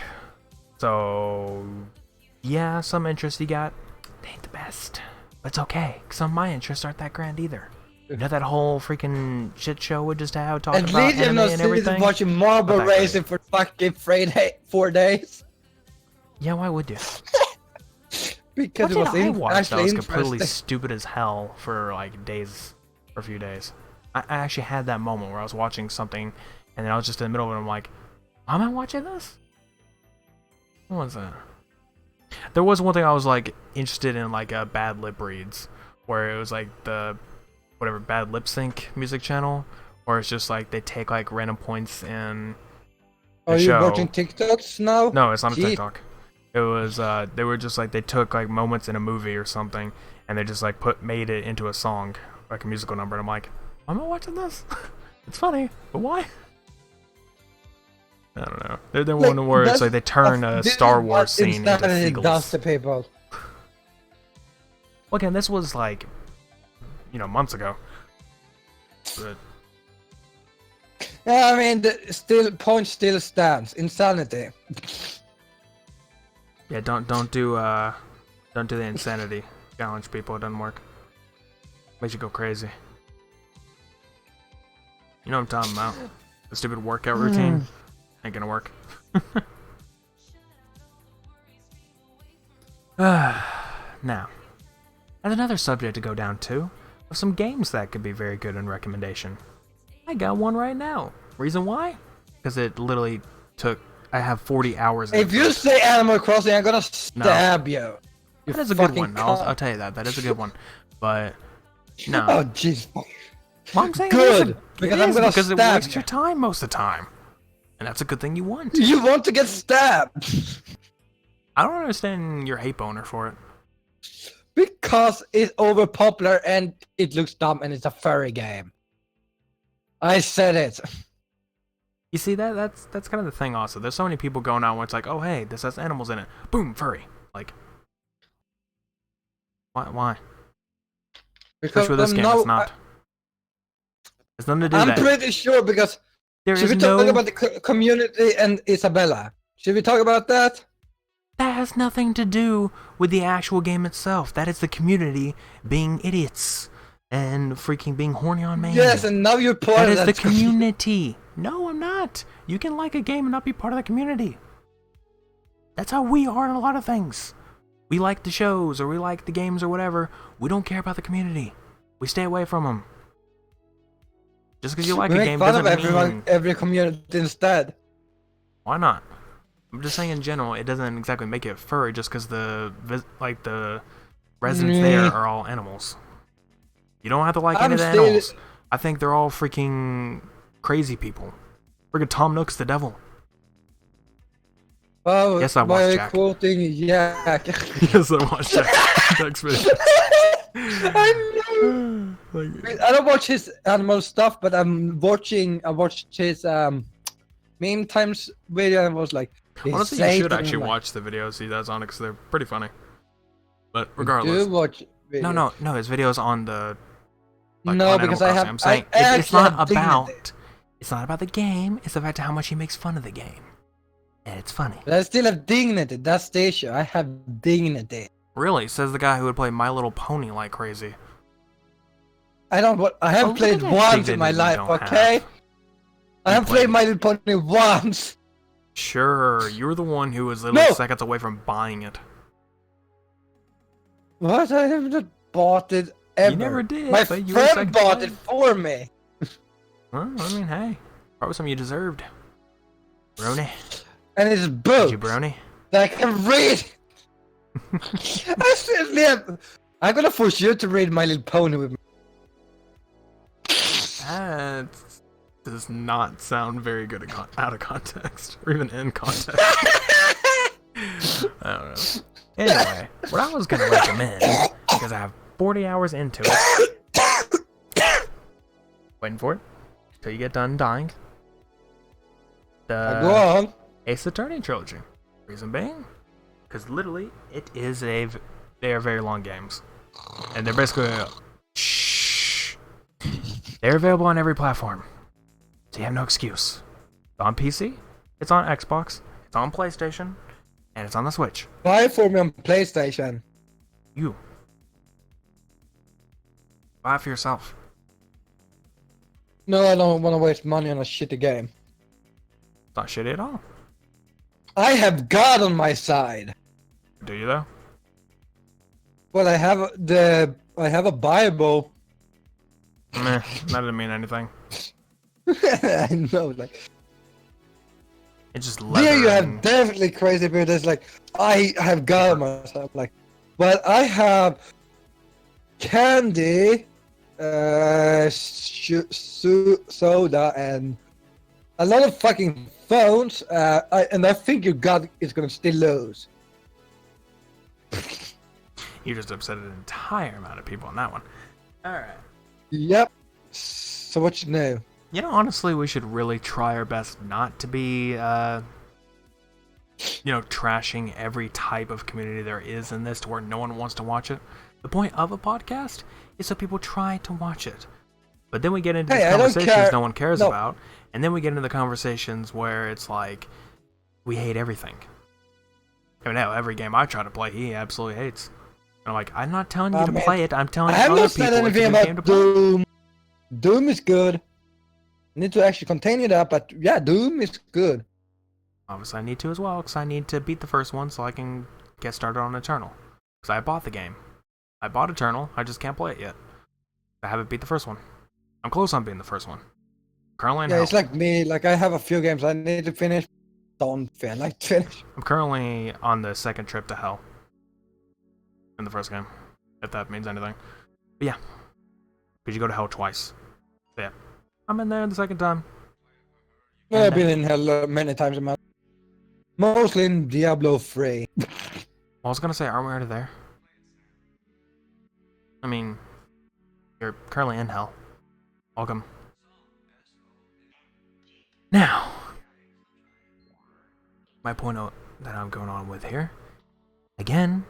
So, yeah, some interest you got ain't the best. But it's okay, because some of my interests aren't that grand either. You know that whole freaking shit show we just had talking At about least you're anime not and sitting everything? watching marble Not that racing for fucking 4 days Yeah, why would you? because What it did was I watch that actually was completely interesting. stupid as hell for like days, for a few days? I actually had that moment where I was watching something, and then I was just in the middle of it. And I'm like, am I watching this? What was that? There was one thing I was like interested in, like bad lip reads, where it was like the whatever bad lip sync music channel, where it's just like they take like random points in the Are you show. watching TikToks now? No, it's not a Gee. TikTok. It was they were just like they took like moments in a movie or something and they just like made it into a song, like a musical number, and I'm like, am I watching this? It's funny, but why? I don't know. They're Like, one where it's that's- like they turn a This Star is Wars what scene into insanity does seagulls. to people. Well, again, this was like, months ago. But Yeah, I mean, the point still stands. Insanity. yeah, don't do the insanity challenge, people. It doesn't work. Makes you go crazy. You know what I'm talking about? The stupid workout routine ain't gonna work. Now, as another subject to go down to, of some games that could be very good in recommendation. I got one right now. Reason why? Because it literally took. I have 40 hours. If you say Animal Crossing, I'm gonna stab you. You That is a good fucking one. cunt. I'll tell you that. That is a good one. But no. Oh jeez. Well, I'm saying Good, it because is I'm gonna because it stab wastes you. your time most of the time, and that's a good thing you want. You want to get stabbed I don't understand your hate boner for it. because it's overpopular and it looks dumb and it's a furry game. I said it. You see that's kind of the thing. Also, there's so many people going out where it's like, oh hey, this has animals in it. Boom, furry. Like, why? Because Especially with this game, it's not. It's nothing to do with I'm that. pretty sure because There should is we talk no. about the community and Isabella? Should we talk about that? That has nothing to do with the actual game itself. That is the community being idiots and freaking being horny on main. Yes, and now you're part that of is that the community. No, I'm not. You can like a game and not be part of the community. That's how we are in a lot of things. We like the shows or we like the games or whatever. We don't care about the community. We stay away from them. Just because you like we a make game fun doesn't of everyone, mean... every community instead. Why not? I'm just saying in general, it doesn't exactly make it furry just because the residents there are all animals. You don't have to like any of the animals. I think they're all freaking crazy people. Freaking Tom Nook's the devil. Oh, yes, I watched Jack. Quoting Jack. Yes, I watched Jack's video. I know. I don't watch his animal stuff, but I watched his meme times video and was like, honestly, you should actually watch the videos he does on it because they're pretty funny. But regardless, do watch videos. No, his videos on the no, because I have. I'm saying it's not about the game. It's the fact of how much he makes fun of the game, and it's funny. But I still have dignity. That's the issue. I have dignity. Really, says the guy who would play My Little Pony like crazy. I have played once in my life. Okay. I have played My Little Pony once. Sure, you're the one who was literally seconds away from buying it. What? I haven't bought it ever. You never did. My friend bought it for me. Well, I mean, hey, probably something you deserved. Brony. And it's book. Did you, Brony? That I can read. I seriously have. I'm gonna force you to read My Little Pony with me. That does not sound very good out of context, or even in context. I don't know. Anyway, what I was gonna recommend, because I have 40 hours into it, waiting for it till you get done dying. Go on. Ace Attorney trilogy. Reason being, because literally they are very long games, and they're basically they're available on every platform, so you have no excuse. It's on PC, it's on Xbox, it's on PlayStation, and it's on the Switch. Buy it for me on PlayStation. You buy it for yourself. No, I don't want to waste money on a shitty game. It's not shitty at all. I have God on my side. Do you though? Well, I have a Bible. Meh, that didn't mean anything. I know, like. It's just leather. There you have definitely crazy people that's like, I have God on my side. Like, well, I have candy, soda, and a lot of fucking phones. And I think your God is gonna still lose. You just upset an entire amount of people on that one. Alright. Yep. So what you know? You know, honestly, we should really try our best not to be, trashing every type of community there is in this to where no one wants to watch it. The point of a podcast is so people try to watch it. But then we get into these conversations no one cares about, and then we get into the conversations where it's like, we hate everything. I mean, hell, every game I try to play, he absolutely hates. And I'm like, I'm not telling you to play it, I'm telling other people it's a good game to play. Doom. Doom is good. Need to actually continue that, but yeah, Doom is good. Obviously, I need to as well, because I need to beat the first one so I can get started on Eternal. Because I bought the game. I bought Eternal, I just can't play it yet. I haven't beat the first one. I'm close on beating the first one. Currently in hell. It's like me, like I have a few games I need to finish. Don't feel like to finish. I'm currently on the second trip to hell. In the first game. If that means anything. But yeah. Because you go to hell twice. So yeah. I'm in there the second time. Yeah, I've been in hell many times a month. Mostly in Diablo 3. I was gonna say, aren't we already there? I mean, you're currently in hell. Welcome. Now, my point that I'm going on with here, again,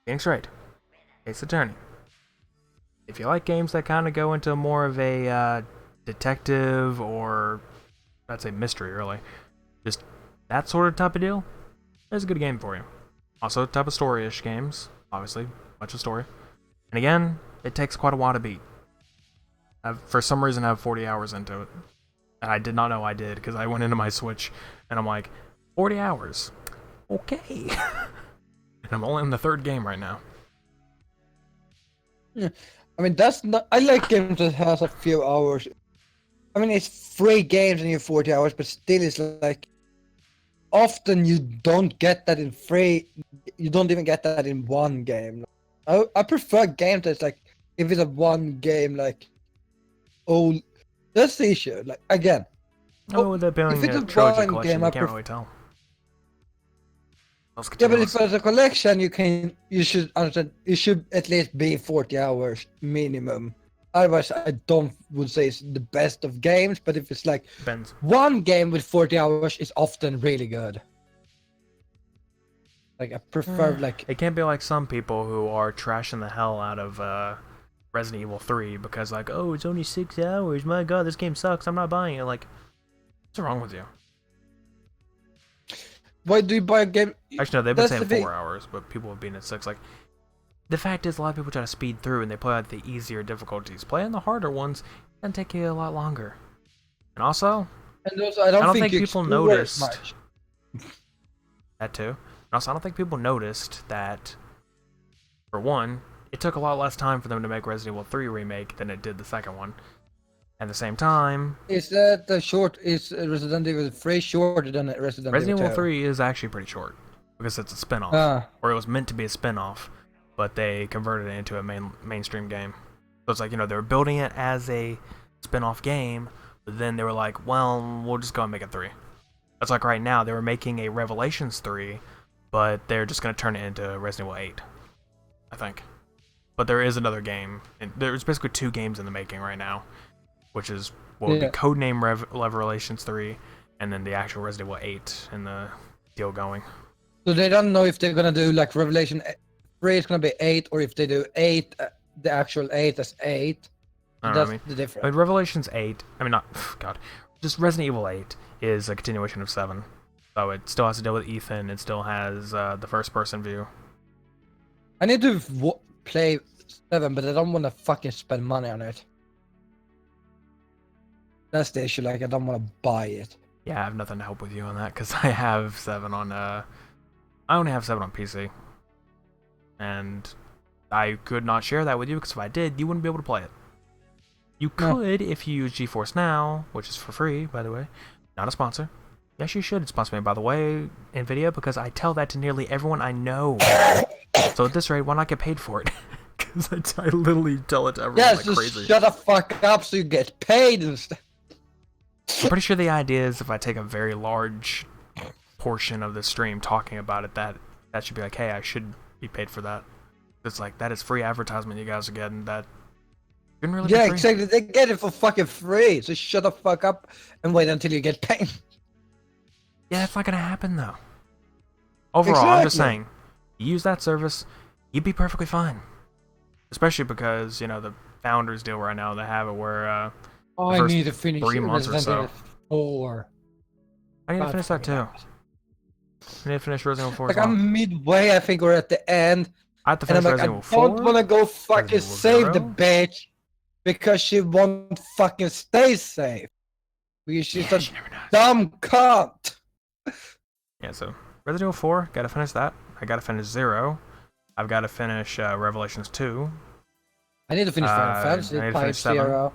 getting straight. Ace Attorney. If you like games that kind of go into more of a detective or, I'd say mystery really, just that sort of type of deal, There's a good game for you. Also, type of story-ish games, obviously, much of story. And again, it takes quite a while to beat. For some reason, I have 40 hours into it. And I did not know I did, because I went into my Switch, and I'm like, 40 hours. Okay. And I'm only in the 3rd game right now. Yeah. I mean, that's not. I like games that has a few hours. I mean, it's 3 games and you're 40 hours, but still, it's like often you don't get that in 3. You don't even get that in 1 game. I prefer games that's like if it's a 1 game, like that's the issue. Like again, Oh, with that being if it's a a trilogy 1 collection, game, you can't really tell. Yeah, but if it's a collection, you should understand. It should at least be 40 hours minimum. Otherwise, I would say it's the best of games. But if it's like Depends. 1 game with 40 hours, is often really good. Like I prefer like. It can't be like some people who are trashing the hell out of Resident Evil 3 because like, oh, it's only 6 hours. My God, this game sucks. I'm not buying it. Like, what's wrong with you? Why do you buy a game? Actually, no, they've been That's saying 4 hours, but people have been at 6. Like, the fact is, a lot of people try to speed through and they play at the easier difficulties. Playing the harder ones can take you a lot longer. And also, And also, I don't think people explore noticed much. that too. And also, I don't think people noticed that, for one, it took a lot less time for them to make Resident Evil 3 remake than it did the second one. At the same time, Is that the short? Is Resident Evil 3 shorter than Resident Resident Evil 2? 3 is actually pretty short because it's a spin-off, or it was meant to be a spin-off, but they converted it into a mainstream game. So it's like, you know, they were building it as a spin-off game, but then they were like, well, we'll just go and make it 3. That's like right now, they were making a Revelations 3, but they're just going to turn it into Resident Evil 8, I think. But there is another game, and there's basically 2 games in the making right now, which is what would be codename Revelations 3, and then the actual Resident Evil 8 and the deal going. So they don't know if they're gonna do like Revelation 3 is gonna be 8, or if they do 8, the actual 8 as 8. That's the difference. I mean, Revelations 8, I mean, not, God, just Resident Evil 8 is a continuation of 7. So it still has to deal with Ethan, it still has the first-person view. I need to play 7, but I don't want to fucking spend money on it. That's the issue, like I don't want to buy it. Yeah, I have nothing to help with you on that, because I have 7 on, I only have 7 on PC. And I could not share that with you, because if I did, you wouldn't be able to play it. You could if you use GeForce Now, which is for free, by the way. Not a sponsor. Yes, you should sponsor me, by the way, NVIDIA, because I tell that to nearly everyone I know. So at this rate, why not get paid for it? Because I literally tell it to everyone like crazy. Shut the fuck up so you get paid instead. I'm pretty sure the idea is if I take a very large portion of the stream talking about it, that should be like, hey, I should be paid for that. It's like, that is free advertisement you guys are getting that shouldn't really be free. Exactly. They get it for fucking free. So shut the fuck up and wait until you get paid. Yeah, that's not gonna happen though. Overall, I'm just saying, you use that service, you'd be perfectly fine. Especially because, you know, the founders deal right now, they have it where I need to finish 3 months or so. 4. I need to finish that too. I need to finish Resident Evil 4 Like as well. I'm midway, I think we're at the end. I have to And I'm finish like, Resident I Evil 4. don't want to go fucking Resident Evil save the 0. bitch because she won't fucking stay safe. Because she's a she never does. dumb cunt. Yeah, so Resident Evil 4, gotta finish that. I gotta finish 0. I've gotta finish Revelations 2. I need to finish Final Fantasy I need to Type finish 7. 0.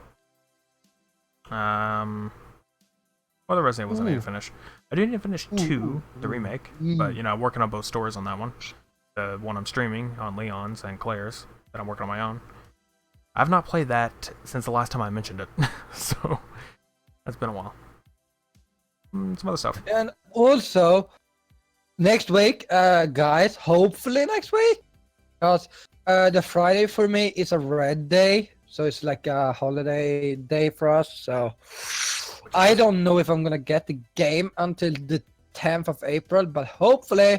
What other Resident Evils I need to finish? I do need to finish 2, the remake, but, you know, I'm working on both stories on that one. The one I'm streaming on Leon's and Claire's that I'm working on my own. I've not played that since the last time I mentioned it, so that's been a while. Some other stuff. And also, next week, guys, hopefully next week, because the Friday for me is a red day, so it's like a holiday day for us, so I don't know if I'm gonna get the game until the 10th of April, but hopefully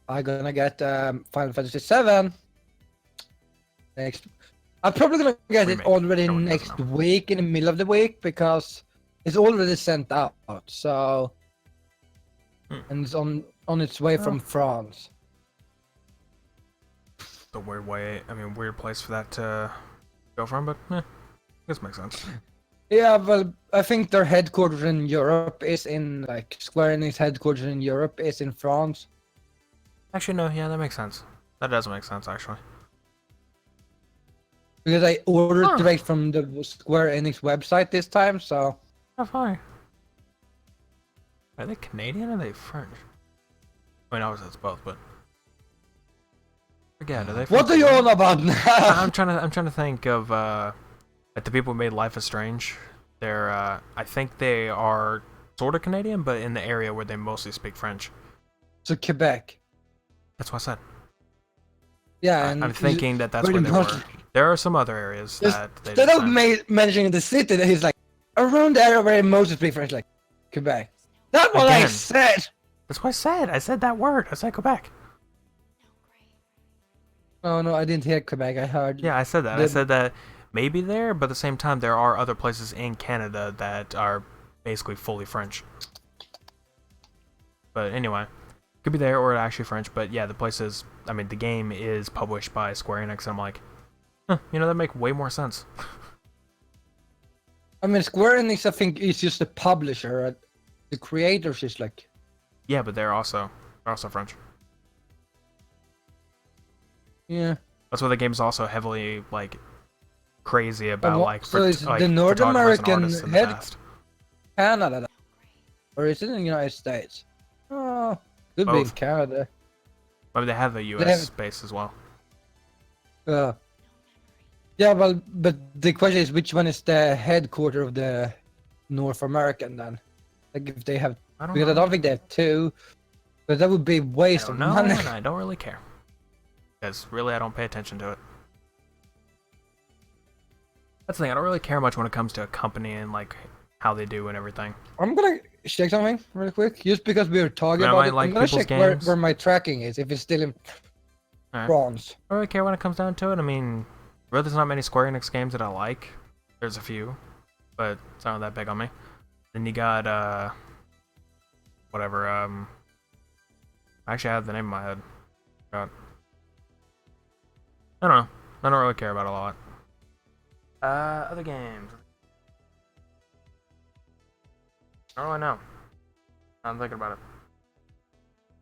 I'm gonna get Final Fantasy 7 next. I'm probably gonna get it already next week, in the middle of the week, because it's already sent out, so and it's on its way from France. The weird way, I mean, weird place for that to go from, but I guess makes sense. Yeah, well, I think their headquarters in Europe is in, like, Square Enix headquarters in Europe is in France. Actually, no, yeah, that makes sense. That does make sense, actually. Because I ordered direct from the Square Enix website this time, so... Oh, fine. Are they Canadian or are they French? I mean, obviously it's both, but... Again, are they What are you on about now? I'm trying to think of, like the people who made Life is Strange. They're, I think they are sort of Canadian, but in the area where they mostly speak French. So Quebec. That's what I said. Yeah, and I'm thinking that's where they were. There are some other areas that they instead of mentioning the city, that he's like around the area where they mostly speak French, like Quebec. That's what I said. That's what I said. I said that word. I said Quebec. Oh no, I didn't hear Quebec. I heard. Yeah, I said that. I said that maybe there, but at the same time, there are other places in Canada that are basically fully French. But anyway, could be there or actually French. But yeah, the place is. I mean, the game is published by Square Enix. And I'm like, you know, that make way more sense. I mean, Square Enix, I think, is just a publisher. The creators is like. Yeah, but they're also French. Yeah. That's why the game's also heavily like crazy about so is the North American head Canada, or is it in the United States? Oh, could be in Canada. I mean, they have a U.S. base as well. Yeah, well, but the question is, which one is the headquarter of the North American then? Like, if they have, because I don't think they have two, but that would be a waste of money. And I don't really care. Because really, I don't pay attention to it. That's the thing, I don't really care much when it comes to a company and like how they do and everything. I'm gonna check something really quick, just because we were talking about it. I'm gonna check where my tracking is, if it's still in bronze. I don't really care when it comes down to it. I mean, really, there's not many Square Enix games that I like. There's a few, but it's not that big on me. Then you got, whatever, I actually have the name in my head. God. I don't know. I don't really care about it a lot. Other games. I don't really know. I'm thinking about it.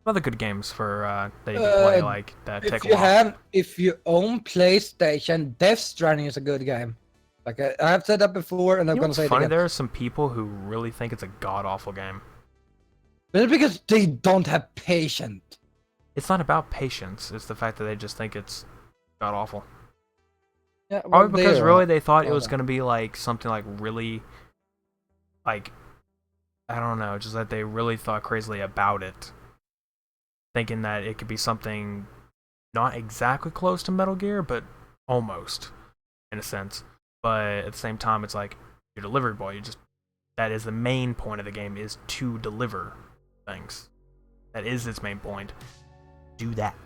Other good games for that you can play like that take a while. If you own PlayStation, Death Stranding is a good game. Like I have said that before, and I'm gonna say it again. There are some people who really think it's a god awful game. But it's because they don't have patience. It's not about patience. It's the fact that they just think it's god awful. Yeah, well, probably because really they thought it was gonna be like something like really, like, I don't know, just that they really thought crazily about it, thinking that it could be something not exactly close to Metal Gear, but almost, in a sense. But at the same time, it's like you're delivery boy. That is the main point of the game, is to deliver things. That is its main point. Do that.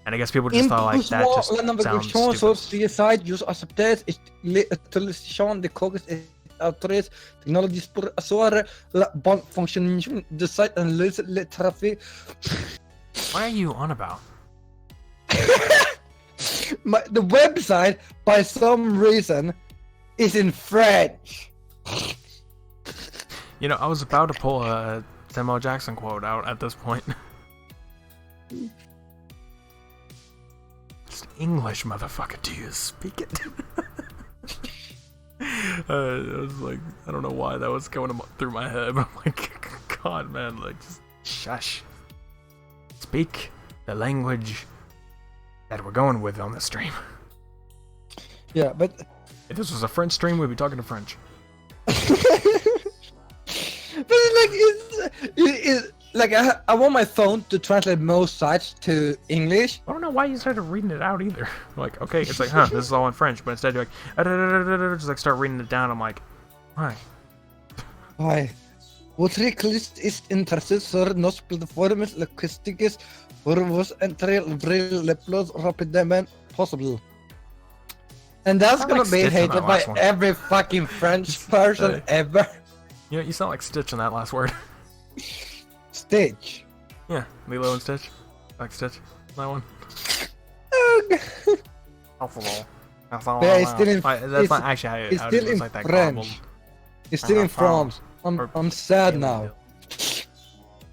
And I guess people just thought like that just sounds stupid. Just accepteres utilization de cogs autores technologies por assurer la bonne fonctionnement de site and le trafic. What are you on about? The website, by some reason, is in French. You know, I was about to pull a Samuel Jackson quote out at this point. It's English, motherfucker. Do you speak it? It was like, I don't know why that was going through my head, but I'm like, God, man, like, just shush. Speak the language that we're going with on the stream. Yeah, but if this was a French stream, we'd be talking to French. But it's like I want my phone to translate most sites to English. I don't know why you started reading it out either. Like, okay, it's like, this is all in French, but instead you're like, just like start reading it down. I'm like, why? Why? Votre list is interested sur nos plataformas logísticas pour vos entrer le plus rapidement possible. And that's gonna be hated by every fucking French person ever. You know, you sound like Stitch in that last word. Stitch. Yeah, Lilo and Stitch. Like Stitch. That one. Yeah, it's still in. That's not actually It's how still it was in like that French. garbled. It's still in France. Or- I'm sad now.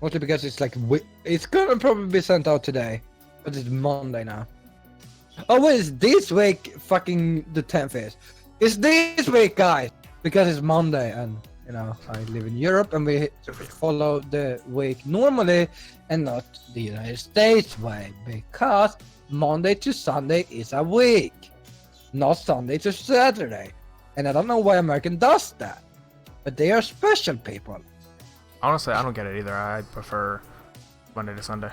Mostly because it's like it's gonna probably be sent out today, but it's Monday now. Oh wait, it's this week. Fucking the 10th is. It's this week, guys, because it's Monday, and you know I live in Europe, and we follow the week normally, and not the United States way, because Monday to Sunday is a week, not Sunday to Saturday, and I don't know why American does that, but they are special people. Honestly, I don't get it either. I prefer Monday to Sunday.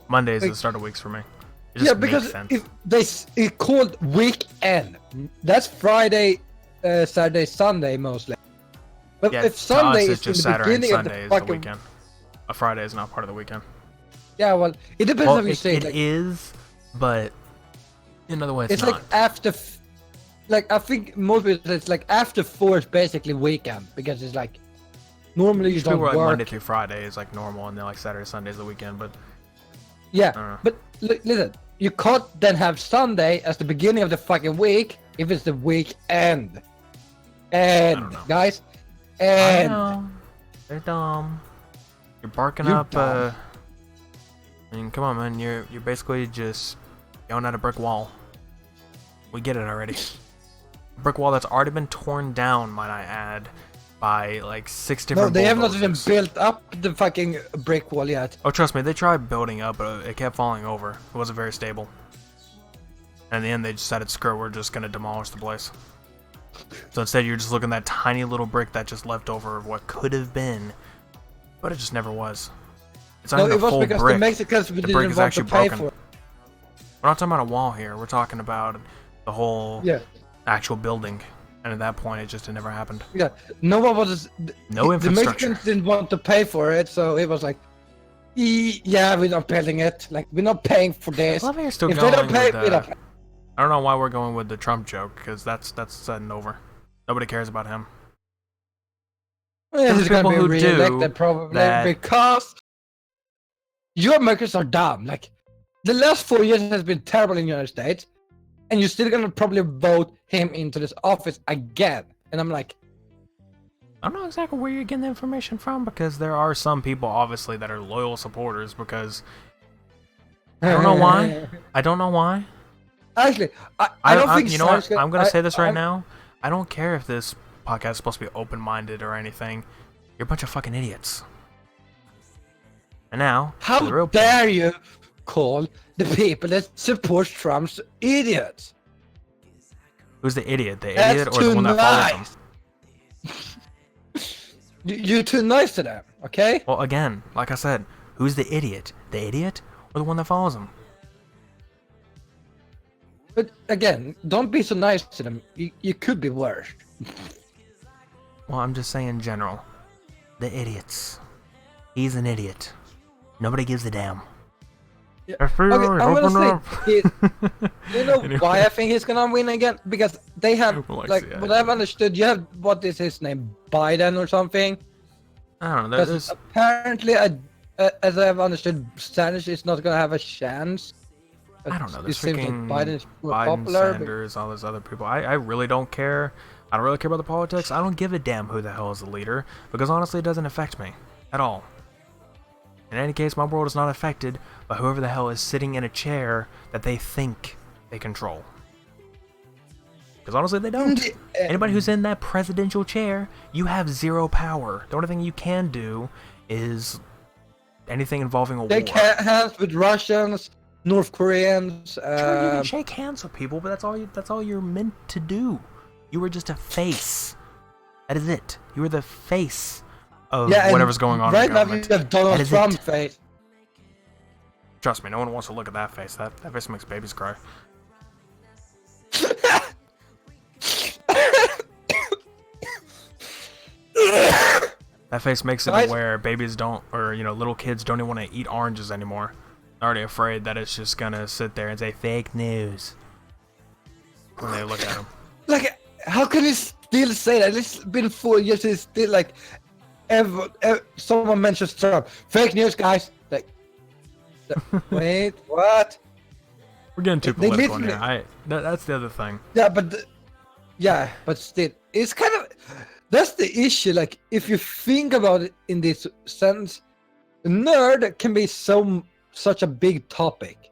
Monday is the start of weeks for me. It just Yeah, because it's called weekend. That's Friday, Saturday, Sunday mostly. But yeah, if Sunday to us, it's is in just the Saturday and beginning of Sunday the is fucking the weekend. A Friday is not part of the weekend. yeah, well, it depends Well, on how you say it. It Like, is, but in other ways, it's not. like after, like I think most people it's like after 4 is basically weekend because it's like normally you don't People are work. like Monday through Friday is like normal, and then like Saturday, Sunday is the weekend. But Yeah, but listen, you can't then have Sunday as the beginning of the fucking week if it's the weekend. And guys, and I know. They're dumb. You're barking You're up. dumb. I mean, come on, man. You're basically just yelling at a brick wall. We get it already. A brick wall that's already been torn down, might I add, by like 6 different. no, they have not even bulldozers. built up the fucking brick wall yet. Oh, trust me, they tried building up, but it kept falling over. It wasn't very stable. And in the end, they decided, screw it, we're just gonna demolish the place. So instead, you're just looking at that tiny little brick that just left over of what could have been, but it just never was. It's not No, even it a was full because brick. the Mexicans The brick didn't is want to actually pay broken. for it. We're not talking about a wall here. We're talking about the whole Yeah, actual building. And at that point, it never happened. yeah. No one was. No the infrastructure. Mexicans didn't want to pay for it, so it was like, yeah, we're not building it. Like we're not paying for this. I love how you're still If they going don't pay, with we don't pay. I don't know why we're going with the Trump joke, because that's said and over. Nobody cares about him. Yeah, he's gonna people be who re-elected do probably that- because your Americans are dumb. Like the last 4 years has been terrible in the United States, and you're still gonna probably vote him into this office again. And I'm like, I don't know exactly where you're getting the information from, because there are some people, obviously, that are loyal supporters, because I don't know why. I don't know why. Actually, I don't think you know what? Sarah's I'm going to say this right I'm- now. I don't care if this podcast is supposed to be open-minded or anything. You're a bunch of fucking idiots. And now, to the How real point. dare you call the people that support Trump's idiots? Who's the idiot? The That's idiot or the too one that follows nice. them? You're too nice to them, okay? Well, again, like I said, who's the idiot? The idiot or the one that follows him? But again, don't be so nice to them. You could be worse. Well, I'm just saying in general. The idiots. He's an idiot. Nobody gives a damn. Yeah. FBI, Okay, I'm open gonna up. say, you know Anyway. why I think he's gonna win again? Because they have, Well, like, yeah, what yeah. I've understood, you have, what is his name, Biden or something? I don't know. Because There's, apparently, as I've understood, Sanders is not gonna have a chance. I don't know. It There's seems like freaking Biden is more Biden, popular. Sanders, all those other people. I really don't care. I don't really care about the politics. I don't give a damn who the hell is the leader, because honestly, it doesn't affect me at all. In any case, my world is not affected by whoever the hell is sitting in a chair that they think they control. Because honestly, they don't. Anybody who's in that presidential chair, you have zero power. The only thing you can do is anything involving a war. Shake hands with Russians, North Koreans. Sure, you can shake hands with people, but that's all you're meant to do. You were just a face. That is it. You were the face of yeah, whatever's going on right in the now government. you have Donald That is Trump it. face. Trust me, no one wants to look at that face. That face makes babies cry. That face makes it Guys- where babies don't, or little kids don't even want to eat oranges anymore. They're already afraid that it's just gonna sit there and say fake news when they look at them. Like, how can he still say that? It's been 4 years. He's still like, someone mentions Trump, fake news, guys. Like, wait, what? We're getting too They political in literally- here. That's the other thing. Yeah, but still, it's kind of that's the issue. Like, if you think about it in this sense, nerd can be such a big topic.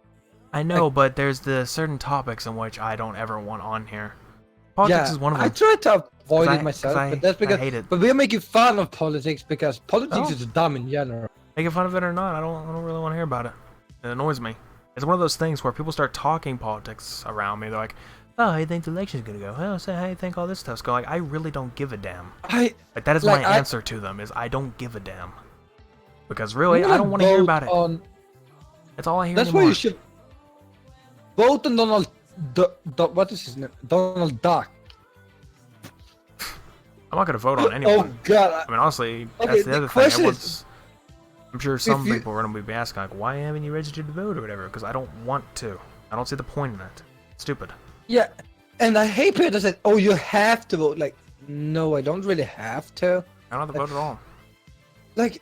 I know, but there's the certain topics in which I don't ever want on here. Politics is one of them. I try to avoid it 'Cause myself, I but that's because hate it. but we're making fun of politics because politics Oh. is dumb in general. Making fun of it or not, I don't really want to hear about it. It annoys me. It's one of those things where people start talking politics around me. They're like, "Oh, how do you think the election's gonna go? Oh, so how do you think all this stuff's going?" Like, I really don't give a damn. Like, that is my answer to them: is I don't give a damn. Because really, I don't want to hear about it. That's all I hear That's anymore. why you should vote on Donald. What is his name? Donald Duck. I'm not gonna vote on anyone. Oh God! I mean, honestly, Okay, that's the the other thing. question Everyone's, I'm sure some you- people are gonna be asking, like, why haven't you registered to vote or whatever? Because I don't want to. I don't see the point in it. It's stupid. Yeah, and I hate people that say, "Oh, you have to vote." Like, no, I don't really have to. I don't have to vote at all. Like,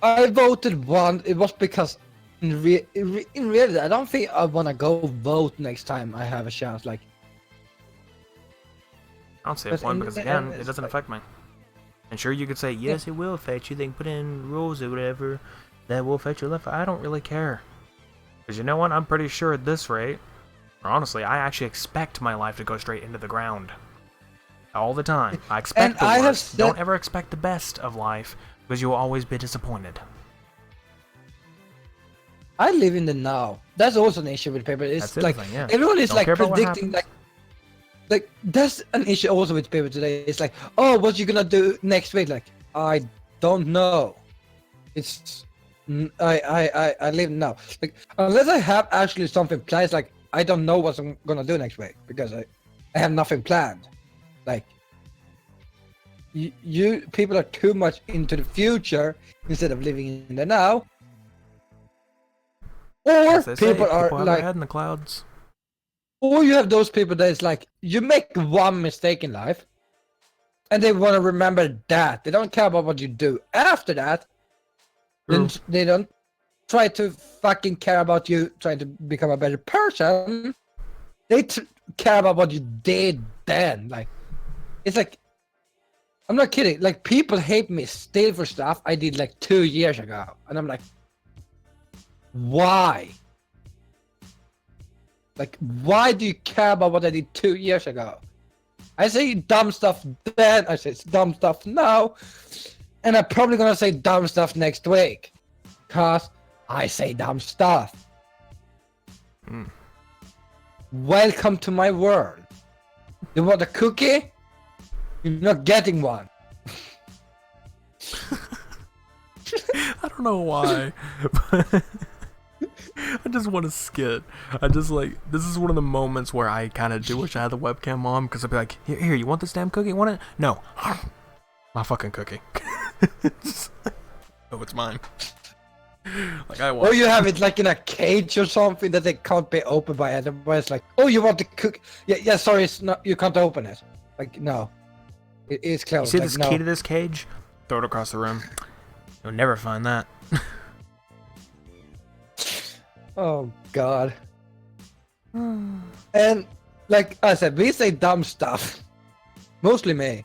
I voted one. It was because in reality, I don't think I wanna go vote next time I have a chance. Like, I don't see a But point in because the again, end, it it's doesn't like- affect me. And sure, you could say yes, it will affect you. They can put in rules or whatever that will affect your life. I don't really care, because you know what? I'm pretty sure at this rate, or honestly, I actually expect my life to go straight into the ground all the time. I expect the I have worst. Don't said- ever expect the best of life, because you will always be disappointed. I live in the now. That's also an issue with people. It's That's the like other thing, yeah. everyone is Don't like care about what predicting happens. like that's an issue also with people today. It's like, oh, what you gonna do next week? Like, I don't know. It's I live now. Like, unless I have actually something planned, like I don't know what I'm gonna do next week because I have nothing planned. Like, you people are too much into the future instead of living in the now. Or As they say, people are have their like, head in the clouds. or you have those people that is like, you make one mistake in life, and they want to remember that. They don't care about what you do after that. Then True. they don't try to fucking care about you trying to become a better person. They care about what you did then. Like, it's like, I'm not kidding. Like, people hate me still for stuff I did like 2 years ago, and I'm like, why? Like, why do you care about what I did 2 years ago? I say dumb stuff then, I say dumb stuff now, and I'm probably gonna say dumb stuff next week. Cause I say dumb stuff. Mm. Welcome to my world. You want a cookie? You're not getting one. I don't know why, but I just want to skit. I just like, this is one of the moments where I kind of do wish I had the webcam on, because I'd be like, here, you want this damn cookie? Want it? No. My fucking cookie. Oh, it's mine. Like, I want Or you have it like in a cage or something that they can't be opened by anyone. It's like, oh, you want the cook? Yeah, sorry, it's not. You can't open it. Like, no, it is You closed. see Like, this no. key to this cage? Throw it across the room. You'll never find that. Oh God. And like I said, we say dumb stuff. Mostly me.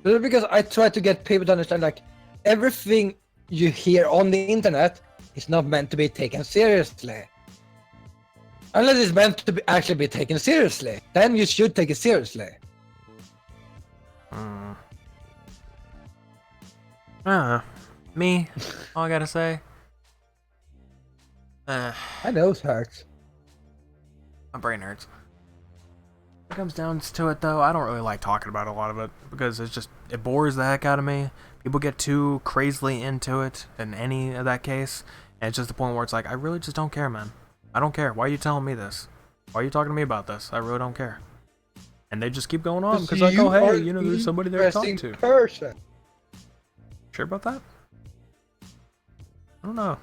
But it's because I try to get people to understand, like, everything you hear on the internet is not meant to be taken seriously. Unless it's meant to be actually be taken seriously. Then you should take it seriously. Me, all I gotta say. My nose hurts. My brain hurts. When it comes down to it, though, I don't really like talking about a lot of it, because it bores the heck out of me. People get too crazily into it in any of that case, and it's just the point where it's like, I really just don't care, man. I don't care. Why are you telling me this? Why are you talking to me about this? I really don't care. And they just keep going on, because like, you oh, hey, are you know, there's somebody there to talk interesting to. person. Sure about that? I don't know.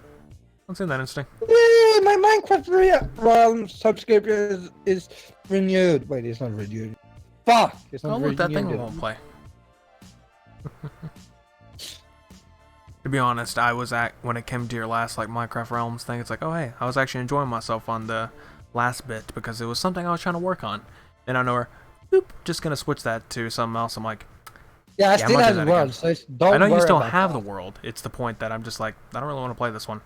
Don't seem that interesting. Yay, my Minecraft realm subscription is renewed. Wait, it's not renewed. Fuck! It's not Oh, look, renewed. that thing won't play. To be honest, I was when it came to your last like Minecraft Realms thing, it's like, oh hey, I was actually enjoying myself on the last bit because it was something I was trying to work on. And I know her, boop, just gonna switch that to something else. I'm like, Yeah, I I'm still not have doing the that world, again. so don't I know you worry still about have that. the world. It's the point that I'm just like, I don't really want to play this one.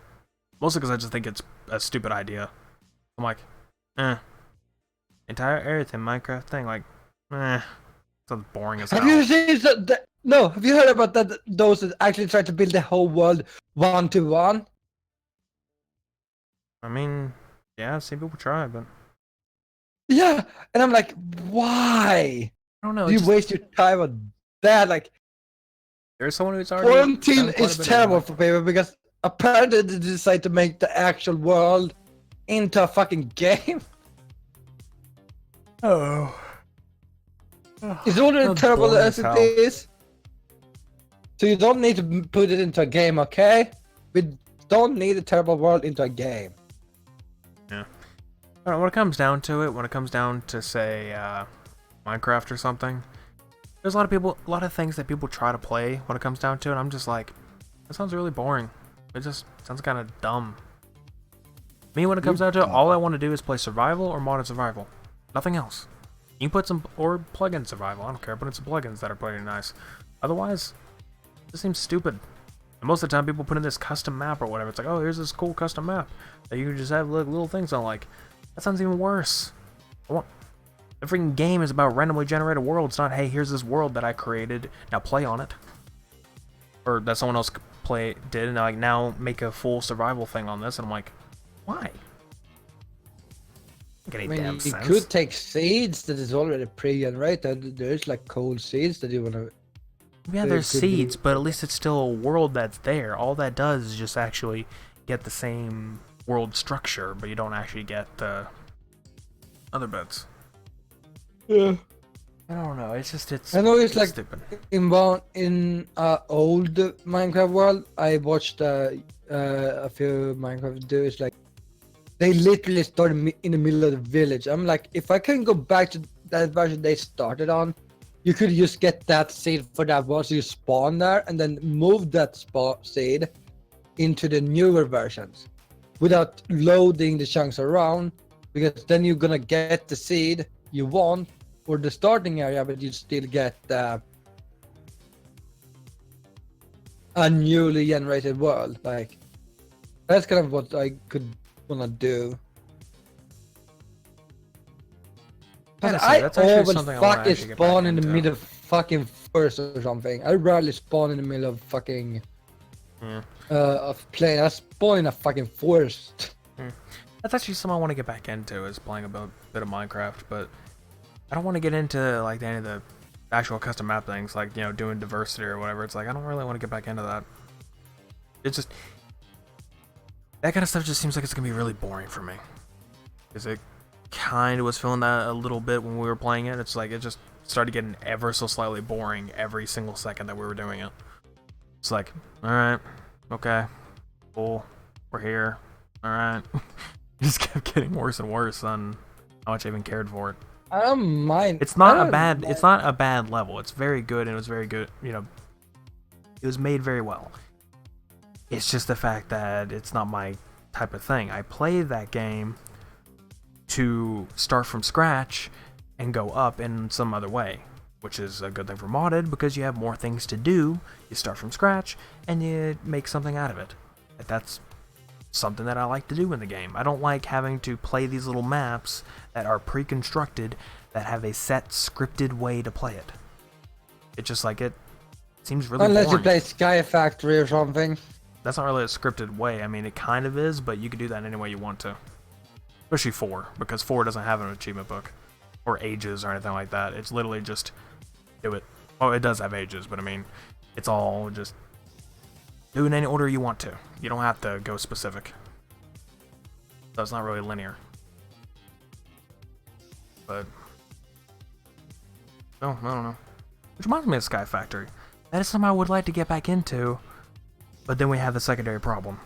Mostly because I just think it's a stupid idea. I'm like, entire Earth in Minecraft thing, like, sounds boring as Have hell. you seen no, have you heard about that? Those that actually try to build the whole world 1-to-1? I mean, yeah, I've seen people try, but Yeah, and I'm like, why I don't know. do It you just waste your time on that? Like, there's someone who's already quarantine done quite a is bit of it. I'm terrible like, for people because apparently they decide to make the actual world into a fucking game. oh, It's already that's terrible boring as as it hell. is. So you don't need to put it into a game, okay? We don't need a terrible world into a game. Yeah. I don't know, when it comes down to it, when it comes down to say Minecraft or something, there's a lot of people, a lot of things that people try to play when it comes down to it. I'm just like, that sounds really boring. It just sounds kind of dumb. Me, when it comes down to it, all I want to do is play survival or modded survival. Nothing else. You can put some, or plug-in survival, I don't care, but it's plugins that are pretty nice. Otherwise, it seems stupid. And most of the time, people put in this custom map or whatever. It's like, oh, here's this cool custom map that you can just have little things on. Like, that sounds even worse. The freaking game is about randomly generated worlds, not, hey, here's this world that I created, now play on it. Or that someone else did, and like, now make a full survival thing on this. And I'm like, why? Make any I mean, damn you sense. could take seeds that is already pre-generated. There's like cold seeds that you wanna. Yeah, It there's could be- seeds, but at least it's still a world that's there. All that does is just actually get the same world structure, but you don't actually get the other bits. Yeah. I don't know. It's just I know it's like stupid. in old Minecraft world. I watched a few Minecraft videos. Like they literally started in the middle of the village. I'm like, if I can go back to that version they started on, you could just get that seed for that one, so you spawn there, and then move that seed into the newer versions without loading the chunks around, because then you're gonna get the seed you want for the starting area, but you still get a newly generated world. Like that's kind of what I could wanna do. But I That's actually always something I want to fucking actually get back spawn in the into. middle of fucking forest or something. I rarely spawn in the middle of fucking Yeah. of playing. I spawn in a fucking forest. That's actually something I want to get back into, is playing a bit of Minecraft, but I don't want to get into like any of the actual custom map things, like, you know, doing diversity or whatever. It's like, I don't really want to get back into that. It's just, that kind of stuff just seems like it's going to be really boring for me. Because it kind of was feeling that a little bit when we were playing it. It's like, it just started getting ever so slightly boring every single second that we were doing it. It's like, alright, okay, cool, we're here, alright. It just kept getting worse and worse on how much I even cared for it. I don't mind. It's not a bad level. It's very good, and it was very good, you know, it was made very well. It's just the fact that it's not my type of thing. I play that game to start from scratch and go up in some other way, which is a good thing for modded because you have more things to do. You start from scratch and you make something out of it. That's something that I like to do in the game. I don't like having to play these little maps that are pre-constructed, that have a set scripted way to play it. It's just like, it seems really Unless boring. you play Sky Factory or something. That's not really a scripted way. I mean, it kind of is, but you can do that any way you want to. Especially 4, because 4 doesn't have an achievement book or ages or anything like that. It's literally just do it. Oh, it does have ages, but I mean, it's all just do it in any order you want to. You don't have to go specific. So it's not really linear. But no, I don't know. Which reminds me of Sky Factory. That is something I would like to get back into, but then we have the secondary problem.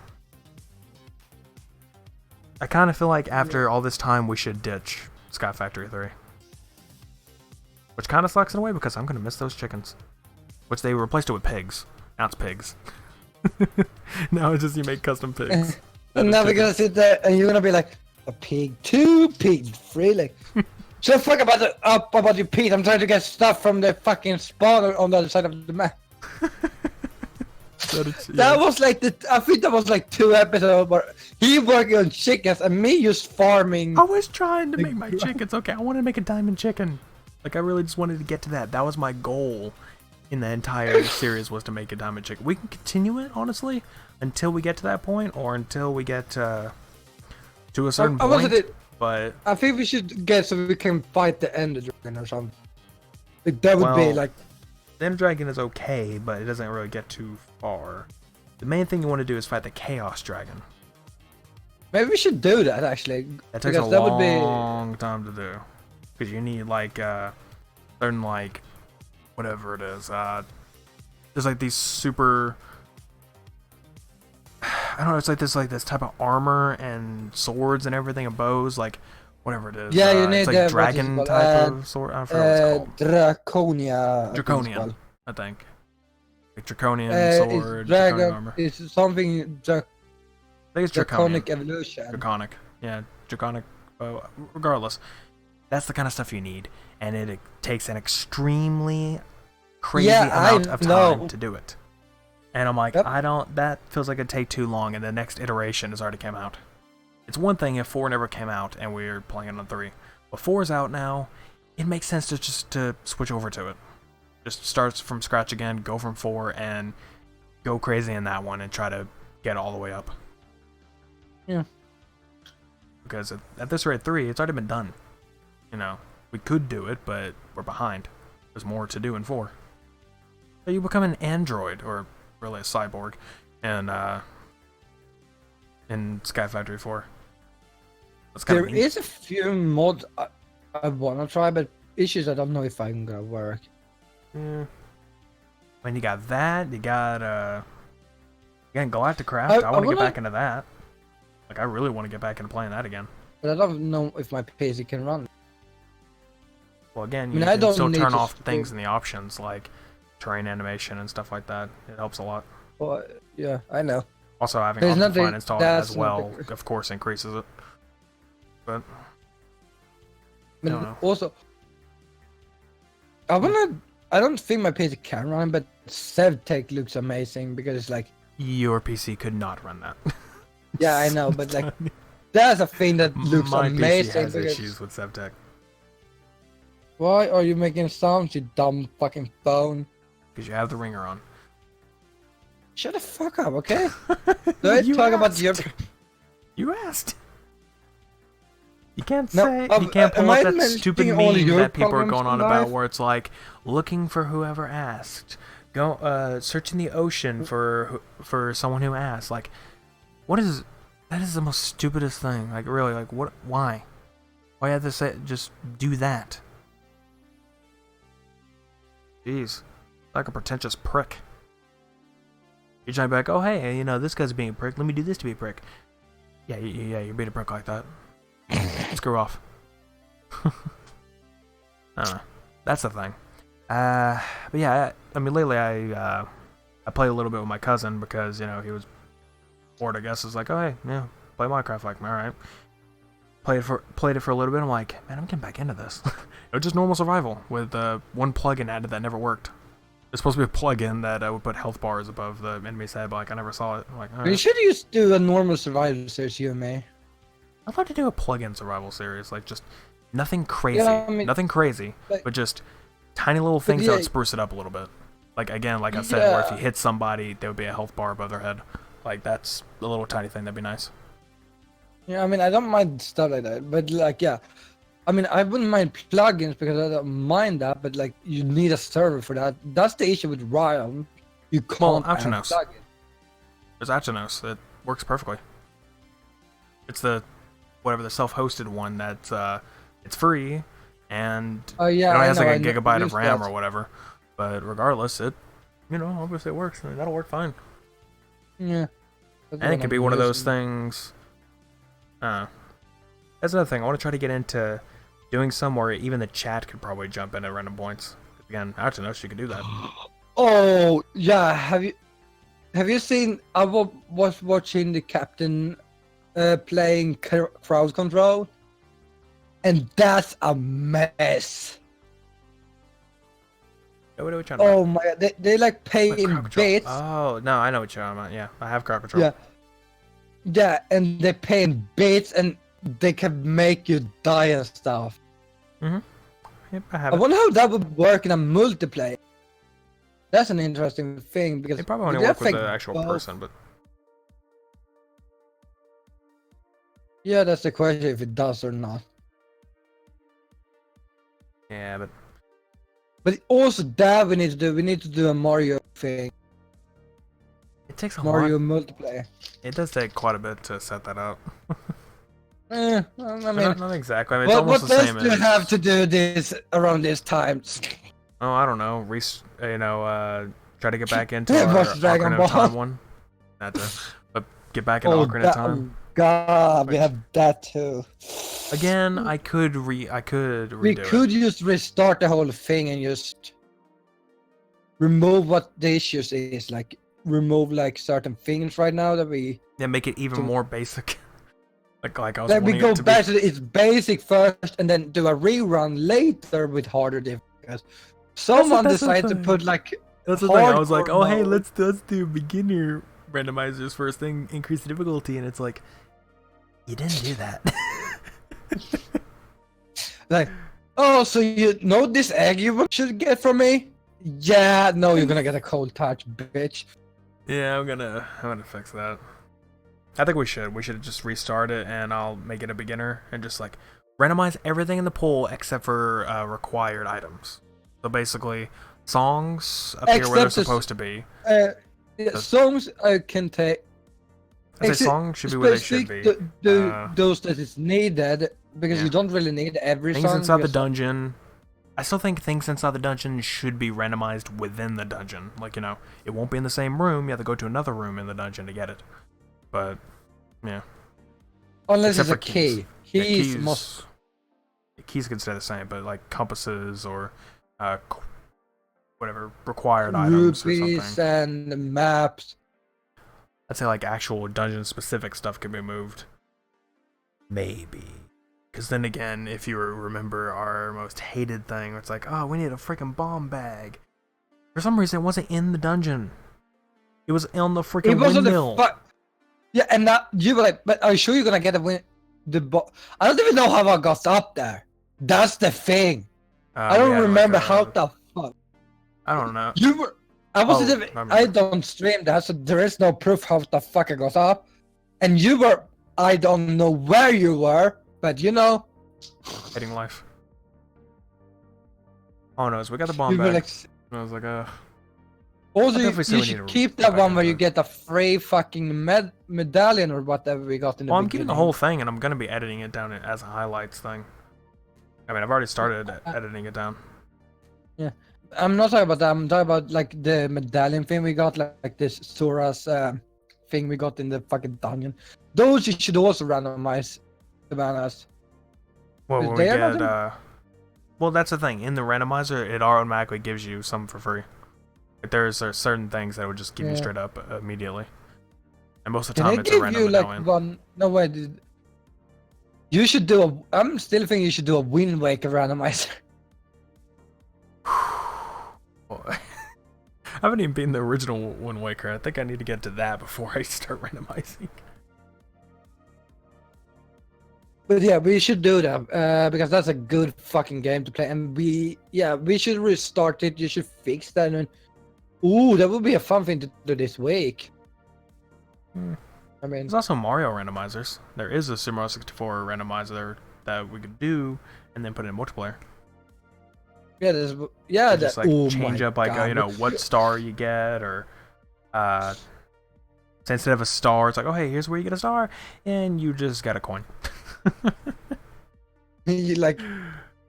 I kind of feel like after all this time we should ditch Sky Factory 3. Which kind of sucks in a way because I'm going to miss those chickens. Which they replaced it with pigs. Now it's pigs. Now it's just you make custom pigs. And now we're gonna sit there and you're gonna be like, a pig, 2 pigs, 3 like. So fuck about your Pete. I'm trying to get stuff from the fucking spawner on the other side of the map. That was like I think that was like 2 episodes where he working on chickens and me just farming. I was trying to make my chickens. Okay, I wanted to make a diamond chicken. Like I really just wanted to get to that. That was my goal in the entire series, was to make a diamond chicken. We can continue it honestly until we get to that point, or until we get to a certain point. But I think we should get so we can fight the Ender Dragon or something. Like, that would be like. The Ender Dragon is okay, but it doesn't really get too far. The main thing you want to do is fight the Chaos Dragon. Maybe we should do that actually. That takes a long time to do, because you need like certain like whatever it is. There's like these super. I don't know. It's like this type of armor and swords and everything, and bows, like whatever it is. Yeah, you need it's like dragon type of sword. I forgot what it's called. Draconian, I think. Like draconian sword, draconian armor. It's something. I think it's draconic evolution. Draconic, yeah, draconic. Regardless, that's the kind of stuff you need, and it takes an extremely crazy amount of time to do it. And I'm like, that feels like it'd take too long, and the next iteration has already come out. It's one thing if 4 never came out and we're playing it on 3. But 4 is out now, it makes sense to just switch over to it. Just start from scratch again, go from 4, and go crazy in that one and try to get all the way up. Yeah. Because at this rate, 3, it's already been done. You know, we could do it, but we're behind. There's more to do in 4. So you become an android, or really a cyborg, and in Sky Factory 4. There is a few mods I wanna try, but issues I don't know if I'm gonna work. When you got that, you got Galactic Craft. I want to get back into that. Like I really want to get back into playing that again. But I don't know if my PC can run. Well, again, you can still turn off things in the options like terrain animation and stuff like that. It helps a lot. Well, yeah, I know. Also, having Optifine installed as well, of course, increases it. But I don't know. Also, I don't think my PC can run, but SevTech looks amazing because it's like. Your PC could not run that. Yeah, I know, but like, that's a thing that looks amazing. My PC has issues with SevTech. Why are you making sounds, you dumb fucking phone? Because you have the ringer on. Shut the fuck up, okay? Don't talk about your. You asked. You can't say. You can't pull up that stupid meme that people are going on about, where it's like looking for whoever asked. Go searching the ocean for someone who asked. Like, what is that? Is the most stupidest thing. Like, really, like what? Why? Why have to say just do that? Jeez, like a pretentious prick. You're trying to be like, oh hey, you know this guy's being a prick. Let me do this to be a prick. Yeah, you're being a prick like that. Screw off. I don't know. That's the thing. But yeah, I mean, lately I played a little bit with my cousin because, you know, he was bored, I guess. It's like, oh, hey, yeah, play Minecraft. Like, all right. Played it for a little bit. I'm like, man, I'm getting back into this. It was just normal survival with one plugin added that never worked. It's supposed to be a plugin that would put health bars above the enemy's head, but like, I never saw it. I'm like, all right. You should just do a normal survival series, you and me. I'd like to do a plug-in survival series, like just nothing crazy, nothing crazy, but just tiny little things that would spruce it up a little bit. Like again, like I said, where if you hit somebody, there would be a health bar above their head. Like that's a little tiny thing that'd be nice. Yeah, I mean, I don't mind stuff like that, but like, yeah, I mean, I wouldn't mind plugins because I don't mind that, but like, you need a server for that. That's the issue with Ryan. You can't add plugins. There's Achenos. It works perfectly. It's the whatever the self-hosted one that's it's free and it only has like a gigabyte of RAM or whatever. But regardless, it obviously it works. I mean, that'll work fine. Yeah. And it can be one of those things. That's another thing. I want to try to get into doing some where even the chat could probably jump in at random points. Again, I actually know she could do that. Oh yeah, have have you seen? Was watching the captain playing crowd control, and that's a mess. What are we trying to Oh my god, they like pay in bits. Oh no, I know what you're talking about. Yeah, I have crowd control. Yeah, yeah, and they pay in bits, and they can make you die and stuff. Mhm. Yep, I have. I wonder how that would work in a multiplayer. That's an interesting thing because They probably only work with the actual person, but yeah, that's the question if it does or not. yeah, But also that we need to do a Mario thing. it takes a Mario lot. multiplayer. It does take quite a bit to set that up. I mean, not exactly. I mean, it's what almost the else same do you as. have to do this around these times? Oh, I don't know. Try to get back into Watch our Dragon Ocarina Ball. of Time one. But get back into Ocarina of Time. God, we have that too. Again, I could redo We it. could just restart the whole thing and just remove what the issues is, like remove like certain things right now that we. Yeah, make it even more basic. like I was Like we wanting go it to back be. to its basic first, and then do a rerun later with harder difficulties. Someone that's the decided to thing. put like. That's the thing. I was like, hardcore oh hey, mode. let's do beginner randomizers first, then increase the difficulty, and it's like, you didn't do that. Like, oh, so you know this egg you should get from me? Yeah, no, you're gonna get a cold touch, bitch. Yeah, I'm gonna fix that. I think we should just restart it, and I'll make it a beginner and just like randomize everything in the pool except for required items. So basically, songs appear where they're supposed to be. Yeah, songs I can take. I say songs should be where they should be. Those that is needed, because Yeah. you don't really need every Things song. inside the dungeon. I still think things inside the dungeon should be randomized within the dungeon. Like, it won't be in the same room. You have to go to another room in the dungeon to get it. But, yeah. Unless Except it's a for keys. key. Yeah, Keys must. Keys can stay the same, but like compasses or whatever required items or Rupees something. and maps. I'd say like actual dungeon specific stuff can be moved. Maybe. Because then again, if you remember our most hated thing, where it's like, oh, we need a freaking bomb bag. For some reason, it wasn't in the dungeon. It was on the freaking windmill. Yeah, and that you were like, but are you sure you're gonna get I don't even know how I got up there. That's the thing. I don't remember how the fuck. I don't know. You were. I don't stream that, so there is no proof how the fuck I got up. And you were. I don't know where you were, but Hating life. Oh no, so we got the bomb you were bag. like. I was like, Also, definitely say you we need should to keep go that back one where into you it. get a free fucking medallion or whatever we got in the well, I'm beginning. keeping the whole thing, and I'm gonna be editing it down as a highlights thing. I mean, I've already started editing it down. Yeah, I'm not talking about that. I'm talking about like the medallion thing we got, like this Sora's thing we got in the fucking dungeon. Those you should also randomize, to be honest. Well, Is when we there get, nothing? well, that's the thing. In the randomizer, it automatically gives you some for free. Like there's certain things that it would just give you straight up immediately. And most of the Can time, I it's a give random you like medallion. one? No way. You should do a. I'm still thinking you should do a Wind Waker randomizer. Well, I haven't even been the original Wind Waker. I think I need to get to that before I start randomizing. But yeah, we should do that because that's a good fucking game to play, and we should restart it. You should fix that, and ooh, that would be a fun thing to do this week. I mean, There's also Mario randomizers. There is a Super Mario 64 randomizer that we could do and then put in multiplayer. yeah, To just like oh change my up like God. what star you get, or so instead of a star, it's like, oh hey, here's where you get a star, and you just got a coin. You like,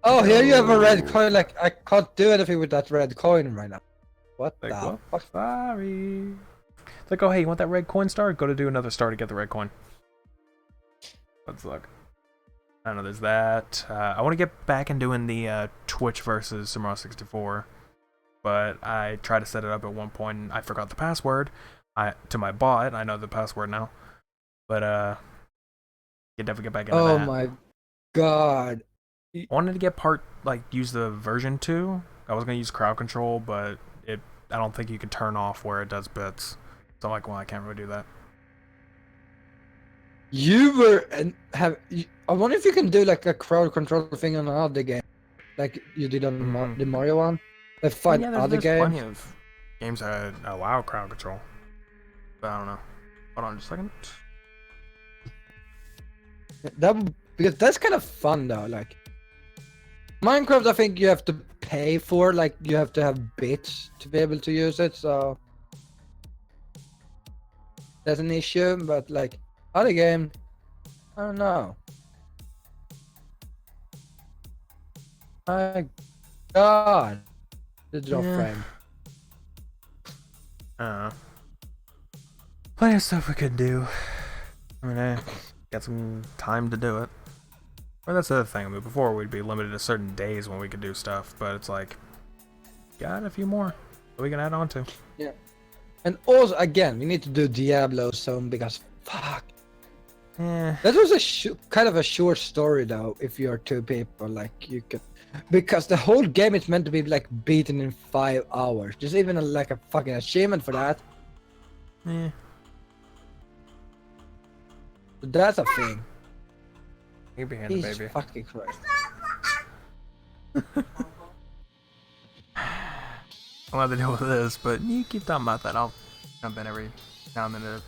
oh, here you have a red coin. Like, I can't do anything with that red coin right now. What Like, the well, fuck? sorry. It's like, oh hey, you want that red coin star? Go to do another star to get the red coin. Let's look. I don't know, there's that. I want to get back and doing the Twitch versus Super Mario 64, but I tried to set it up at one point and I forgot the password. to my bot. I know the password now, but you definitely get back into Oh that. my god. I wanted to get use the version 2. I was gonna use crowd control, but I don't think you could turn off where it does bits. So I'm like, well, I can't really do that. You were and I wonder if you can do like a crowd control thing on another game, like you did on the Mario one. Like find Yeah, other there's games. plenty of games that allow crowd control. But I don't know. Hold on just a second. Because that's kind of fun though. Like Minecraft, I think you have to pay for. Like you have to have bits to be able to use it. So that's an issue. But like other game, I don't know. My God, the drop frame. Plenty of stuff we could do. I mean, I got some time to do it. Or that's the other thing. I mean, before we'd be limited to certain days when we could do stuff, but it's like, got a few more that we can add on to. Yeah. And also, again, we need to do Diablo soon because fuck. Yeah. That was a kind of a short story though. If you're two people, like you could, because the whole game is meant to be like beaten in 5 hours. There's even like a fucking achievement for that. Yeah. So that's a thing. You be handy, Jesus baby. fucking Christ. I'll have to deal with this, but you keep talking about that. I'll jump in every now and then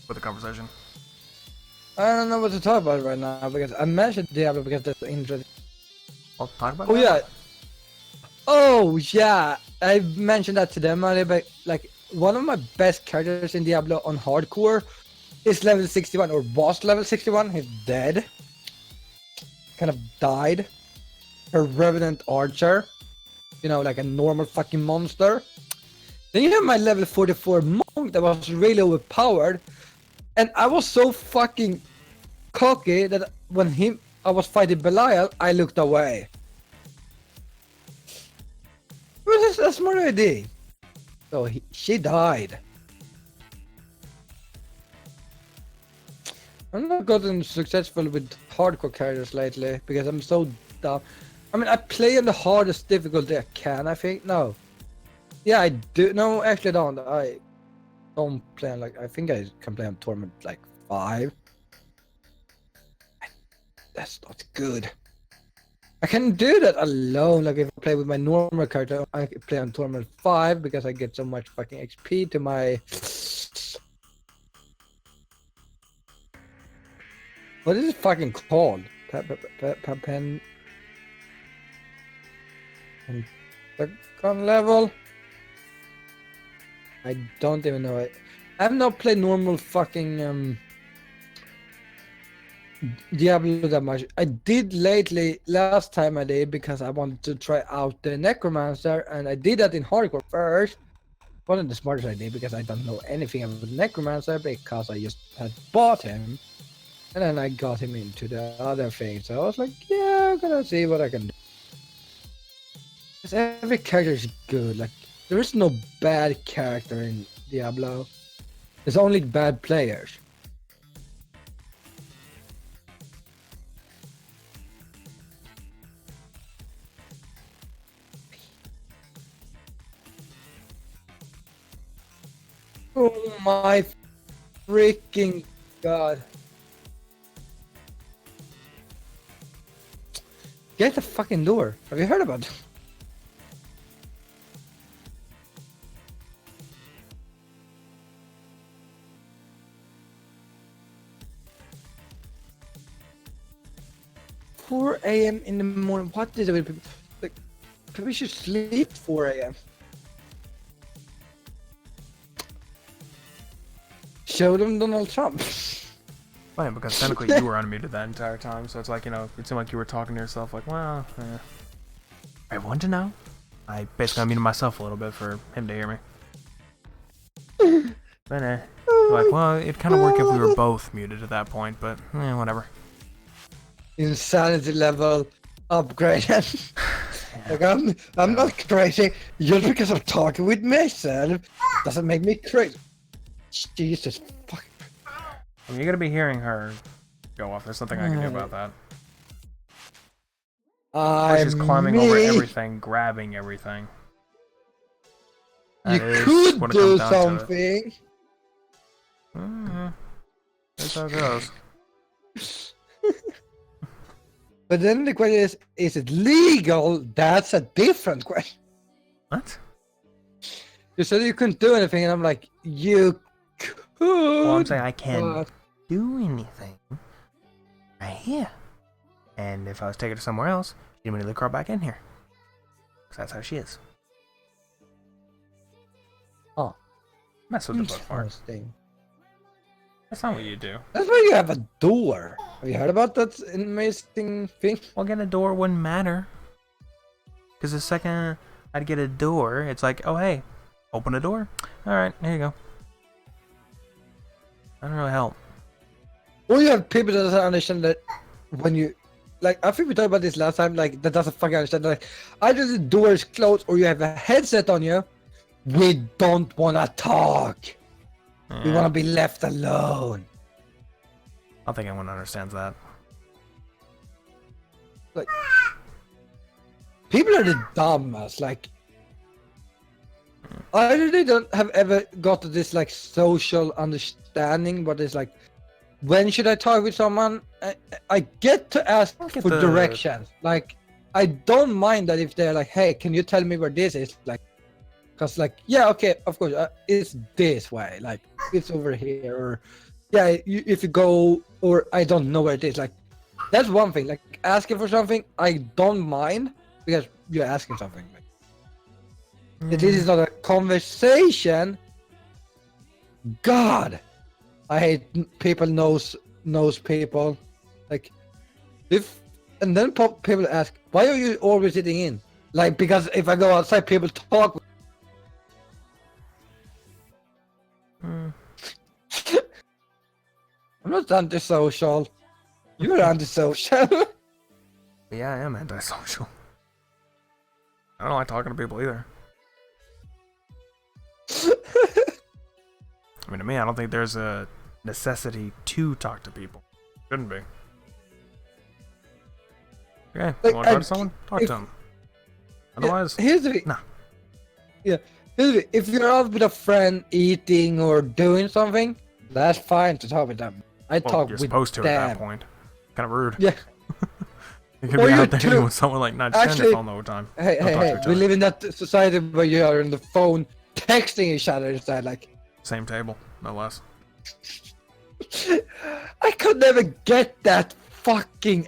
with a conversation. I don't know what to talk about right now because I mentioned Diablo because that's interesting. I'll talk about Oh that. yeah. Oh yeah. I mentioned that to them earlier, but like one of my best characters in Diablo on hardcore is level 61 or was level 61. He's dead. Kind of died. A revenant archer. You know, like a normal fucking monster. Then you have my level 44 monk that was really overpowered. And I was so fucking cocky that when I was fighting Belial, I looked away. It was a smart idea. So she died. I'm not gotten successful with hardcore characters lately because I'm so dumb. I mean, I play on the hardest difficulty I can, I think. No. Yeah, I do. No, actually I don't. I don't play on like, I think I can play on tournament like 5. That's not good. I can do that alone. Like if I play with my normal character, I can play on tournament 5 because I get so much fucking XP to my... What is it fucking called? Pen... Second level? I don't even know it. I have not played normal fucking Diablo that much. I did lately, last time I did, because I wanted to try out the Necromancer, and I did that in hardcore first. Wasn't the smartest idea because I don't know anything about Necromancer because I just had bought him. And then I got him into the other thing. So I was like, yeah, I'm gonna see what I can do. Because every character is good. Like, there is no bad character in Diablo. There's only bad players. Oh my freaking god. Get the fucking door. Have you heard about it? Four a.m. in the morning. What is it? Like, people should sleep 4 a.m. Show them Donald Trump. Funny, because technically you were unmuted that entire time, so it's like, you know, it seemed like you were talking to yourself, like, well, I want to know. I basically unmuted myself a little bit for him to hear me. But, like, well, it'd kind of work if we were both muted at that point, but, whatever. Insanity level upgraded. Like, I'm not crazy. Just because I'm talking with myself doesn't make me crazy. Jesus fuck. I mean, you're gonna be hearing her go off. There's nothing I can do about that. Or she's climbing over everything, grabbing everything. You That is could when it do comes down to it. something. That's how it goes. But then the question is it legal? That's a different question. What? You said you couldn't do anything, and I'm like, you could. Well, I'm saying I can't do anything right here. And if I was taking her somewhere else, she'd immediately crawl back in here. Because that's how she is. Oh. Mess with the bookmark. Interesting. That's not what you do. That's why you have a door. Have you heard about that amazing thing? Well, getting a door wouldn't matter. Because the second I'd get a door, it's like, oh, hey, open a door. Alright, here you go. That doesn't really help. Well, you have people that doesn't understand that when you... Like, I think we talked about this last time, like, that doesn't fucking understand. Like, either the door is closed or you have a headset on you. We don't want to talk. Yeah. We want to be left alone. I don't think anyone understands that. Like, people are the dumbest. Like, either they don't have ever got to this like social understanding, but it's like, when should I talk with someone? I get to ask for directions. Like, I don't mind that if they're like, hey, can you tell me where this is? Like, because like, yeah, okay, of course, it's this way. Like, it's over here. Or, yeah, if you go, or I don't know where it is. Like, that's one thing. Like, asking for something, I don't mind because you're asking something. Like, this is not a conversation. God, I hate people knows people. Like, and then people ask, why are you always sitting in? Like, because if I go outside, people talk. I'm not antisocial. You're antisocial. Yeah, I am antisocial. I don't like talking to people either. I mean, to me, I don't think there's a necessity to talk to people. Shouldn't be. Okay, Like, you want to talk to someone? Talk to them. Otherwise, here's the thing. nah. Yeah, here's the thing. If you're out with a friend eating or doing something, that's fine to talk with them. I talk you're with supposed to them. at that point. Kind of rude. Yeah. You could Or be you out there do- with someone like not standing Actually- phone the whole time. Hey, Don't hey, talk to hey! each We other. live in that society where you are on the phone texting each other instead. Like, Same table, no less. I could never get that fucking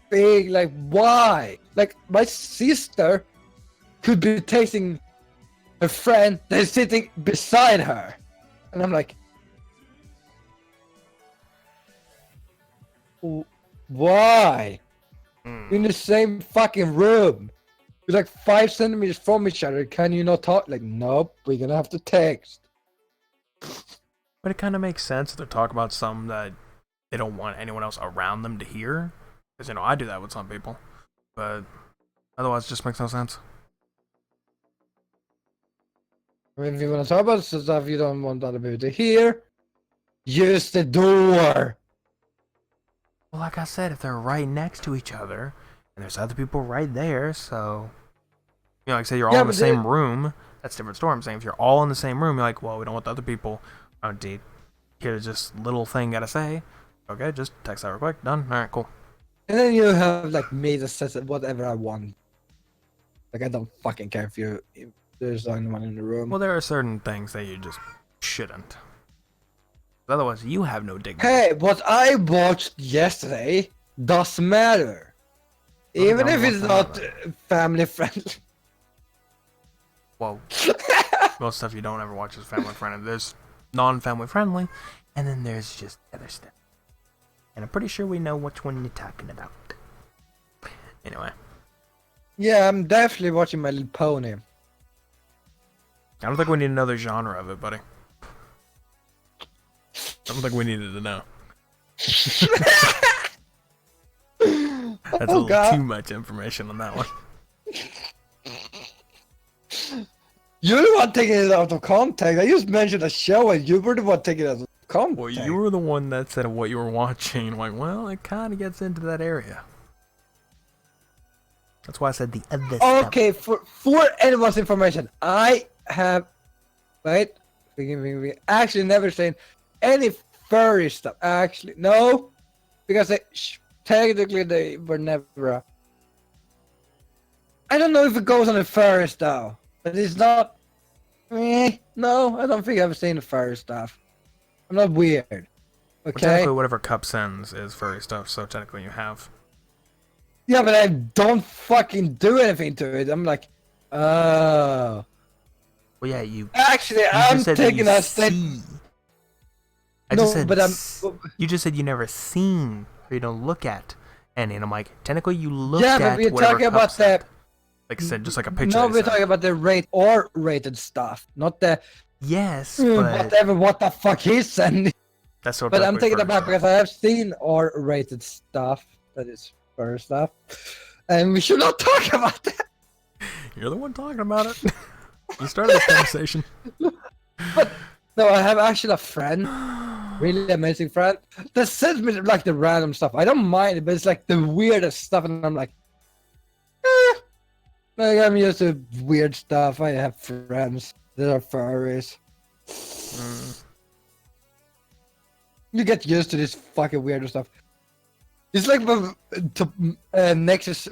thing. Like, why? Like, my sister could be texting her friend that's sitting beside her, and I'm like, why? In the same fucking room. You're like 5 centimeters from each other. Can you not talk? Like, nope, we're gonna have to text. But it kind of makes sense if they're talking about something that they don't want anyone else around them to hear. Because, you know, I do that with some people. But otherwise, it just makes no sense. I mean, if you want to talk about stuff you don't want other people to hear, use the door. Well, like I said, if they're right next to each other, and there's other people right there, so... You know, like say you're all in the same room, that's a different story. I'm saying if you're all in the same room, you're like, well, we don't want the other people to hear this little thing gotta say. Okay, just text that real quick. Done. Alright, cool. And then you have like me that says whatever I want. Like, I don't fucking care if there's anyone in the room. Well, there are certain things that you just shouldn't. Otherwise, you have no dignity. Hey, what I watched yesterday doesn't matter. Even if it's not family friendly. Well, most stuff you don't ever watch is family friendly. There's non-family friendly, and then there's just other stuff. And I'm pretty sure we know which one you're talking about. Anyway. Yeah, I'm definitely watching My Little Pony. I don't think we need another genre of it, buddy. I don't think we needed to know. That's a little too much information on that one. You're the one taking it out of context. I just mentioned a show and you were the one taking it out of context. Well, you were the one that said what you were watching. I'm like, well, it kind of gets into that area. That's why I said the other stuff. Okay, for anyone's information, I have actually never seen any furry stuff. Actually, no, because technically they were never. I don't know if it goes on the furry stuff, but it's not. No, I don't think I've seen the furry stuff. I'm not weird. Okay. Well, technically, whatever Cup sends is furry stuff, so technically you have. Yeah, but I don't fucking do anything to it. I'm like, oh. Well, yeah, you. Actually, I'm taking a step. I just said. You just said you never seen, or you don't look at any, and I'm like, technically you looked at. Yeah, but we're talking about the. Like I said, just like a picture. No, we're talking about the rated stuff, not the. Yes, but what the fuck he's sending. That's what. But I'm taking it back because I have seen R-rated stuff. That is furry stuff, and we should not talk about that. You're the one talking about it. You started this conversation. But no, I have actually a friend, really amazing friend, that sends me like the random stuff. I don't mind it, but it's like the weirdest stuff, and I'm like, like I'm used to weird stuff. I have friends that are furries. You get used to this fucking weird stuff. It's like Nexus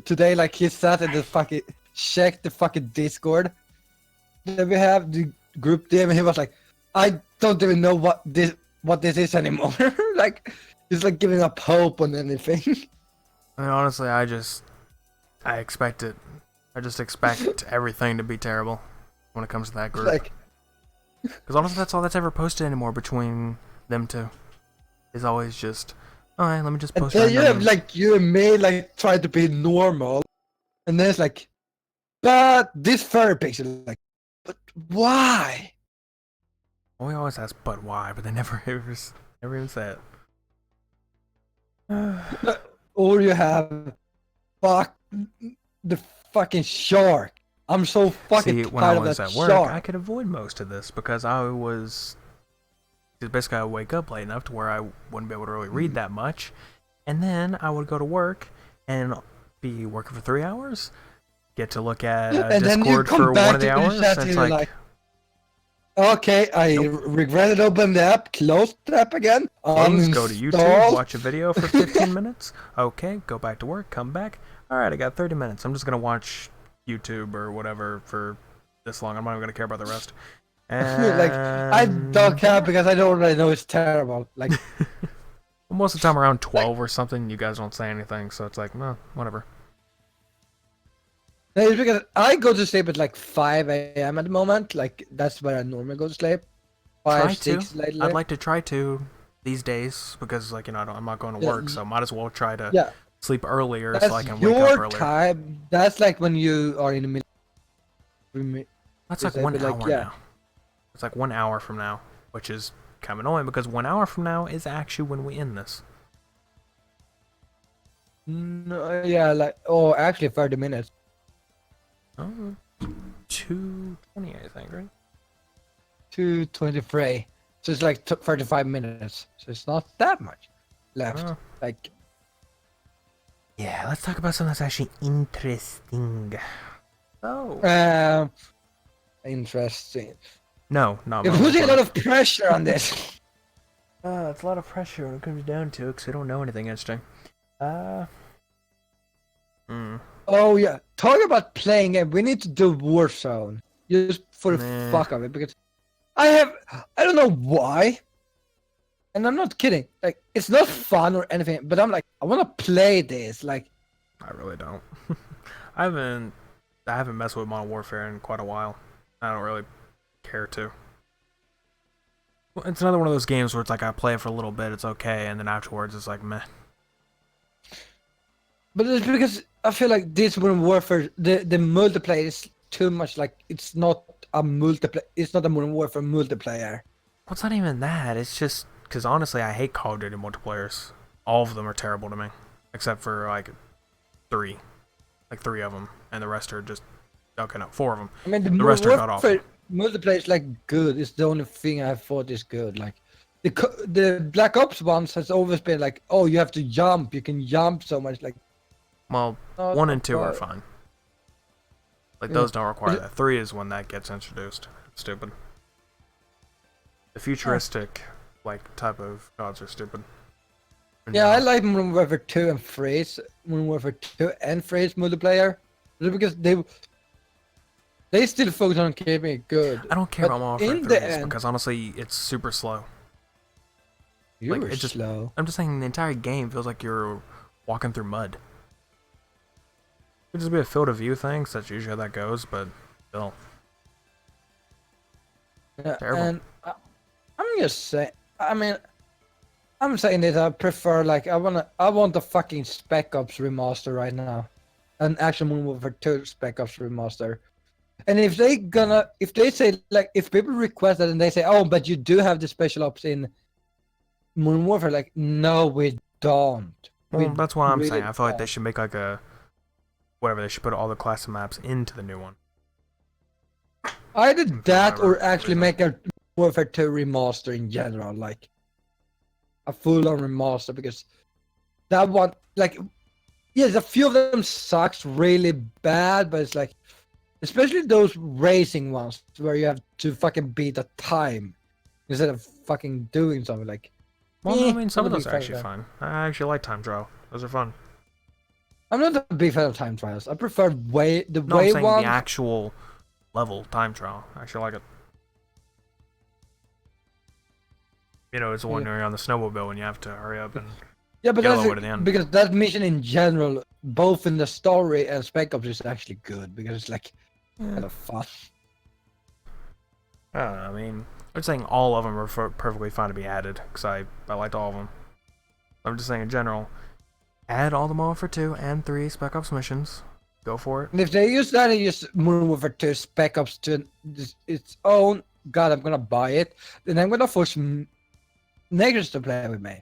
today, like he sat in the fucking checked the fucking Discord that we have, the group DM, and he was like, I don't even know what this is anymore. Like he's like giving up hope on anything. I mean, honestly, I expect it. I just expect everything to be terrible when it comes to that group. Like, because honestly, that's all that's ever posted anymore between them two. Is always just, alright, let me just post. And then you have like you and me like try to be normal, and then it's like, but this furry picture, like, but why? Well, we always ask, but why? But they never even say it. Or you have, fuck the fucking shark. I'm so fucking See, when tired I of was that at work, shark. I could avoid most of this because I was basically I would wake up late enough to where I wouldn't be able to really read that much, and then I would go to work and be working for 3 hours, get to look at Discord for one of the hours, and it's like, okay, I regretted opening the app, close the app again, close, go to YouTube, watch a video for 15 minutes, okay, go back to work, come back, alright, I got 30 minutes, I'm just gonna watch YouTube or whatever for this long, I'm not even gonna care about the rest. And like, I don't care because I already know it's terrible. Like, well, most of the time around 12 or something, you guys don't say anything, so it's like, no, whatever. No, it's because I go to sleep at like 5 a.m. at the moment. Like, that's where I normally go to sleep. 6 lately. I'd like to try to these days because, like, you know, I'm not going to work, so might as well try to sleep earlier so I can wake up earlier. Time. That's like when you are in the middle. That's like 1 hour now. It's like 1 hour from now, which is kind of annoying because 1 hour from now is actually when we end this. No, yeah, like, actually 30 minutes. Oh, 2:20, I think, right? 2:23. So it's like 35 minutes. So it's not that much left. Like, yeah, let's talk about something that's actually interesting. Oh. Interesting. No, not You're putting a lot of pressure on this. It's a lot of pressure when it comes down to it, because we don't know anything interesting. Oh yeah, talk about playing it. We need to do Warzone just for the fuck of it, because I don't know why, and I'm not kidding. Like, it's not fun or anything, but I'm like, I want to play this. Like, I really don't. I haven't messed with Modern Warfare in quite a while. I don't really care to. Well, it's another one of those games where it's like I play it for a little bit, it's okay, and then afterwards it's like meh. But it's because I feel like this Modern Warfare, the multiplayer is too much. Like, it's not a multiplayer. It's not a Modern Warfare multiplayer. Well, it's not even that. It's just because honestly, I hate Call of Duty multiplayers. All of them are terrible to me, except for like 3, like 3 of them, and the rest are just Okay, no, 4 of them. I mean, The rest are god awful. multiplayer is like good. It's the only thing I thought is good. Like the Black Ops ones has always been like, oh, you have to jump. You can jump so much. Like, Well, no, 1 and 2 are fine. Like, those don't require But that. 3 is when that gets introduced. It's stupid. The futuristic, like, type of gods are stupid. Yeah, I like Modern Warfare 2 and 3's Modern Warfare 2 and 3's multiplayer, just because they still focus on keeping it good. I don't care But about Modern in Warfare the 3's end, because honestly, it's super slow. you're Like, it just- slow. I'm just saying the entire game feels like you're walking through mud. It could just be a field of view thing, so that's usually how that goes, but still. Yeah, Terrible. and I'm just saying. I mean, I'm saying that I prefer like I want the fucking Spec Ops remaster right now, an actual Modern Warfare 2 Spec Ops remaster. And if they say like if people request that and they say, oh, but you do have the special ops in Modern Warfare, like no, we don't. Well, We that's what I'm really saying. I feel like they don't. should make like a whatever. They should put all the classic maps into the new one. Either that whatever or actually reason. make a Warfare 2 remaster in general, like a full-on remaster, because that one, like, yes, a few of them sucks really bad, but it's like, especially those racing ones where you have to fucking beat a time instead of fucking doing something like. Well, no, I mean, some I'm of a those big are fan of actually that. fun. I actually like time trial. Those are fun. I'm not a big fan of time trials. I prefer No, way I'm saying ones. the actual level time trial. I actually like it. You know, it's the one where you're on the snowmobile and you have to hurry up and Yeah, but get all that's the way to the end. because that mission in general, both in the story and Spec Ops, is actually good because it's like kind of fun. I don't know, I mean, I'm saying all of them are perfectly fine to be added because I liked all of them. I'm just saying in general, add all the Modern Warfare 2 and 3 Spec Ops missions. Go for it. And if they use that and use Modern Warfare 2 Spec Ops to its own, God, I'm gonna buy it. Then I'm gonna force Negros to play with me.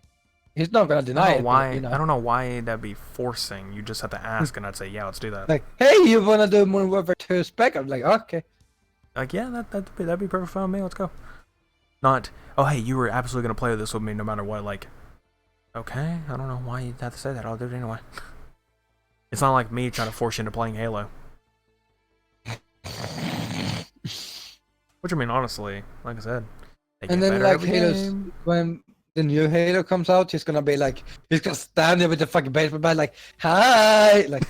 He's not gonna I deny don't it. know why. But, you know, I don't know why that'd be forcing. You just have to ask, and I'd say, yeah, let's do that. like, hey, you wanna do Modern Warfare 2 Spec Ops? Like, okay. Like, yeah, that'd be perfect fine with me. Let's go. Not, oh, hey, you were absolutely gonna play this with me no matter what. Like, okay, I don't know why you'd have to say that. I'll do it anyway. It's not like me trying to force you into playing Halo. Which I mean, honestly, like I said, they And get then better like every Halo's game. when the new Halo comes out, he's gonna stand there with the fucking baseball bat, like, hi, like,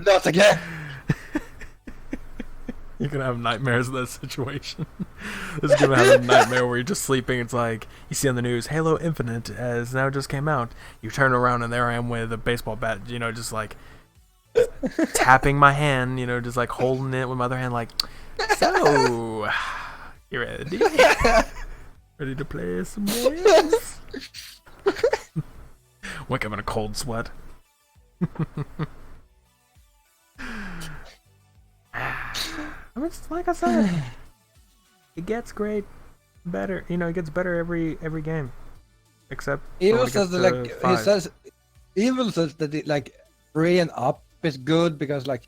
not again. You're gonna have nightmares of that situation. This is gonna have a nightmare where you're just sleeping. It's like you see on the news, Halo Infinite has now just came out. You turn around and there I am with a baseball bat, you know, just like tapping my hand, you know, just like holding it with my other hand, like, so you ready? Ready to play some games? Wake up in a cold sweat. I mean, it's like I said, it gets better. You know, it gets better every game, except for when Evil it says gets that, to like 5. Evil says that like 3 and up is good because like,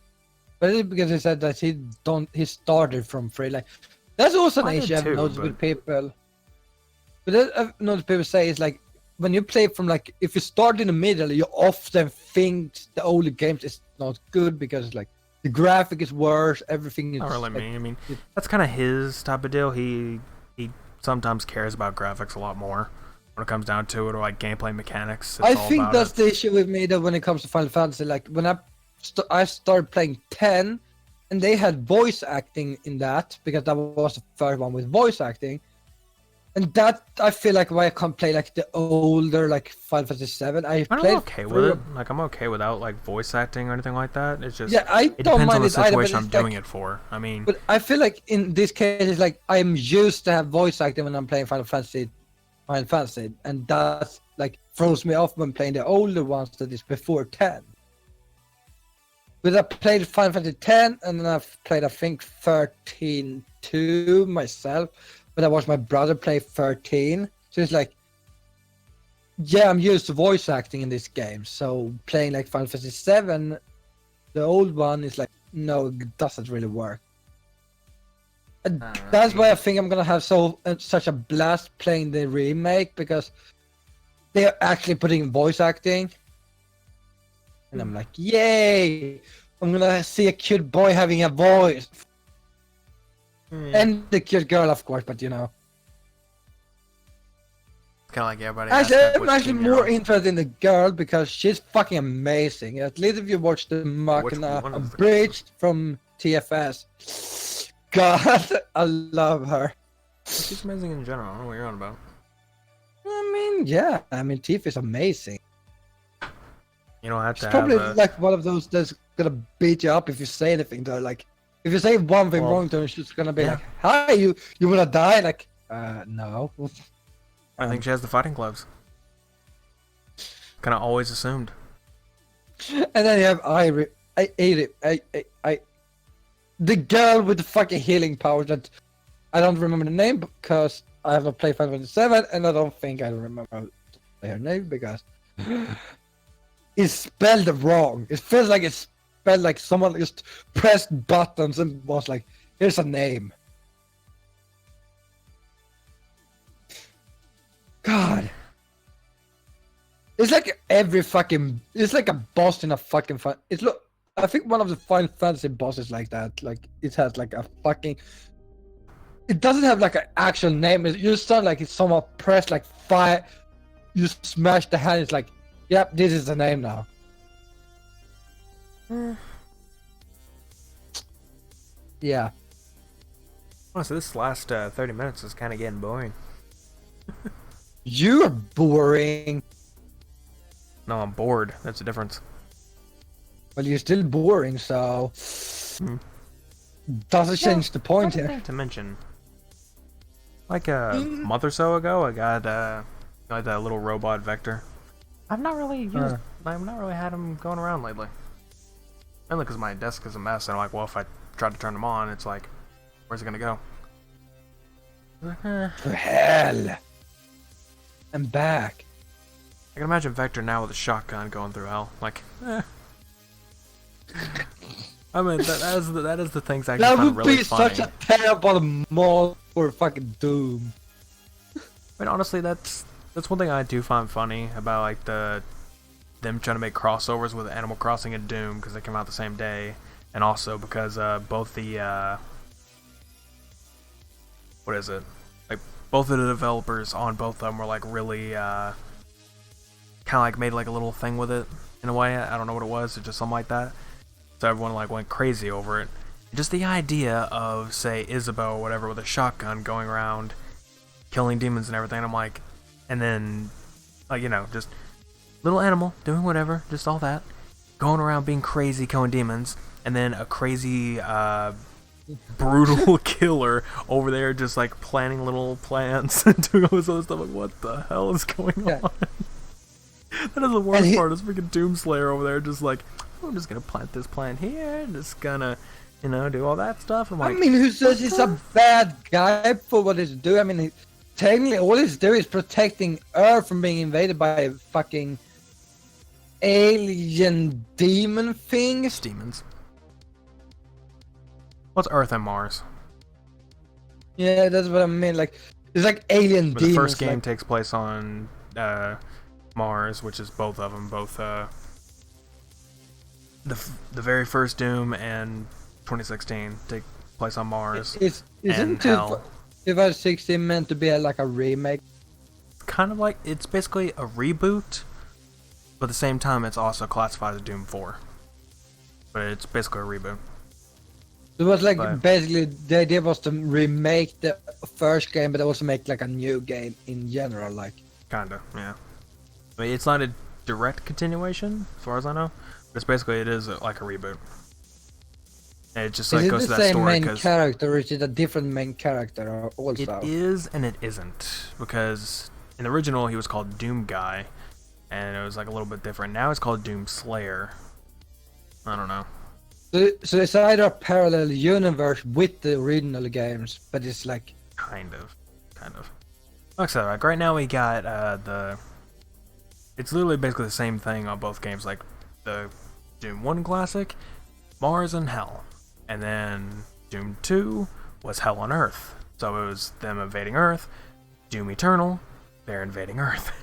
but it's because he said that he started from 3. Like, that's also an I did issue I've too, noticed but- with people. But that I've noticed people say is like when you play from like if you start in the middle, you often think the older games is not good because like the graphic is worse, everything is Not really like, me. I mean, it- that's kind of his type of deal. He sometimes cares about graphics a lot more when it comes down to it, or like gameplay mechanics. It's I all think about that's it. the issue with me though when it comes to Final Fantasy. Like when I started playing 10, and they had voice acting in that because that was the first one with voice acting, and that I feel like why I can't play like the older like Final Fantasy 7. I I'm played okay with through- it. Like, I'm okay without like voice acting or anything like that. It's just Yeah, I it don't depends mind on the it either, but situation I'm it's like- doing it for. I mean, But I feel like in this case, it's like I'm used to have voice acting when I'm playing Final Fantasy, and that like throws me off when playing the older ones that is before 10. But I played Final Fantasy 10, and then I've played I think 13 too myself, but I watched my brother play 13, so it's like, yeah, I'm used to voice acting in this game, so playing like Final Fantasy 7, the old one is like no, it doesn't really work. And that's why I think I'm gonna have such a blast playing the remake, because they're actually putting voice acting, and I'm like, yay! I'm gonna see a cute boy having a voice, and the cute girl, of course. But you know, Kind of like everybody. actually, asking I'm which actually team you're more on. interested in the girl because she's fucking amazing. At least if you watch the Machina one is the Abridged from TFS, God, I love her. She's amazing in general. I don't know what you're on about. I mean, yeah, I mean, Tiff is amazing. You don't have She's to probably have. like one of those that's gonna beat you up if you say anything to her. Like, if you say one thing wrong to her, she's gonna be yeah. like, "Hi, you wanna die?" Like, no. I think she has the fighting gloves. Kind of always assumed. And then you have the girl with the fucking healing powers that I don't remember the name because I haven't played Final Fantasy 7, and I don't think I remember her name because it's spelled wrong. It feels like it's spelled like someone just pressed buttons and was like, "Here's a name." God. It's like it's like a boss in a fucking fun. I think one of the Final Fantasy bosses like that. Like, it has like a fucking. It doesn't have like an actual name. It just sounds like it's someone pressed like fire. You smash the hand. It's like, yep, this is the name now. Yeah. Honestly, this last 30 minutes is kind of getting boring. You're boring. No, I'm bored. That's the difference. Well, you're still boring, so doesn't change the point Another here. thing to mention. Like a month or so ago, I got that little robot Vector. I've not really had him going around lately. Mainly because my desk is a mess, and I'm like, well, if I try to turn them on, it's like, where's it gonna go? To hell. I'm back. I can imagine Vector now with a shotgun going through hell. Like, I mean, that is the things I That find would really be funny. such a terrible mod for fucking Doom. I mean, honestly, that's one thing I do find funny about like them trying to make crossovers with Animal Crossing and Doom because they came out the same day, and also because both the what is it? Like both of the developers on both of them were like really kind of like made like a little thing with it in a way. I don't know what it was, it's just something like that. So everyone like went crazy over it. Just the idea of say Isabeau or whatever with a shotgun going around killing demons and everything. I'm like, and then like just little animal doing whatever, just all that, going around being crazy killing demons, and then a crazy brutal killer over there just like planting little plants and doing all this other stuff. Like, what the hell is going on? That is the worst part. Is freaking Doomslayer over there just like, I'm just gonna plant this plant here and just gonna do all that stuff. I'm like, I mean, who says he's a bad guy for what he's doing? I mean, technically all he's doing is protecting Earth from being invaded by fucking alien demon things. demons. What's Earth and Mars? Yeah, that's what I mean. Like, it's like alien But demons. the first game like, takes place on Mars, which is both of them, both the very first Doom and 2016 take place on Mars. Isn't Hell. 2016 meant to be like a remake? Kind of like, it's basically a reboot, but at the same time it's also classified as Doom 4. But it's basically a reboot. It was like But- basically the idea was to remake the first game, but also make like a new game in general. Like, Kinda, yeah. I mean, it's not a direct continuation, as far as I know. But it's basically, it is like a reboot. And it just like is it goes the to that same story main because character, or is it a different main character it also? is and it isn't, because in the original he was called Doom Guy, and it was like a little bit different. Now it's called Doom Slayer. I don't know. So it's either a parallel universe with the original games, but it's like Kind of. Like I said, like right now we got it's literally basically the same thing on both games. Like the Doom 1 Classic, Mars and Hell. And then Doom 2 was Hell on Earth. So it was them invading Earth. Doom Eternal, they're invading Earth.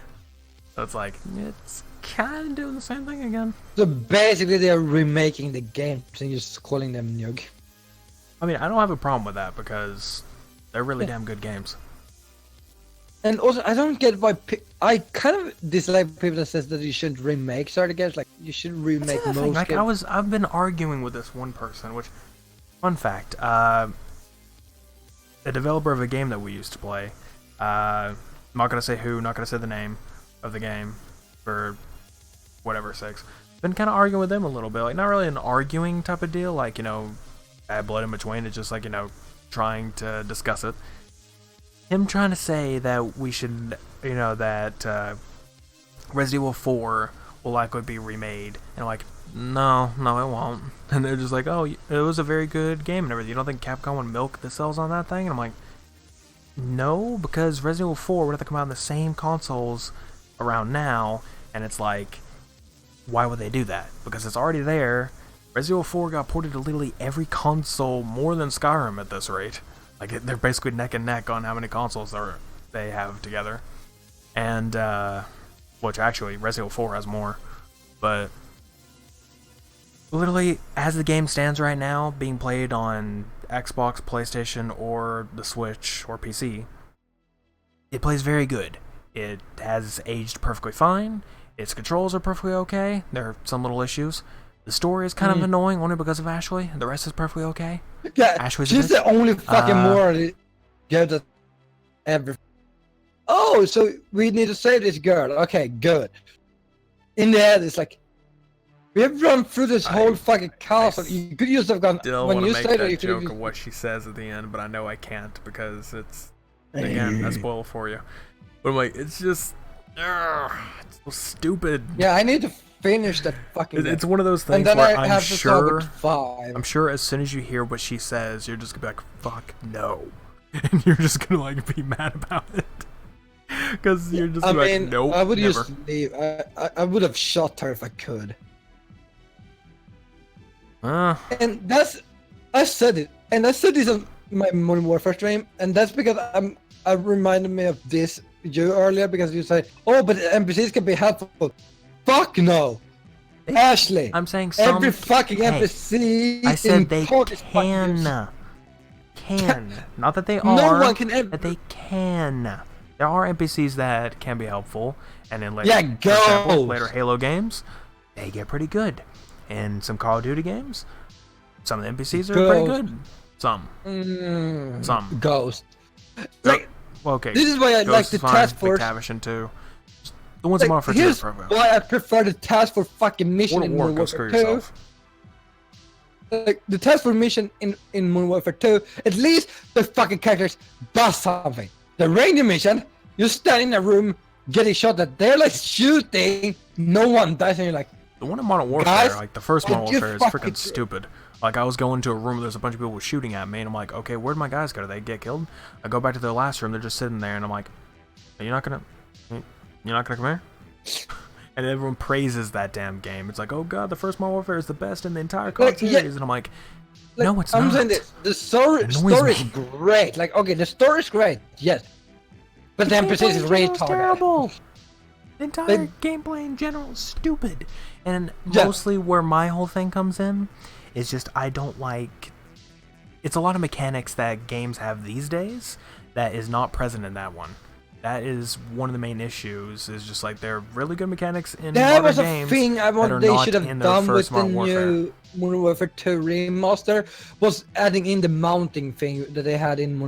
So it's like, it's kind of doing the same thing again. So basically they're remaking the games and just calling them new. I mean, I don't have a problem with that because they're really damn good games. And also, I don't get why I kind of dislike people that says that you shouldn't remake certain games. Like you should remake most like games. I've been arguing with this one person, which, fun fact, the developer of a game that we used to play, I'm not gonna say who, not gonna say the name of the game, for whatever sakes. Been kind of arguing with them a little bit, like not really an arguing type of deal, like, you know, bad blood in between. It's just like, you know, trying to discuss it. Him trying to say that we should, you know, that Resident Evil 4 will likely be remade, and like, no, it won't. And they're just like, oh, it was a very good game and everything. You don't think Capcom would milk the cells on that thing? And I'm like, no, because Resident Evil 4 would have to come out on the same consoles around now, and it's like, why would they do that? Because it's already there. Resident Evil 4 got ported to literally every console more than Skyrim at this rate. Like, they're basically neck and neck on how many consoles they have together. And, which actually, Resident Evil 4 has more. But, literally, as the game stands right now, being played on Xbox, PlayStation, or the Switch, or PC, it plays very good. It has aged perfectly fine. Its controls are perfectly okay. There are some little issues. The story is kind of annoying only because of Ashley. The rest is perfectly okay. Yeah, Ashley's she's the only fucking moral good ever. Oh, so we need to save this girl. Okay, good. In the end, it's like we have run through this whole fucking castle. You could just have gone Still when want you to make say that you joke could of what she says at the end, but I know I can't because it's, again, a spoil for you. But I'm like, it's just, it's so stupid. Yeah, I need to finish that fucking game. It's one of those things and then where I have to start with 5. I'm sure as soon as you hear what she says, you're just gonna be like, fuck no. And you're just gonna like be mad about it. Because you're just like, nope, I would never. just leave. I would have shot her if I could. And that's, I said it, and I said this on my Modern Warfare stream, and that's because I reminded me of this you earlier because you said, oh, but NPCs can be helpful. Fuck no, Ashley. I'm saying some every fucking NPC. I said they can. Not that they are. No one can ever. That they can. There are NPCs that can be helpful, and in later, for example, later Halo games, they get pretty good. In some Call of Duty games, some of the NPCs are pretty good. Some. Ghost. Like, well, okay. This is why I like the task force. McTavish too. The ones I'm offering here's program. why I prefer the task force fucking mission in Modern Warfare 2. Like the task force mission in Modern Warfare 2, at least the fucking characters does something. The ranger mission, you stand in a room getting shot at, they're like shooting, no one dies, and you're like, the one in Modern Warfare, guys, like the first Modern Warfare, is freaking stupid. Like I was going to a room where there's a bunch of people shooting at me, and I'm like, okay, where'd my guys go? Did they get killed? I go back to the last room, they're just sitting there, and I'm like, you're not gonna come here? And everyone praises that damn game. It's like, oh god, the first Modern Warfare is the best in the entire COD series, and I'm like, no, it's not. I'm saying this, the story is great. Like, okay, the story is great, yes, but the NPCs is retarded. Terrible. The entire gameplay in general is stupid. And mostly where my whole thing comes in is just I don't like... It's a lot of mechanics that games have these days that is not present in that one. That is one of the main issues, is just like they're really good mechanics in modern games. That was a thing I want they should have done with the new Modern Warfare 2 remaster, was adding in the mounting thing that they had in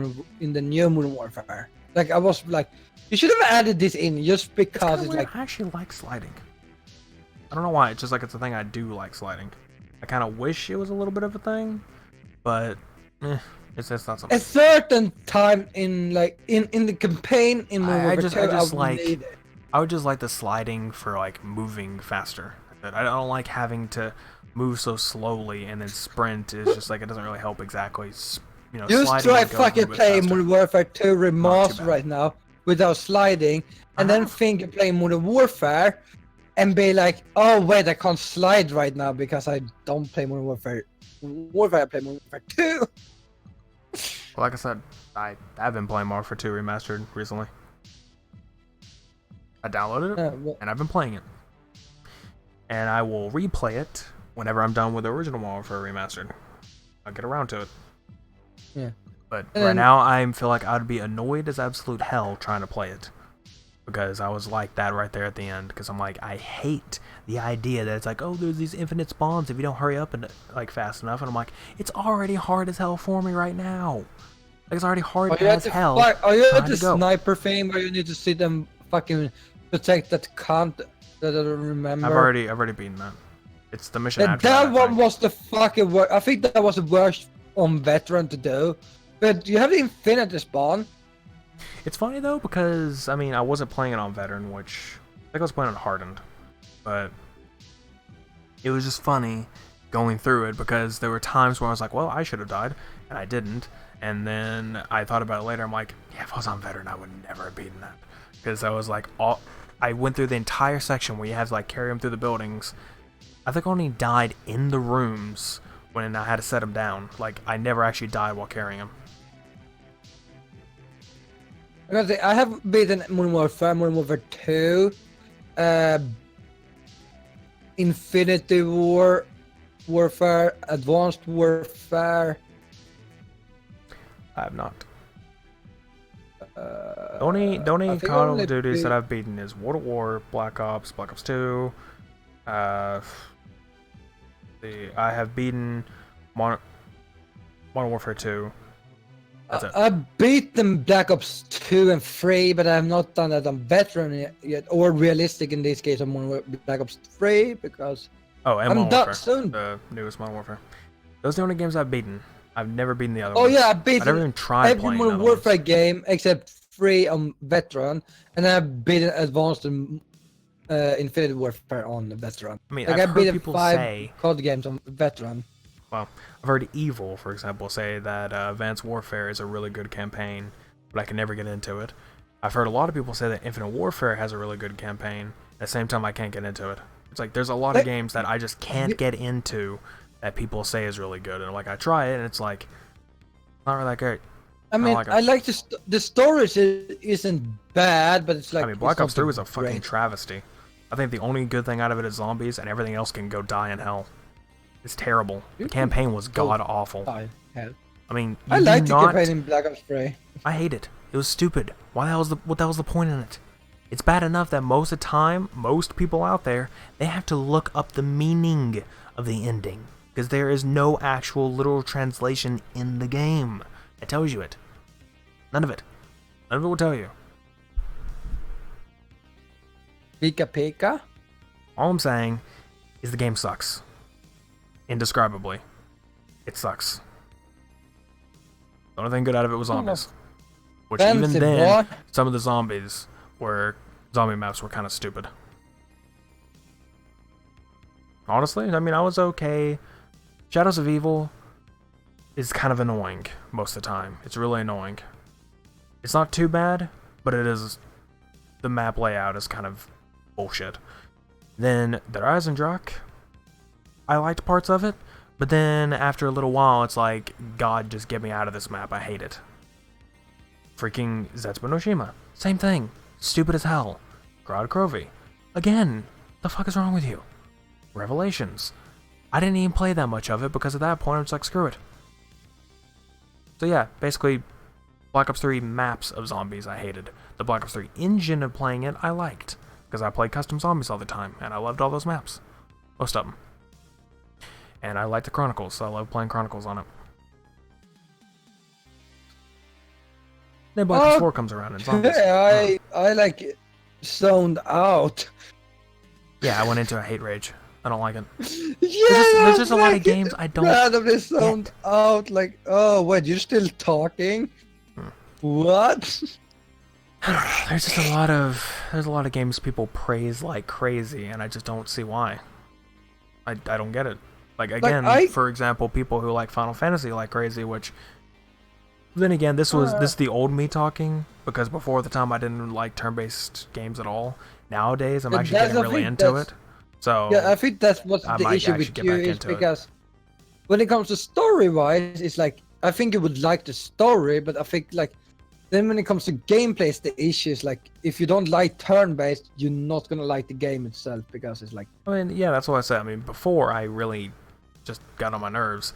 the new Modern Warfare. Like, I was like, you should have added this in just because it's like... I actually like sliding. I don't know why, it's just like it's a thing I do like sliding. I kind of wish it was a little bit of a thing, but it's not something. A certain time in like in the campaign in Modern Warfare 2, I would just like the sliding for like moving faster. I don't like having to move so slowly and then sprint. Is just like it doesn't really help exactly. You know, just try fucking play Modern Warfare 2 remaster right now without sliding, and then think of playing Modern Warfare and be like, oh wait, I can't slide right now because I don't play Modern Warfare Warfare. I played Modern Warfare 2. Well, like I said, I've been playing Modern Warfare 2 Remastered recently. I downloaded it, and I've been playing it. And I will replay it whenever I'm done with the original Modern Warfare Remastered. I'll get around to it. Yeah. But right now, I feel like I would be annoyed as absolute hell trying to play it. Because I was like that right there at the end. Because I'm like, I hate the idea that it's like, oh, there's these infinite spawns if you don't hurry up and like fast enough. And I'm like, it's already hard as hell for me right now. Like, it's already hard as hell. Are you at the sniper thing where you need to see them fucking protect that cunt that I don't remember? I've already beaten that. It's the mission after that one was the fucking worst. I think that was the worst on veteran to do. But you have the infinity spawn. It's funny though because I mean I wasn't playing it on veteran, which I think I was playing on hardened, but it was just funny going through it because there were times where I was like, well, I should have died, and I didn't. And then I thought about it later. I'm like, yeah, if I was on veteran, I would never have beaten that because I was like, I went through the entire section where you have to like carry them through the buildings. I think I only died in the rooms when I had to set them down. Like I never actually died while carrying them. I have beaten Modern Warfare 2, Infinity Warfare, Advanced Warfare. I have not. The only Call of Duties that I've beaten is World at War, Black Ops 2. I have beaten Modern Warfare 2. I beat them Black Ops 2 and 3, but I have not done that on veteran yet, or realistic in this case on Black Ops 3 because and Modern Warfare, soon. The newest Modern Warfare. Those are the only games I've beaten. I've never beaten the other ones. Oh yeah, I never even tried every playing Modern Warfare game except 3 on veteran, and I've beaten Advanced and Infinity Warfare on the veteran. I mean, like I've I heard beat people 5 say COD games on veteran. Well, I've heard Evil, for example, say that Advanced Warfare is a really good campaign, but I can never get into it. I've heard a lot of people say that Infinite Warfare has a really good campaign. At the same time, I can't get into it. It's like there's a lot of games that I just can't get into that people say is really good, and like I try it, and it's like not really that great. I mean, I like the story isn't bad, but it's like I mean, Black Ops 3 was a fucking travesty. I think the only good thing out of it is zombies, and everything else can go die in hell. It's terrible. The campaign was god awful. I mean, I like the campaign in Black Ops 3. I hate it. It was stupid. What the hell was the point in it? It's bad enough that most of the time, most people out there, they have to look up the meaning of the ending because there is no actual literal translation in the game. It tells you it. None of it. None of it will tell you. Pika Pika? All I'm saying is the game sucks. Indescribably. It sucks. The only thing good out of it was zombies. Which even then, some of the zombie maps were kind of stupid. Honestly, I mean, I was okay. Shadows of Evil is kind of annoying most of the time. It's really annoying. It's not too bad, but it is. The map layout is kind of bullshit. Then Der Eisendrache, I liked parts of it, but then after a little while, it's like, God, just get me out of this map. I hate it. Freaking Zetsubo no Shima, same thing. Stupid as hell. Grad Krovi, again, the fuck is wrong with you? Revelations, I didn't even play that much of it because at that point I'm just like, screw it. So yeah, basically, Black Ops 3 maps of zombies I hated. The Black Ops 3 engine of playing it I liked, because I played custom zombies all the time, and I loved all those maps. Most of them. And I like the Chronicles, so I love playing Chronicles on it. Then Black Ops 4 comes around and zombies. I like zoned out. Yeah, I went into a hate rage. I don't like it. Yeah, there's just a lot of games I don't randomly zoned out. Like, oh wait, you're still talking? What? There's just a lot of games people praise like crazy, and I just don't see why. I don't get it. Like again, for example, people who like Final Fantasy like crazy, which then again, this is the old me talking, because before the time I didn't like turn-based games at all. Nowadays, I'm actually getting really into it. So yeah, I think that's what's the issue with you is because when it comes to story-wise, it's like I think you would like the story, but I think like then when it comes to gameplay, it's the issue is like if you don't like turn-based, you're not gonna like the game itself because it's like. I mean, yeah, that's what I said. I mean, before I really just got on my nerves,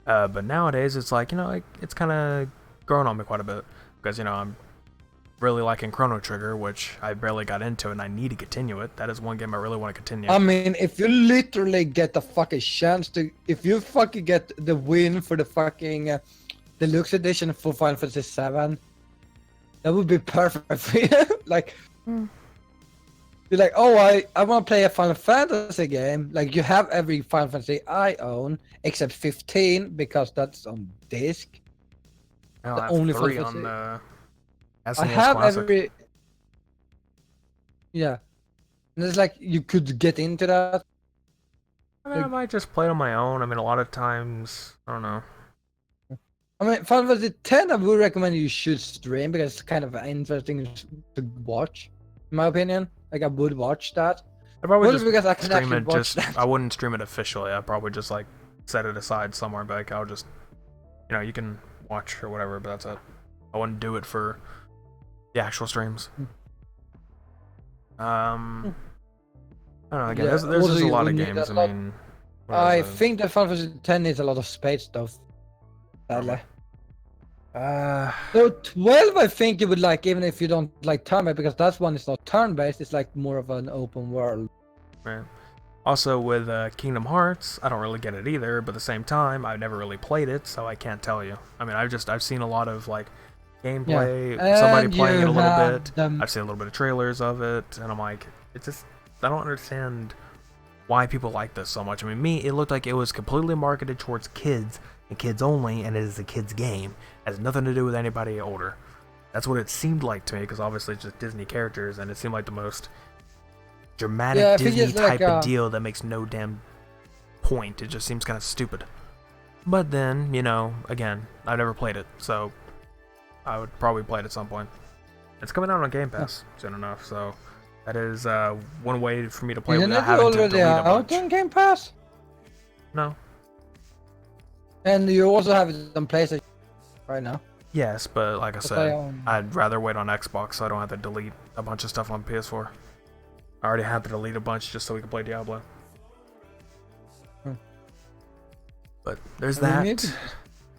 but nowadays it's like, you know, it's kind of growing on me quite a bit because, you know, I'm really liking Chrono Trigger, which I barely got into and I need to continue it. That is one game I really want to continue. I mean, if you literally get the fucking chance to, if you fucking get the win for the fucking deluxe edition for Final Fantasy 7, that would be perfect for you. Like, you're like, oh, I want to play a Final Fantasy game. Like, you have every Final Fantasy I own except 15 because that's on disc. I The have only 3 Final on Fantasy. SNES I have Classic. every. Yeah, and it's like you could get into that. I mean, I might just play it on my own. I mean, a lot of times, I don't know. I mean, Final Fantasy 10, I would recommend you should stream because it's kind of interesting to watch, in my opinion. Like, I would watch that. I probably Mostly just because I can stream actually it. watch Just that. I wouldn't stream it officially. I'd probably just like set it aside somewhere. But like, I'll just, you know, you can watch or whatever. But that's it. I wouldn't do it for the actual streams. I don't know. Again, Yeah, there's also just a you lot would of need games. a I lot- mean, I think that Final Fantasy 10 needs a lot of space stuff. Sadly. So 12, I think you would like, even if you don't like turn-based, because that one is not turn-based. It's like more of an open world. right. Also, with Kingdom Hearts, I don't really get it either. But at the same time, I've never really played it, so I can't tell you. I mean, I've seen a lot of like gameplay, somebody And playing it you a little have bit. them- I've seen a little bit of trailers of it, and I'm like, it's just, I don't understand why people like this so much. I mean, it looked like it was completely marketed towards kids and kids only, and it is a kids game. It has nothing to do with anybody older. That's what it seemed like to me, because obviously it's just Disney characters, and it seemed like the most dramatic Yeah, I think Disney it's like, type of deal that makes no damn point. It just seems kind of stupid. But then, you know, again, I've never played it, so I would probably play it at some point. It's coming out on Game Pass soon enough, so that is one way for me to play Isn't without it having to already delete a out bunch. on Game Pass? No. And you also have it on PlayStation right now. Yes, but like I But said, I'd rather wait on Xbox so I don't have to delete a bunch of stuff on PS4. I already had to delete a bunch just so we could play Diablo. But there's I mean,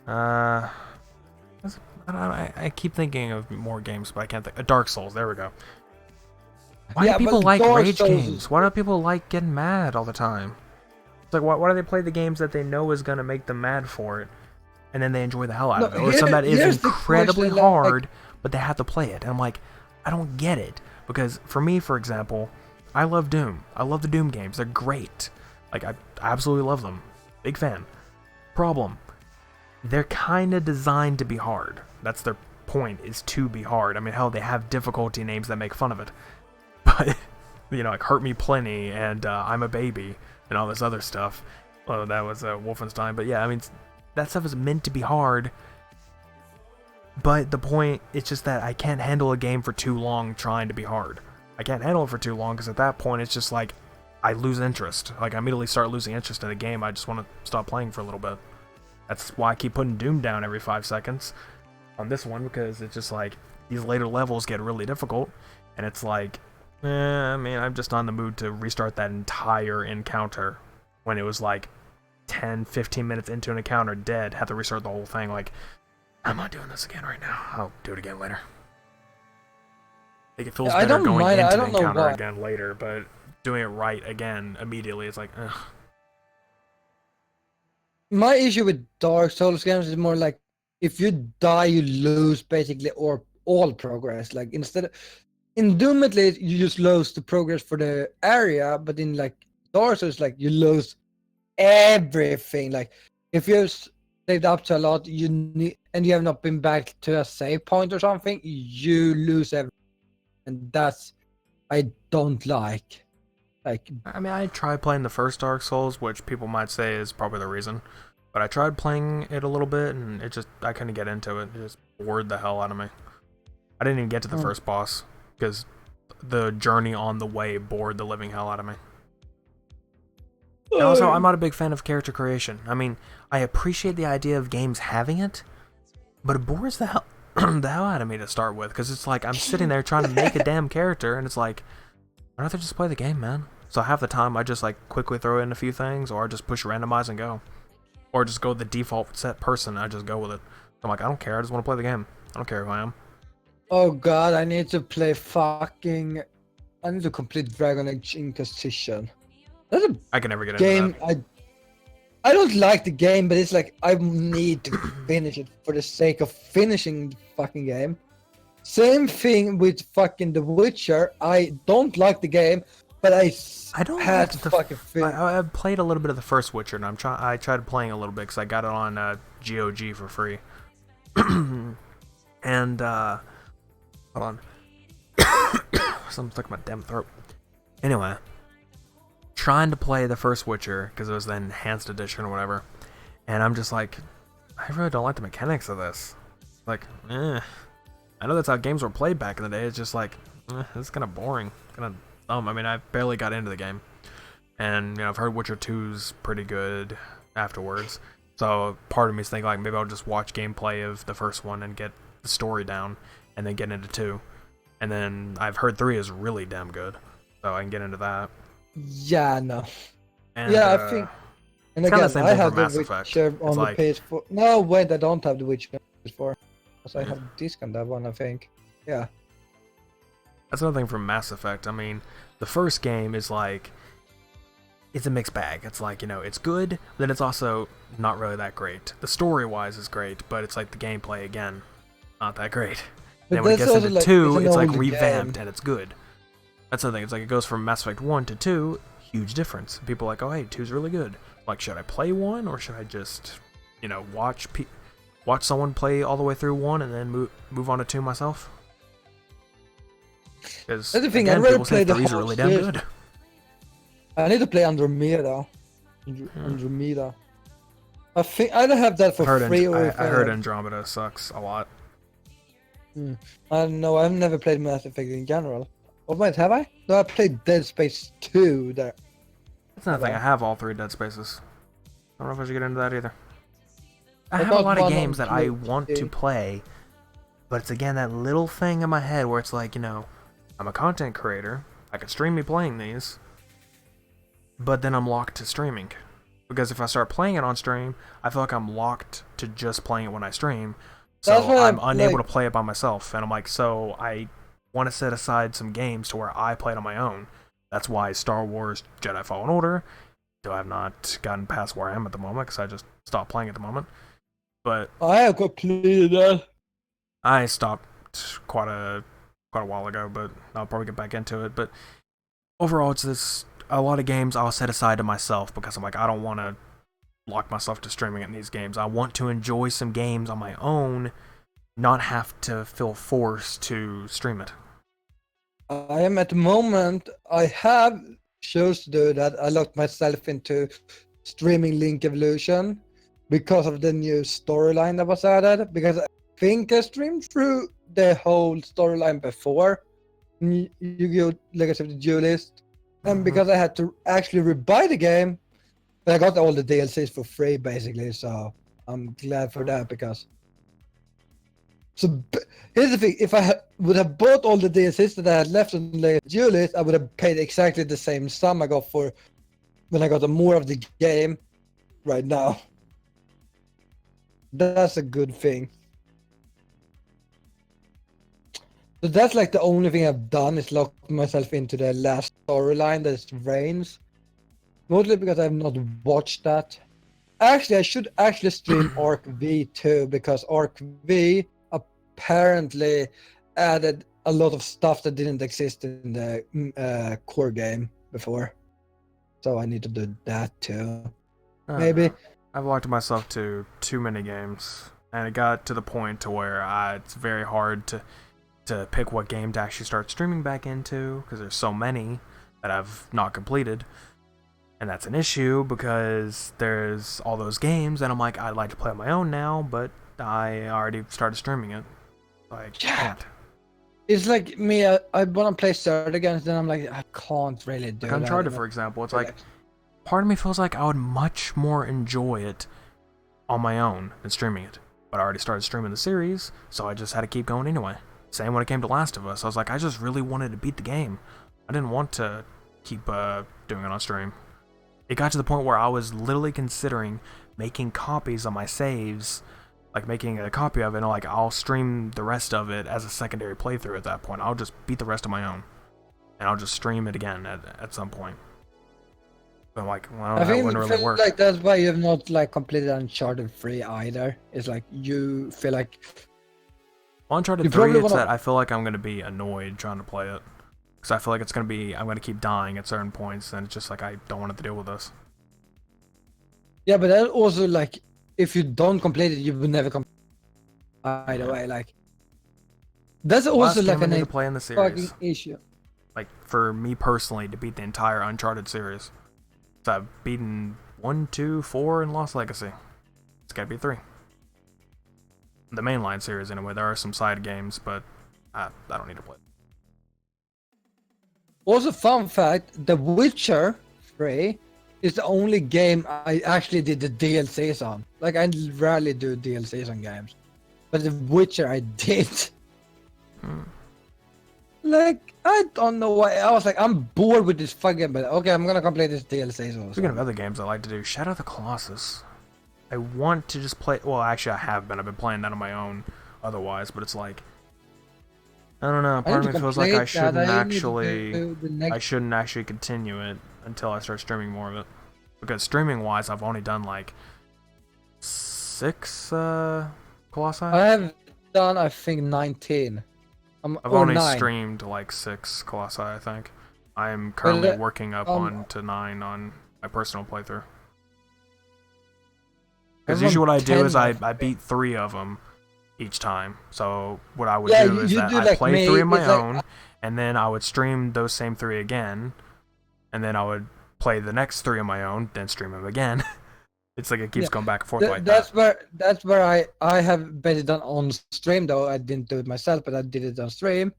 that. I keep thinking of more games, but I can't think. Dark Souls, there we go. Why Yeah, do people but like Dark rage Souls games? is- Why do people like getting mad all the time? It's like, why do they play the games that they know is going to make them mad for it, and then they enjoy the hell out of it? Or something that is here's the incredibly question, like- hard, but they have to play it. And I'm like, I don't get it. Because for me, for example, I love Doom. I love the Doom games. They're great. Like, I absolutely love them. Big fan. Problem. They're kind of designed to be hard. That's their point, is to be hard. I mean, hell, they have difficulty names that make fun of it. But, you know, like Hurt Me Plenty and I'm a Baby and all this other stuff. Well, that was Wolfenstein. But yeah, I mean, that stuff is meant to be hard. But the point, it's just that I can't handle a game for too long trying to be hard. I can't handle it for too long because at that point, it's just like, I lose interest. Like, I immediately start losing interest in the game. I just want to stop playing for a little bit. That's why I keep putting Doom down every 5 seconds on this one, because it's just like, these later levels get really difficult, and it's like, I mean, I'm just not in the mood to restart that entire encounter when it was like 10, 15 minutes into an encounter dead, have to restart the whole thing. Like, I'm not doing this again right now. I'll do it again later. I think it feels I better don't going mind it. into I the don't know encounter why. again later, but doing it right again immediately, it's like, ugh. My issue with Dark Souls games is more like if you die, you lose basically or all progress. Like instead of in Doom, at least you just lose the progress for the area, but in like Dark Souls, like you lose everything. Like if you've saved up to a lot, you need and you have not been back to a save point or something, you lose everything, and that's I don't like. Like I mean, I tried playing the first Dark Souls, which people might say is probably the reason. But I tried playing it a little bit, and I couldn't get into it. It just bored the hell out of me. I didn't even get to the first boss, because the journey on the way bored the living hell out of me. And also, I'm not a big fan of character creation. I mean, I appreciate the idea of games having it, but it bores the hell the hell out of me to start with, because it's like I'm sitting there trying to make a damn character, and it's like, I'd rather just play the game, man. So half the time I just like quickly throw in a few things, or I just push randomize and go. Or just go with the default set person, I just go with it. I'm like, I don't care, I just want to play the game. I don't care who I am. Oh god, I need to play fucking... I need to complete Dragon Age Inquisition. That's a I can never get into game that. I don't like the game, but it's like I need to finish it for the sake of finishing the fucking game. Same thing with fucking The Witcher. I don't like the game, but I don't had like to fucking finish. I played a little bit of the first Witcher, and I tried playing a little bit because I got it on GOG for free. And hold on, something stuck in my damn throat. Anyway, trying to play the first Witcher because it was the enhanced edition or whatever, and I'm just like, I really don't like the mechanics of this. Like, I know that's how games were played back in the day. It's just like, this is kind of boring, kind of dumb. I mean, I barely got into the game, and you know, I've heard Witcher 2's pretty good afterwards. So part of me is thinking like maybe I'll just watch gameplay of the first one and get the story down, and then get into 2. And then I've heard 3 is really damn good, so I can get into that. Yeah, no. And, yeah, I think. And it's kinda again, the same I thing have for the Mass Effect. Witcher on It's the like- PS4. No, wait, I don't have the Witcher on the PS4. Because I have disc on that one, I think. Yeah. That's another thing from Mass Effect. I mean, the first game is like, it's a mixed bag. It's like, you know, it's good, but then it's also not really that great. The story-wise is great, but it's like the gameplay, again, not that great. But Then when it that's gets also into like, 2, it's it's an like older revamped game. and it's good. That's the thing. It's like it goes from Mass Effect 1 to 2, huge difference. People are like, oh, hey, 2's really good. Like, should I play 1, or should I just, you know, watch someone play all the way through 1 and then move on to 2 myself? Because, That's the thing, again, I'd rather people say play the 3's whole really damn series. good. I need to play Andromeda. Andromeda. I think I don't have that for free. I heard Andromeda sucks a lot. I don't know. I've never played Mass Effect in general. Oh wait, have I? No, I played Dead Space 2 there. That's another thing. I have all 3 Dead Spaces. I don't know if I should get into that either. I I have a got lot of one games on that I want to PlayStation. play, but it's again that little thing in my head where it's like, you know, I'm a content creator. I could stream me playing these, but then I'm locked to streaming. Because if I start playing it on stream, I feel like I'm locked to just playing it when I stream. So That's what I'm I'm, unable like- to play it by myself. And I'm like, so I want to set aside some games to where I play it on my own. That's why Star Wars Jedi Fallen Order, though I have not gotten past where I am at the moment because I just stopped playing at the moment. But I have completed that. I stopped quite a while ago, but I'll probably get back into it. But overall, it's this a lot of games I'll set aside to myself because I'm like, I don't want to lock myself to streaming in these games. I want to enjoy some games on my own, not have to feel forced to stream it. I am at the moment. I have chose to do that. I locked myself into streaming Link Evolution because of the new storyline that was added. Because I think I streamed through the whole storyline before Yu-Gi-Oh! Legacy of the Duelist, and because I had to actually rebuy the game, but I got all the DLCs for free basically. So I'm glad for that because. So here's the thing: if I would have bought all the DLCs that I had left on the Duelist, I would have paid exactly the same sum I got for when I got more of the game right now. That's a good thing. So that's like the only thing I've done is lock myself into the last storyline, that's Reigns. Mostly because I've not watched that. Actually, I should actually stream Arc V too, because Arc V apparently added a lot of stuff that didn't exist in the core game before. So I need to do that too. Maybe. I've locked myself to too many games, and it got to the point to where it's very hard to pick what game to actually start streaming back into, because there's so many that I've not completed. And that's an issue, because there's all those games, and I'm like, I'd like to play on my own now, but I already started streaming it. Like, can't. It's like me, I want to play Third again, then I'm like, I can't really do Like that. Uncharted, for example, it's like, part of me feels like I would much more enjoy it on my own than streaming it. But I already started streaming the series, so I just had to keep going anyway. Same when it came to Last of Us. I was like, I just really wanted to beat the game. I didn't want to keep doing it on stream. It got to the point where I was literally considering making copies of my saves, like making a copy of it, and like I'll stream the rest of it as a secondary playthrough at that point. I'll just beat the rest of my own, and I'll just stream it again at some point. But like, well, I that think wouldn't really work. like that's why you have not like completed Uncharted 3 either. It's like you feel like Uncharted you 3, probably it's wanna- that I feel like I'm going to be annoyed trying to play it. Because I feel like I'm going to keep dying at certain points, and it's just like, I don't want to deal with this. yeah, but that also like if you don't complete it, you will never complete either way. Like that's also Last like game I an need to play in the fucking series. issue. Like, for me personally, to beat the entire Uncharted series. So I've beaten 1, 2, 4, and Lost Legacy. It's gotta be 3. The mainline series, anyway. There are some side games, but I don't need to play. Also, fun fact: The Witcher 3 is the only game I actually did the DLCs on. Like I rarely do DLCs on games, but The Witcher I did. Like I don't know why. I was like, I'm bored with this fucking. But okay, I'm gonna complete this DLCs also. Speaking of other games I like to do, Shadow of the Colossus. I want to just play. Well, actually, I have been. I've been playing that on my own. Otherwise, but it's like, I don't know. Part of me feels like I shouldn't actually continue it until I start streaming more of it. Because streaming wise, I've only done like 6 Colossi. I have done, I think, 19. I've only streamed like 6 Colossi, I think. I am currently working up on to 9 on my personal playthrough. Because usually what I do is I beat 3 of them each time. So what I would do is that I play 3 of my own, and then I would stream those same 3 again, and then I would play the next 3 of my own, then stream them again. It's like it keeps going back and forth like that. That's where I have bet it done on stream though. I didn't do it myself, but I did it on stream.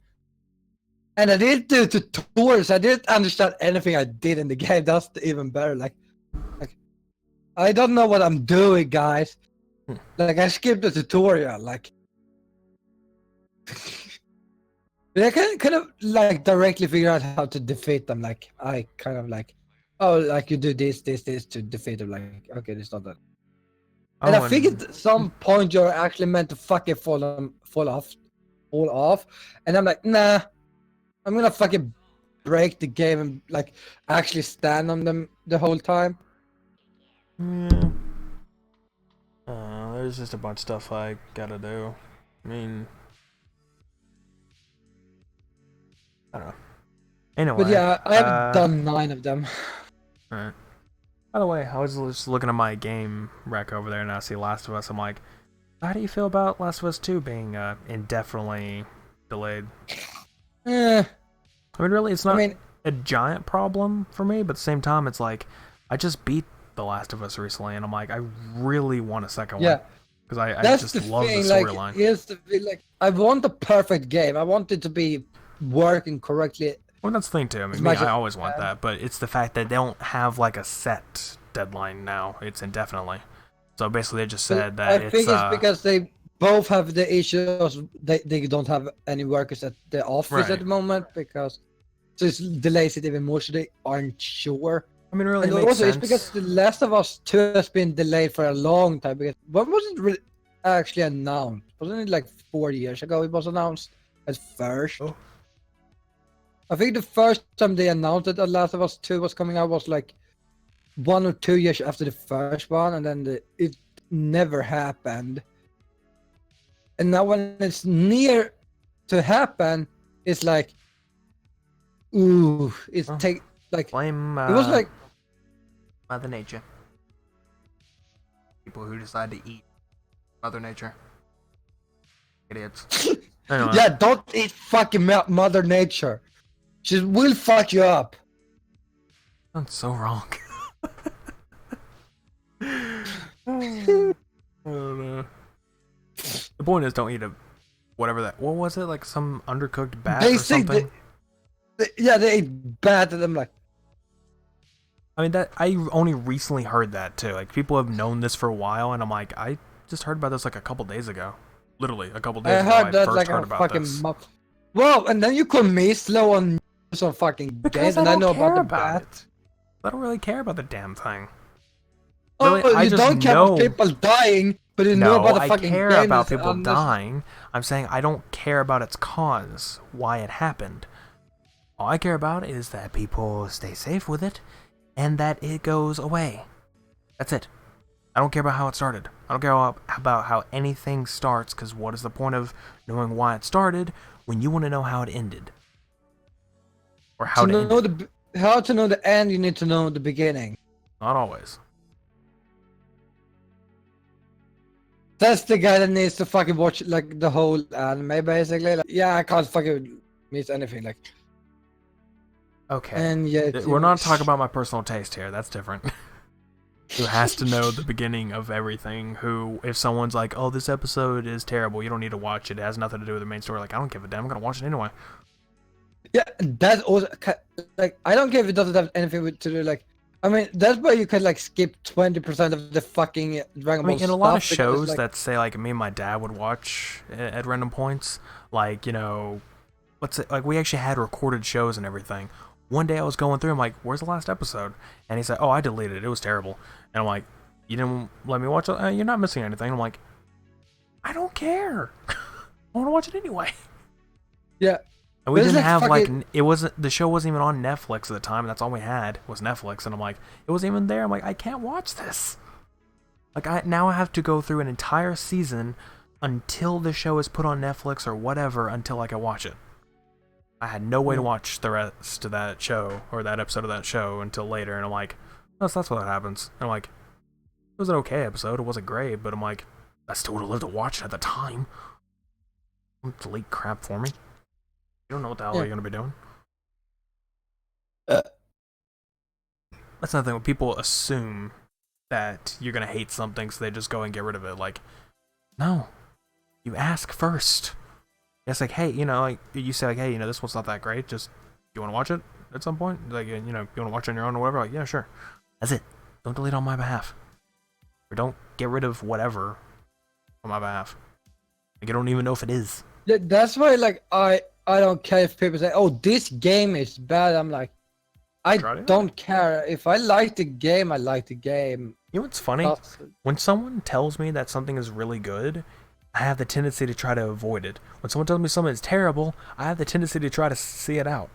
And I didn't do tutorials. I didn't understand anything I did in the game. That's even better. Like I don't know what I'm doing, guys. Like I skipped the tutorial. Like I kind of like directly figure out how to defeat them. Like I kind of like, oh, like you do this to defeat them. Like okay, it's not that. And I think at some point you're actually meant to fucking fall off. And I'm like, nah, I'm gonna fucking break the game and like actually stand on them the whole time. Yeah. There's just a bunch of stuff I gotta do. I mean, I don't know. Anyway. But yeah, I have done 9 of them. Alright. By the way, I was just looking at my game rec over there and I see Last of Us. I'm like, how do you feel about Last of Us 2 being indefinitely delayed? I mean, really, it's not a giant problem for me, but at the same time, it's like, I just beat The Last of Us recently, and I'm like, I really want a second one. Because I just love the storyline. Like, I want the perfect game. I want it to be working correctly. Well, that's the thing, too. I mean, I always want that, but it's the fact that they don't have, like, a set deadline now. It's indefinitely. So basically, they just said that I think it's because they both have the issues. They don't have any workers at the office at the moment, because so it delays it even more, so they aren't sure. I mean, really, and it makes also sense. It's because The Last of Us 2 has been delayed for a long time. Because when was it really actually announced? Wasn't it like 4 years ago it was announced at first? Oh. I think the first time they announced that The Last of Us 2 was coming out was like 1 or 2 years after the first one, and then it never happened. And now when it's near to happen, it's like, ooh, blame. It was like Mother Nature. People who decide to eat Mother Nature. Idiots. Anyway. Yeah, don't eat fucking Mother Nature. She will fuck you up. Sounds so wrong. Oh no. The point is, don't eat whatever that. What was it? Like some undercooked bat or something? They ate bat, and I'm like, I mean, that I only recently heard that too. Like, people have known this for a while, and I'm like, I just heard about this like a couple days ago. Literally, a couple days ago, heard I that first like heard a about fucking this. Well, and then you call me slow on some fucking Because games, I and I don't know care about the about bat. it. I don't really care about the damn thing. Oh, Really, I you just don't care about know. people dying, but you know No, about the I fucking care game. about people dying. I'm saying I don't care about its cause, why it happened. All I care about is that people stay safe with it, and that it goes away. That's it. I don't care about how it started. I don't care about how anything starts, because what is the point of knowing why it started when you want to know how it ended? Or how To it know ended. how to know the end, you need to know the beginning. Not always. That's the guy that needs to fucking watch like the whole anime, basically. Like, yeah, I can't fucking miss anything. Like, Okay. and yeah, We're not talking about my personal taste here. That's different. Who has to know the beginning of everything. Who, if someone's like, oh, this episode is terrible, you don't need to watch it. It has nothing to do with the main story. Like, I don't give a damn. I'm going to watch it anyway. Yeah, that's also like I don't care if it doesn't have anything to do. Like, I mean, that's why you can like skip 20% of the fucking Dragon Ball I mean, in stuff. a lot of because, shows like, that say, like, me and my dad would watch at random points, like, you know, like, we actually had recorded shows and everything. One day I was going through, I'm like, where's the last episode? And he said, oh, I deleted it. It was terrible. And I'm like, you didn't let me watch it? You're not missing anything. I'm like, I don't care. I want to watch it anyway. yeah. And we But it's didn't like have, like, fucking- it wasn't, the show wasn't even on Netflix at the time, and that's all we had was Netflix. And I'm like, it wasn't even there. I'm like, I can't watch this. Like, now I have to go through an entire season until the show is put on Netflix or whatever until I can watch it. I had no way to watch the rest of that show or that episode of that show until later, and I'm like, oh, so that's what happens. And I'm like, it was an okay episode. It wasn't great, but I'm like, I still would have lived to watch it at the time. Don't delete crap for me. You don't know what the hell you're gonna be doing. That's another thing. When people assume that you're gonna hate something, so they just go and get rid of it. Like, no, you ask first. It's like, hey, you know, like you say, like, hey, you know, this one's not that great. Just, you want to watch it at some point? Like, you know, you want to watch it on your own or whatever? Like, yeah, sure. That's it. Don't delete on my behalf, or don't get rid of whatever on my behalf. Like, you don't even know if it is. That's why, like, I don't care if people say, "Oh, this game is bad." I'm like, I don't care. If I like the game, I like the game. You know what's funny? When someone tells me that something is really good, I have the tendency to try to avoid it. When someone tells me something is terrible, I have the tendency to try to see it out.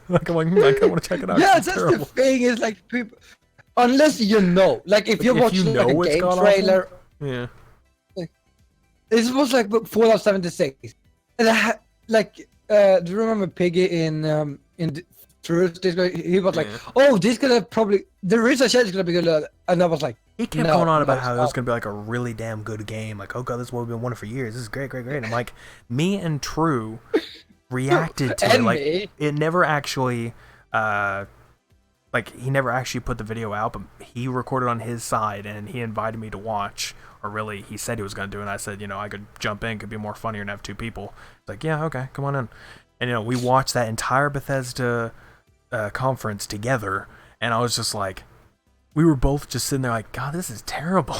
Like, I'm like, I kind of want to check it out. Yeah, that's terrible. The thing is, like, people, unless you know, like, if you're watching like a game trailer, yeah, this was like Fallout 76, and like, do you remember Piggy in Truth? He was like, "Oh, this gonna probably there is a chance it's gonna be good," and I was like, he kept going on about how it was gonna be like a really damn good game. Like, oh god, this is what we've been wanting for years. This is great, great, great. And I'm like, me and True reacted to it. Like, it never actually, like, he never actually put the video out, but he recorded on his side and he invited me to watch. Or really, he said he was gonna do it. And I said, you know, I could jump in, could be more funnier and have two people. It's like, yeah, okay, come on in. And you know, we watched that entire Bethesda conference together, and I was just like, we were both just sitting there like, God, this is terrible.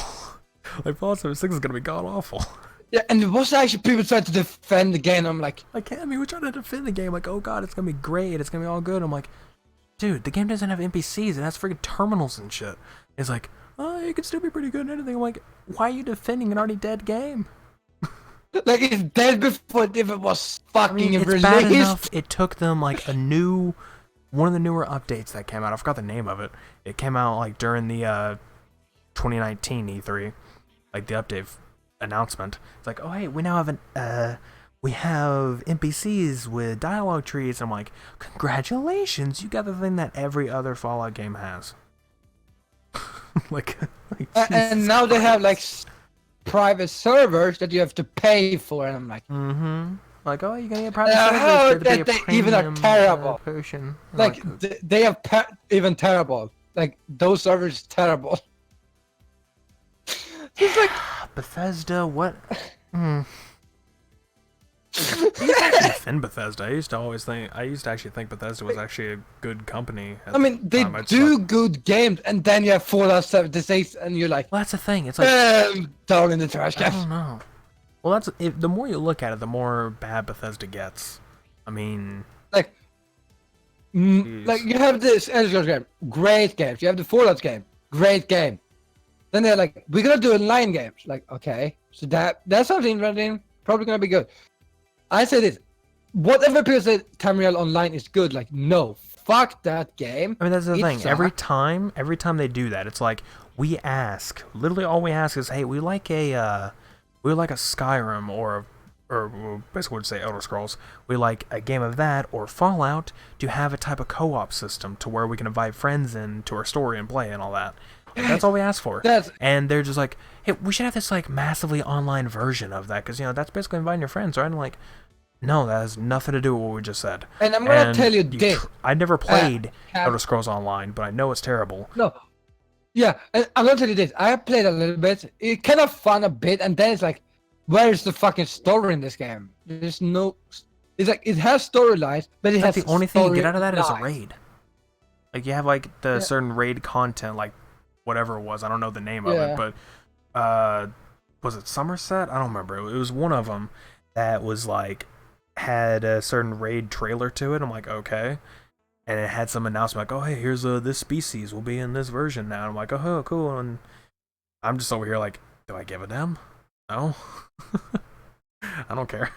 Like, Fallout 76 is gonna be god awful. Yeah, and it was actually people trying to defend the game. I'm like, I mean, we're trying to defend the game. Like, oh god, it's gonna be great. It's gonna be all good. I'm like, dude, the game doesn't have NPCs. It has freaking terminals and shit. It's like, oh, it could still be pretty good and anything. I'm like, why are you defending an already dead game? Like, it's dead before it even was fucking it's released. Bad enough it took them like one of the newer updates that came out. I forgot the name of it. It came out like during the 2019 E3, like the update announcement. It's like, oh hey, we now have we have NPCs with dialogue trees. I'm like, congratulations, you got the thing that every other Fallout game has. like and now they have like private servers that you have to pay for, and I'm like, like, oh, you're gonna get private servers. How they even are terrible. Potion. Like, they are even terrible. Like, those servers terrible. It's like Bethesda, what? I used to actually defend Bethesda. I used to actually think Bethesda was actually a good company. I mean, they do good games, and then you have Fallout 76, and you're like, well, that's the thing. It's like down in the trash I can. don't know. Well, the more you look at it, the more bad Bethesda gets. I mean, like you have this Elder Scrolls game, great games. You have the Fallout game, great game. Then they're like, we're gonna do online games. Like, okay, so that's something interesting. Probably gonna be good. I say this, whatever people say Tamriel Online is good, like, no, fuck that game. I mean, that's the thing. Every time they do that, it's like we ask. Literally, all we ask is, hey, we like a Skyrim or basically would say Elder Scrolls. We like a game of that or Fallout to have a type of co-op system to where we can invite friends into our story and play and all that. That's all we ask for. And they're just like, hey, we should have this like massively online version of that because that's basically inviting your friends, right? And like, no, that has nothing to do with what we just said. And I'm gonna tell you this. I never played Elder Scrolls Online, but I know it's terrible. No. Yeah, and I'm gonna tell you this. I have played a little bit. It kind of fun a bit, and then it's like, where's the fucking story in this game? There's no. It's like it has storylines, but it has. The only thing you get out of that is a raid. Like you have like the certain raid content, like whatever it was. I don't know the name of it, but was it Somerset? I don't remember. It was one of them that was like had a certain raid trailer to it. I'm like, okay. And it had some announcement like, oh, hey, here's this species will be in this version now. And I'm like, oh, cool. And I'm just over here like, do I give a damn? No. I don't care.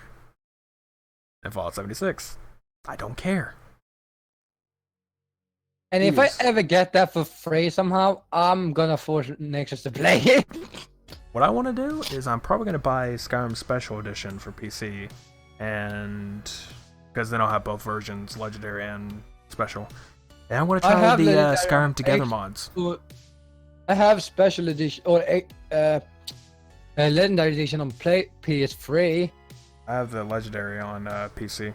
And Fallout 76, I don't care. And if I ever get that for free somehow, I'm gonna force Nexus to play it. What I want to do is I'm probably gonna buy Skyrim Special Edition for PC, and because then I'll have both versions, Legendary and Special. And I want to try the Skyrim Together mods. I have Special Edition or Legendary Edition on PS3. I have the Legendary on PC.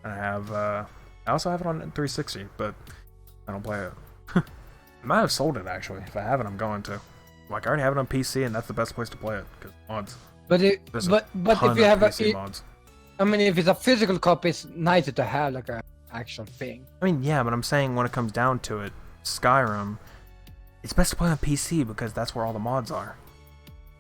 And I also have it on 360, but I don't play it. I might have sold it actually. If I haven't, I'm going to. Like I already have it on PC, and that's the best place to play it because mods. But if you have PC mods. I mean, if it's a physical copy, it's nicer to have like a actual thing. I mean, yeah, but I'm saying when it comes down to it, Skyrim, it's best to play on PC because that's where all the mods are.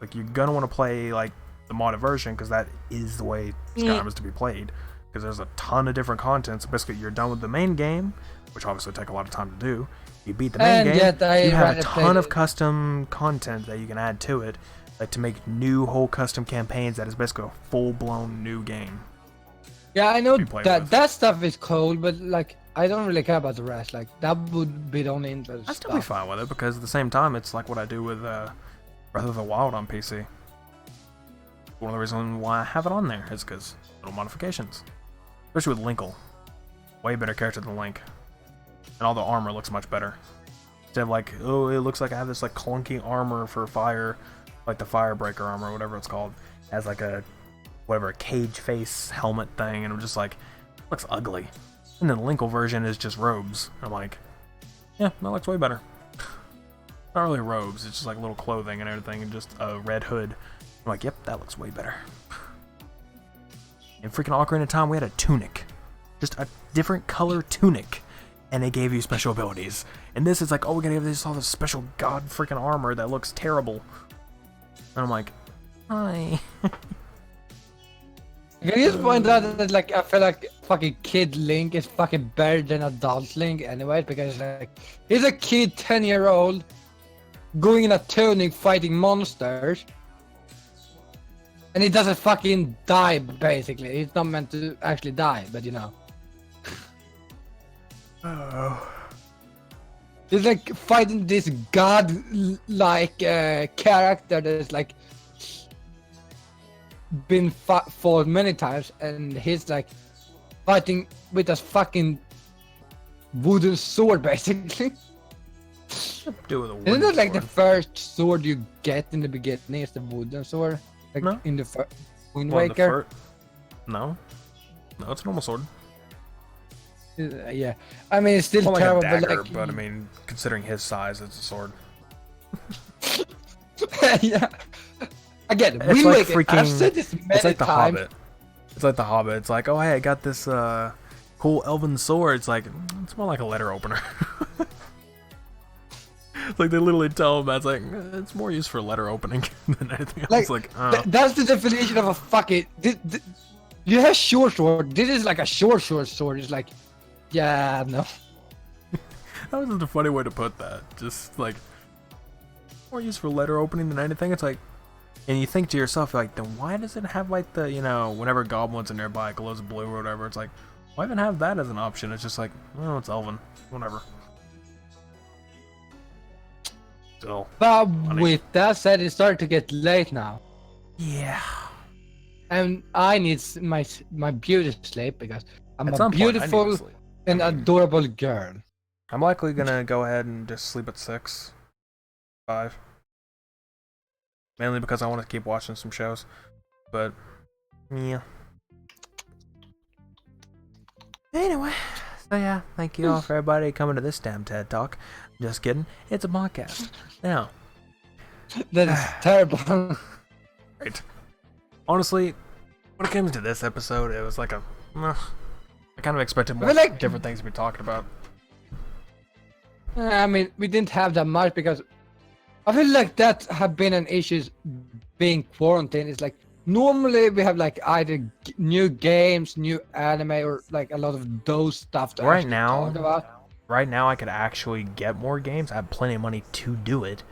Like you're gonna want to play like the modded version because that is the way Skyrim is to be played. Because there's a ton of different content. So basically, you're done with the main game, which obviously take a lot of time to do. You beat the main game. You have a ton of custom content that you can add to it, like to make new whole custom campaigns. That is basically a full-blown new game. Yeah, I know that stuff is cool, but like I don't really care about the rest. Like that would be the only interesting I'd still be fine with it because at the same time, it's like what I do with Breath of the Wild on PC. One of the reasons why I have it on there is because little modifications, especially with Linkle. Way better character than Link, and all the armor looks much better. Instead of like, oh, it looks like I have this like clunky armor for fire, like the Firebreaker armor, or whatever it's called, as like a cage face helmet thing, and I'm just like, it looks ugly. And then the Linkle version is just robes. I'm like, yeah, that looks way better. Not really robes, it's just like little clothing and everything, and just a red hood. I'm like, yep, that looks way better. In freaking Ocarina of Time, we had a tunic. Just a different color tunic. And it gave you special abilities. And this is like, oh, we're gonna give this all this special god freaking armor that looks terrible. And I'm like, hi. Can you just point out that like I feel like fucking kid Link is fucking better than adult Link anyway, because like he's a kid 10-year-old going in a tunic fighting monsters. And he doesn't fucking die, basically. He's not meant to actually die, but you know. Oh. He's like fighting this god-like character that's like been fought many times, and he's like fighting with a fucking wooden sword, basically. Isn't that like the first sword you get in the beginning? Is the wooden sword? Like no. In the Wind Waker? No, it's a normal sword. Yeah, I mean it's still terrible, like a dagger, but I mean, considering his size, it's a sword. Yeah. Again, Wind Waker. I've said this many it's like the times. Hobbit. It's like the Hobbit. It's like, oh hey, I got this cool elven sword. It's like, it's more like a letter opener. It's like they literally tell him that's like, it's more used for letter opening than anything else. Like, that's the definition of a fucking. You have short sword. This is like a short sword. It's like, yeah, no. That was just a funny way to put that. Just like more used for letter opening than anything. It's like, and you think to yourself like, then why does it have like the, you know, whenever goblins are nearby, it glows blue or whatever? It's like, why even have that as an option? It's just like, oh, it's elven, whatever. Still, but funny. with that said, it's starting to get late now. Yeah. And I need my beauty sleep because I'm At a some point, I need to beautiful sleep. and adorable girl. I'm likely gonna go ahead and just sleep at 6, 5. Mainly because I want to keep watching some shows. But, yeah. Anyway, so yeah, thank you all for everybody coming to this damn TED Talk. Just kidding, it's a podcast. Now. That is terrible. Right. Honestly, when it came to this episode, it was like a... I kind of expected more different things to be talking about. I mean, we didn't have that much because I feel like that have been an issue being quarantined. It's like normally we have like either new games, new anime, or like a lot of those stuff to right now talk about. Right now I could actually get more games. I have plenty of money to do it.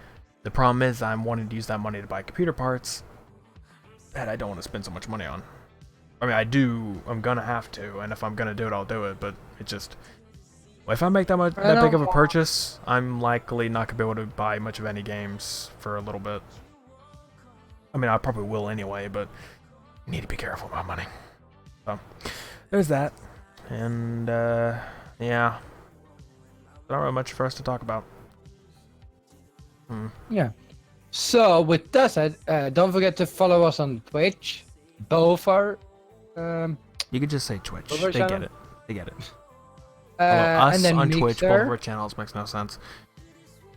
The problem is I'm wanting to use that money to buy computer parts that I don't want to spend so much money on. I mean, I do. I'm gonna have to, and if I'm gonna do it, I'll do it. But it just, if I make that big of a purchase, I'm likely not gonna be able to buy much of any games for a little bit. I mean, I probably will anyway, but I need to be careful about money. So there's that, and yeah, not really much for us to talk about. Yeah. So with that said, don't forget to follow us on Twitch. Both are. You could just say Twitch. They get it. They get it. Us and then on Mixer. Twitch, both of our channels makes no sense.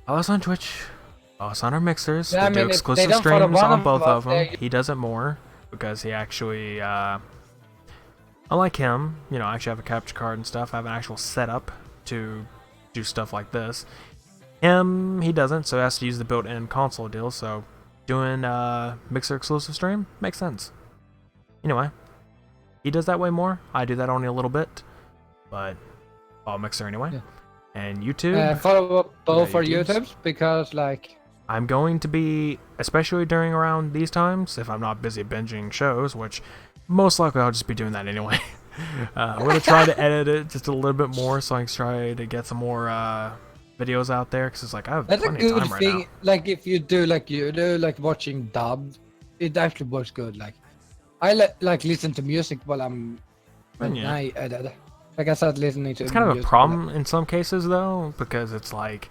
Follow us on Twitch. Follow us on our mixers. Yeah, we do exclusive streams on both of them. He does it more because he actually, unlike him, you know, I actually have a capture card and stuff. I have an actual setup to do stuff like this. He doesn't, so he has to use the built-in console deal. So doing mixer exclusive stream makes sense. Anyway, he does that way more. I do that only a little bit, but I'll mixer anyway. Yeah. And YouTube. Follow up both our YouTubes because like I'm going to be, especially during around these times, if I'm not busy binging shows, which most likely I'll just be doing that anyway. I'm going to try to edit it just a little bit more so I can try to get some more videos out there because it's like I have plenty of time right now. Like if you do like you do like watching dubbed, it actually works good. Like I like listen to music while I'm I edit. Like I started listening to. It's kind of a problem in some cases though because it's like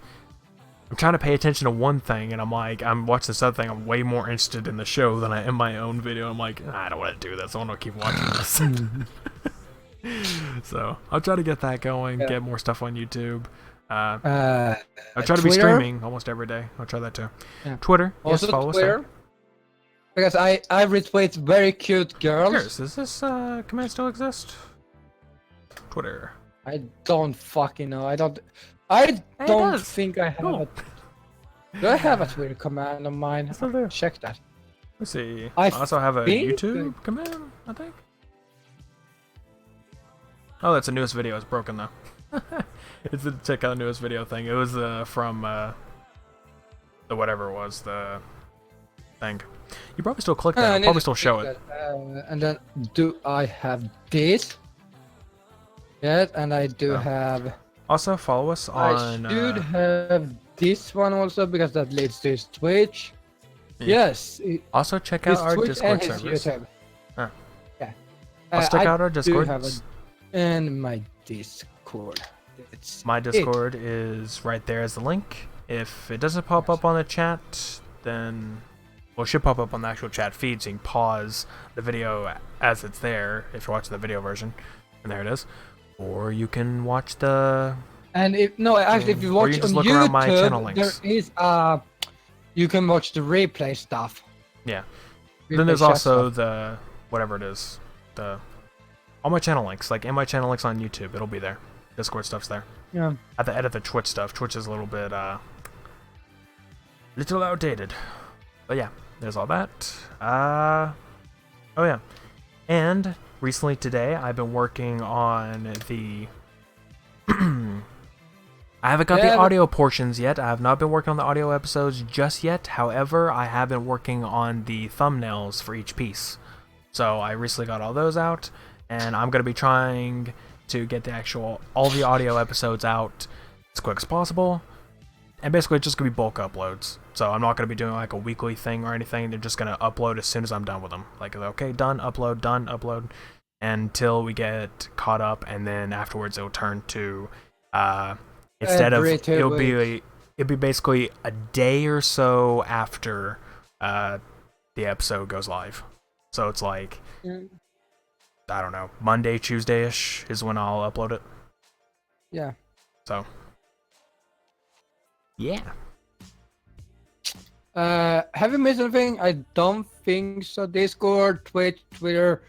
I'm trying to pay attention to one thing and I'm like I'm watching this other thing. I'm way more interested in the show than I am my own video. I'm like I don't want to do this. I want to keep watching this. So I'll try to get that going. Yeah. Get more stuff on YouTube. I'll try to be streaming almost every day. I'll try that too. Yeah. Twitter. Also yes, follow Twitter. Us because I retweet very cute girls. Cheers. Does this command still exist? Twitter. I don't fucking know. I don't think I have. Cool. Do I have a Twitter command on mine? Still there. Check that. Let's see. I also have a YouTube command, I think. Oh, that's the newest video. It's broken though. It's the check out the newest video thing. It was from the whatever it was, the thing. You probably still click that. I'll probably still show it. And then do I have this? Yes, and I do have. Also follow us on. I should have this one also because that leads to his Twitch. Yeah. Yes. Also check out our Twitch Discord and his servers. YouTube. Huh. Yeah. I'll check out our Discord. And my Discord. My Discord is right there as the link. If it doesn't pop up on the chat, then well, it should pop up on the actual chat feed, so you can pause the video as it's there if you're watching the video version, and there it is. Or you can watch the. And if no, actually, if you watch on look YouTube, my channel links. There is you can watch the replay stuff. Yeah. Replay then there's also stuff. The whatever it is, the all my channel links, like in my channel links on YouTube, it'll be there. Discord stuff's there. Yeah. I have to edit the Twitch stuff. Twitch is a little bit, little outdated. But yeah, there's all that. Oh yeah. And recently today, I've been working on the... I haven't got the audio portions yet. I have not been working on the audio episodes just yet. However, I have been working on the thumbnails for each piece. So I recently got all those out, and I'm going to be trying to get all the audio episodes out as quick as possible. And basically it's just going to be bulk uploads. So I'm not going to be doing like a weekly thing or anything. They're just going to upload as soon as I'm done with them. Like, okay, done, upload, until we get caught up, and then afterwards it'll turn to, it'll be basically a day or so after the episode goes live. So it's like, I don't know, Monday, Tuesday-ish is when I'll upload it. Yeah. So, yeah. Have you missed anything? I don't think so. Discord, Twitch, Twitter,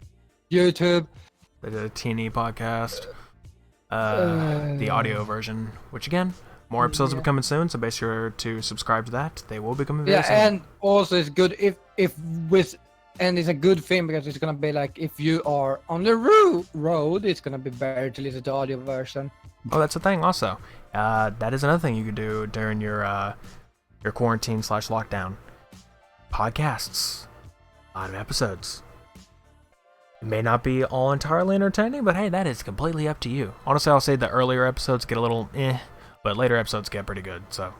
YouTube. The TNE podcast. The audio version, which again, more episodes will be coming soon, so be sure to subscribe to that. They will be coming very soon. And also it's good and it's a good thing because it's gonna be like if you are on the road, it's gonna be better to listen to audio version. Oh, that's the thing. Also, that is another thing you could do during your quarantine/lockdown. Podcasts, on episodes. It may not be all entirely entertaining, but hey, that is completely up to you. Honestly, I'll say the earlier episodes get a little but later episodes get pretty good. So.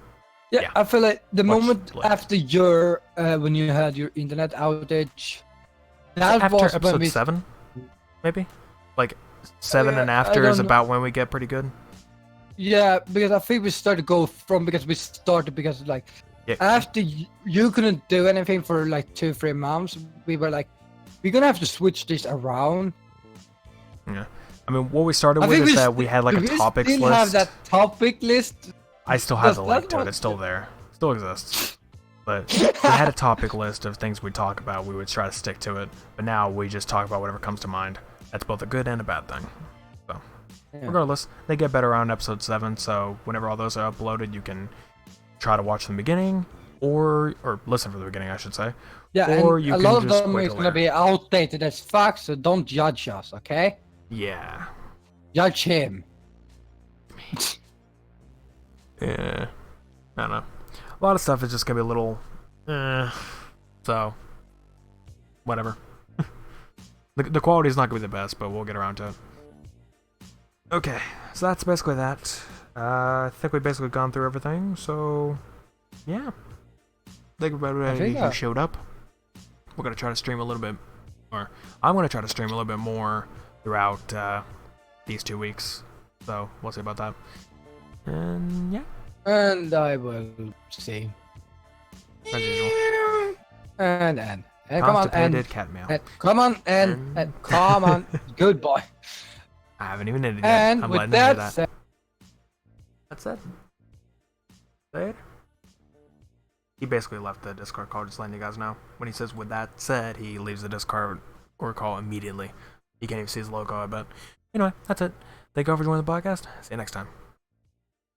Yeah, I feel like the moment after your when you had your internet outage, that after was episode when we 7, maybe, like 7 and after is about when we get pretty good. Yeah, because I think we started because like after you couldn't do anything for like 2-3 months, we were like, we're gonna have to switch this around. Yeah, I mean, what we started with is that we had like a topics list. We still have that topic list. I still have the link to it. It's still there. Still exists. But we had a topic list of things we'd talk about. We would try to stick to it. But now we just talk about whatever comes to mind. That's both a good and a bad thing. So, regardless, they get better around episode 7. So whenever all those are uploaded, you can try to watch from the beginning, or listen from the beginning, I should say. Yeah, or and you a can lot of just them wait is gonna be outdated as fuck. So don't judge us, okay? Yeah. Judge him. Yeah, I don't know. A lot of stuff is just gonna be a little, so, whatever. the quality is not gonna be the best, but we'll get around to it. Okay, so that's basically that. I think we've basically gone through everything, so, yeah. Thank you everybody who showed up. We're gonna try to stream a little bit, or I'm gonna try to stream a little bit more throughout these 2 weeks, so we'll see about that. And yeah. And I will see. As usual. And come on and cat meow. Come on and come on. Good boy. I haven't even edited yet. I'm with that said, that's it. Say it. He basically left the Discord call, just letting you guys know. When he says with that said, he leaves the Discord or call immediately. You can't even see his logo, I bet. Anyway, that's it. Thank you all for joining the podcast. See you next time.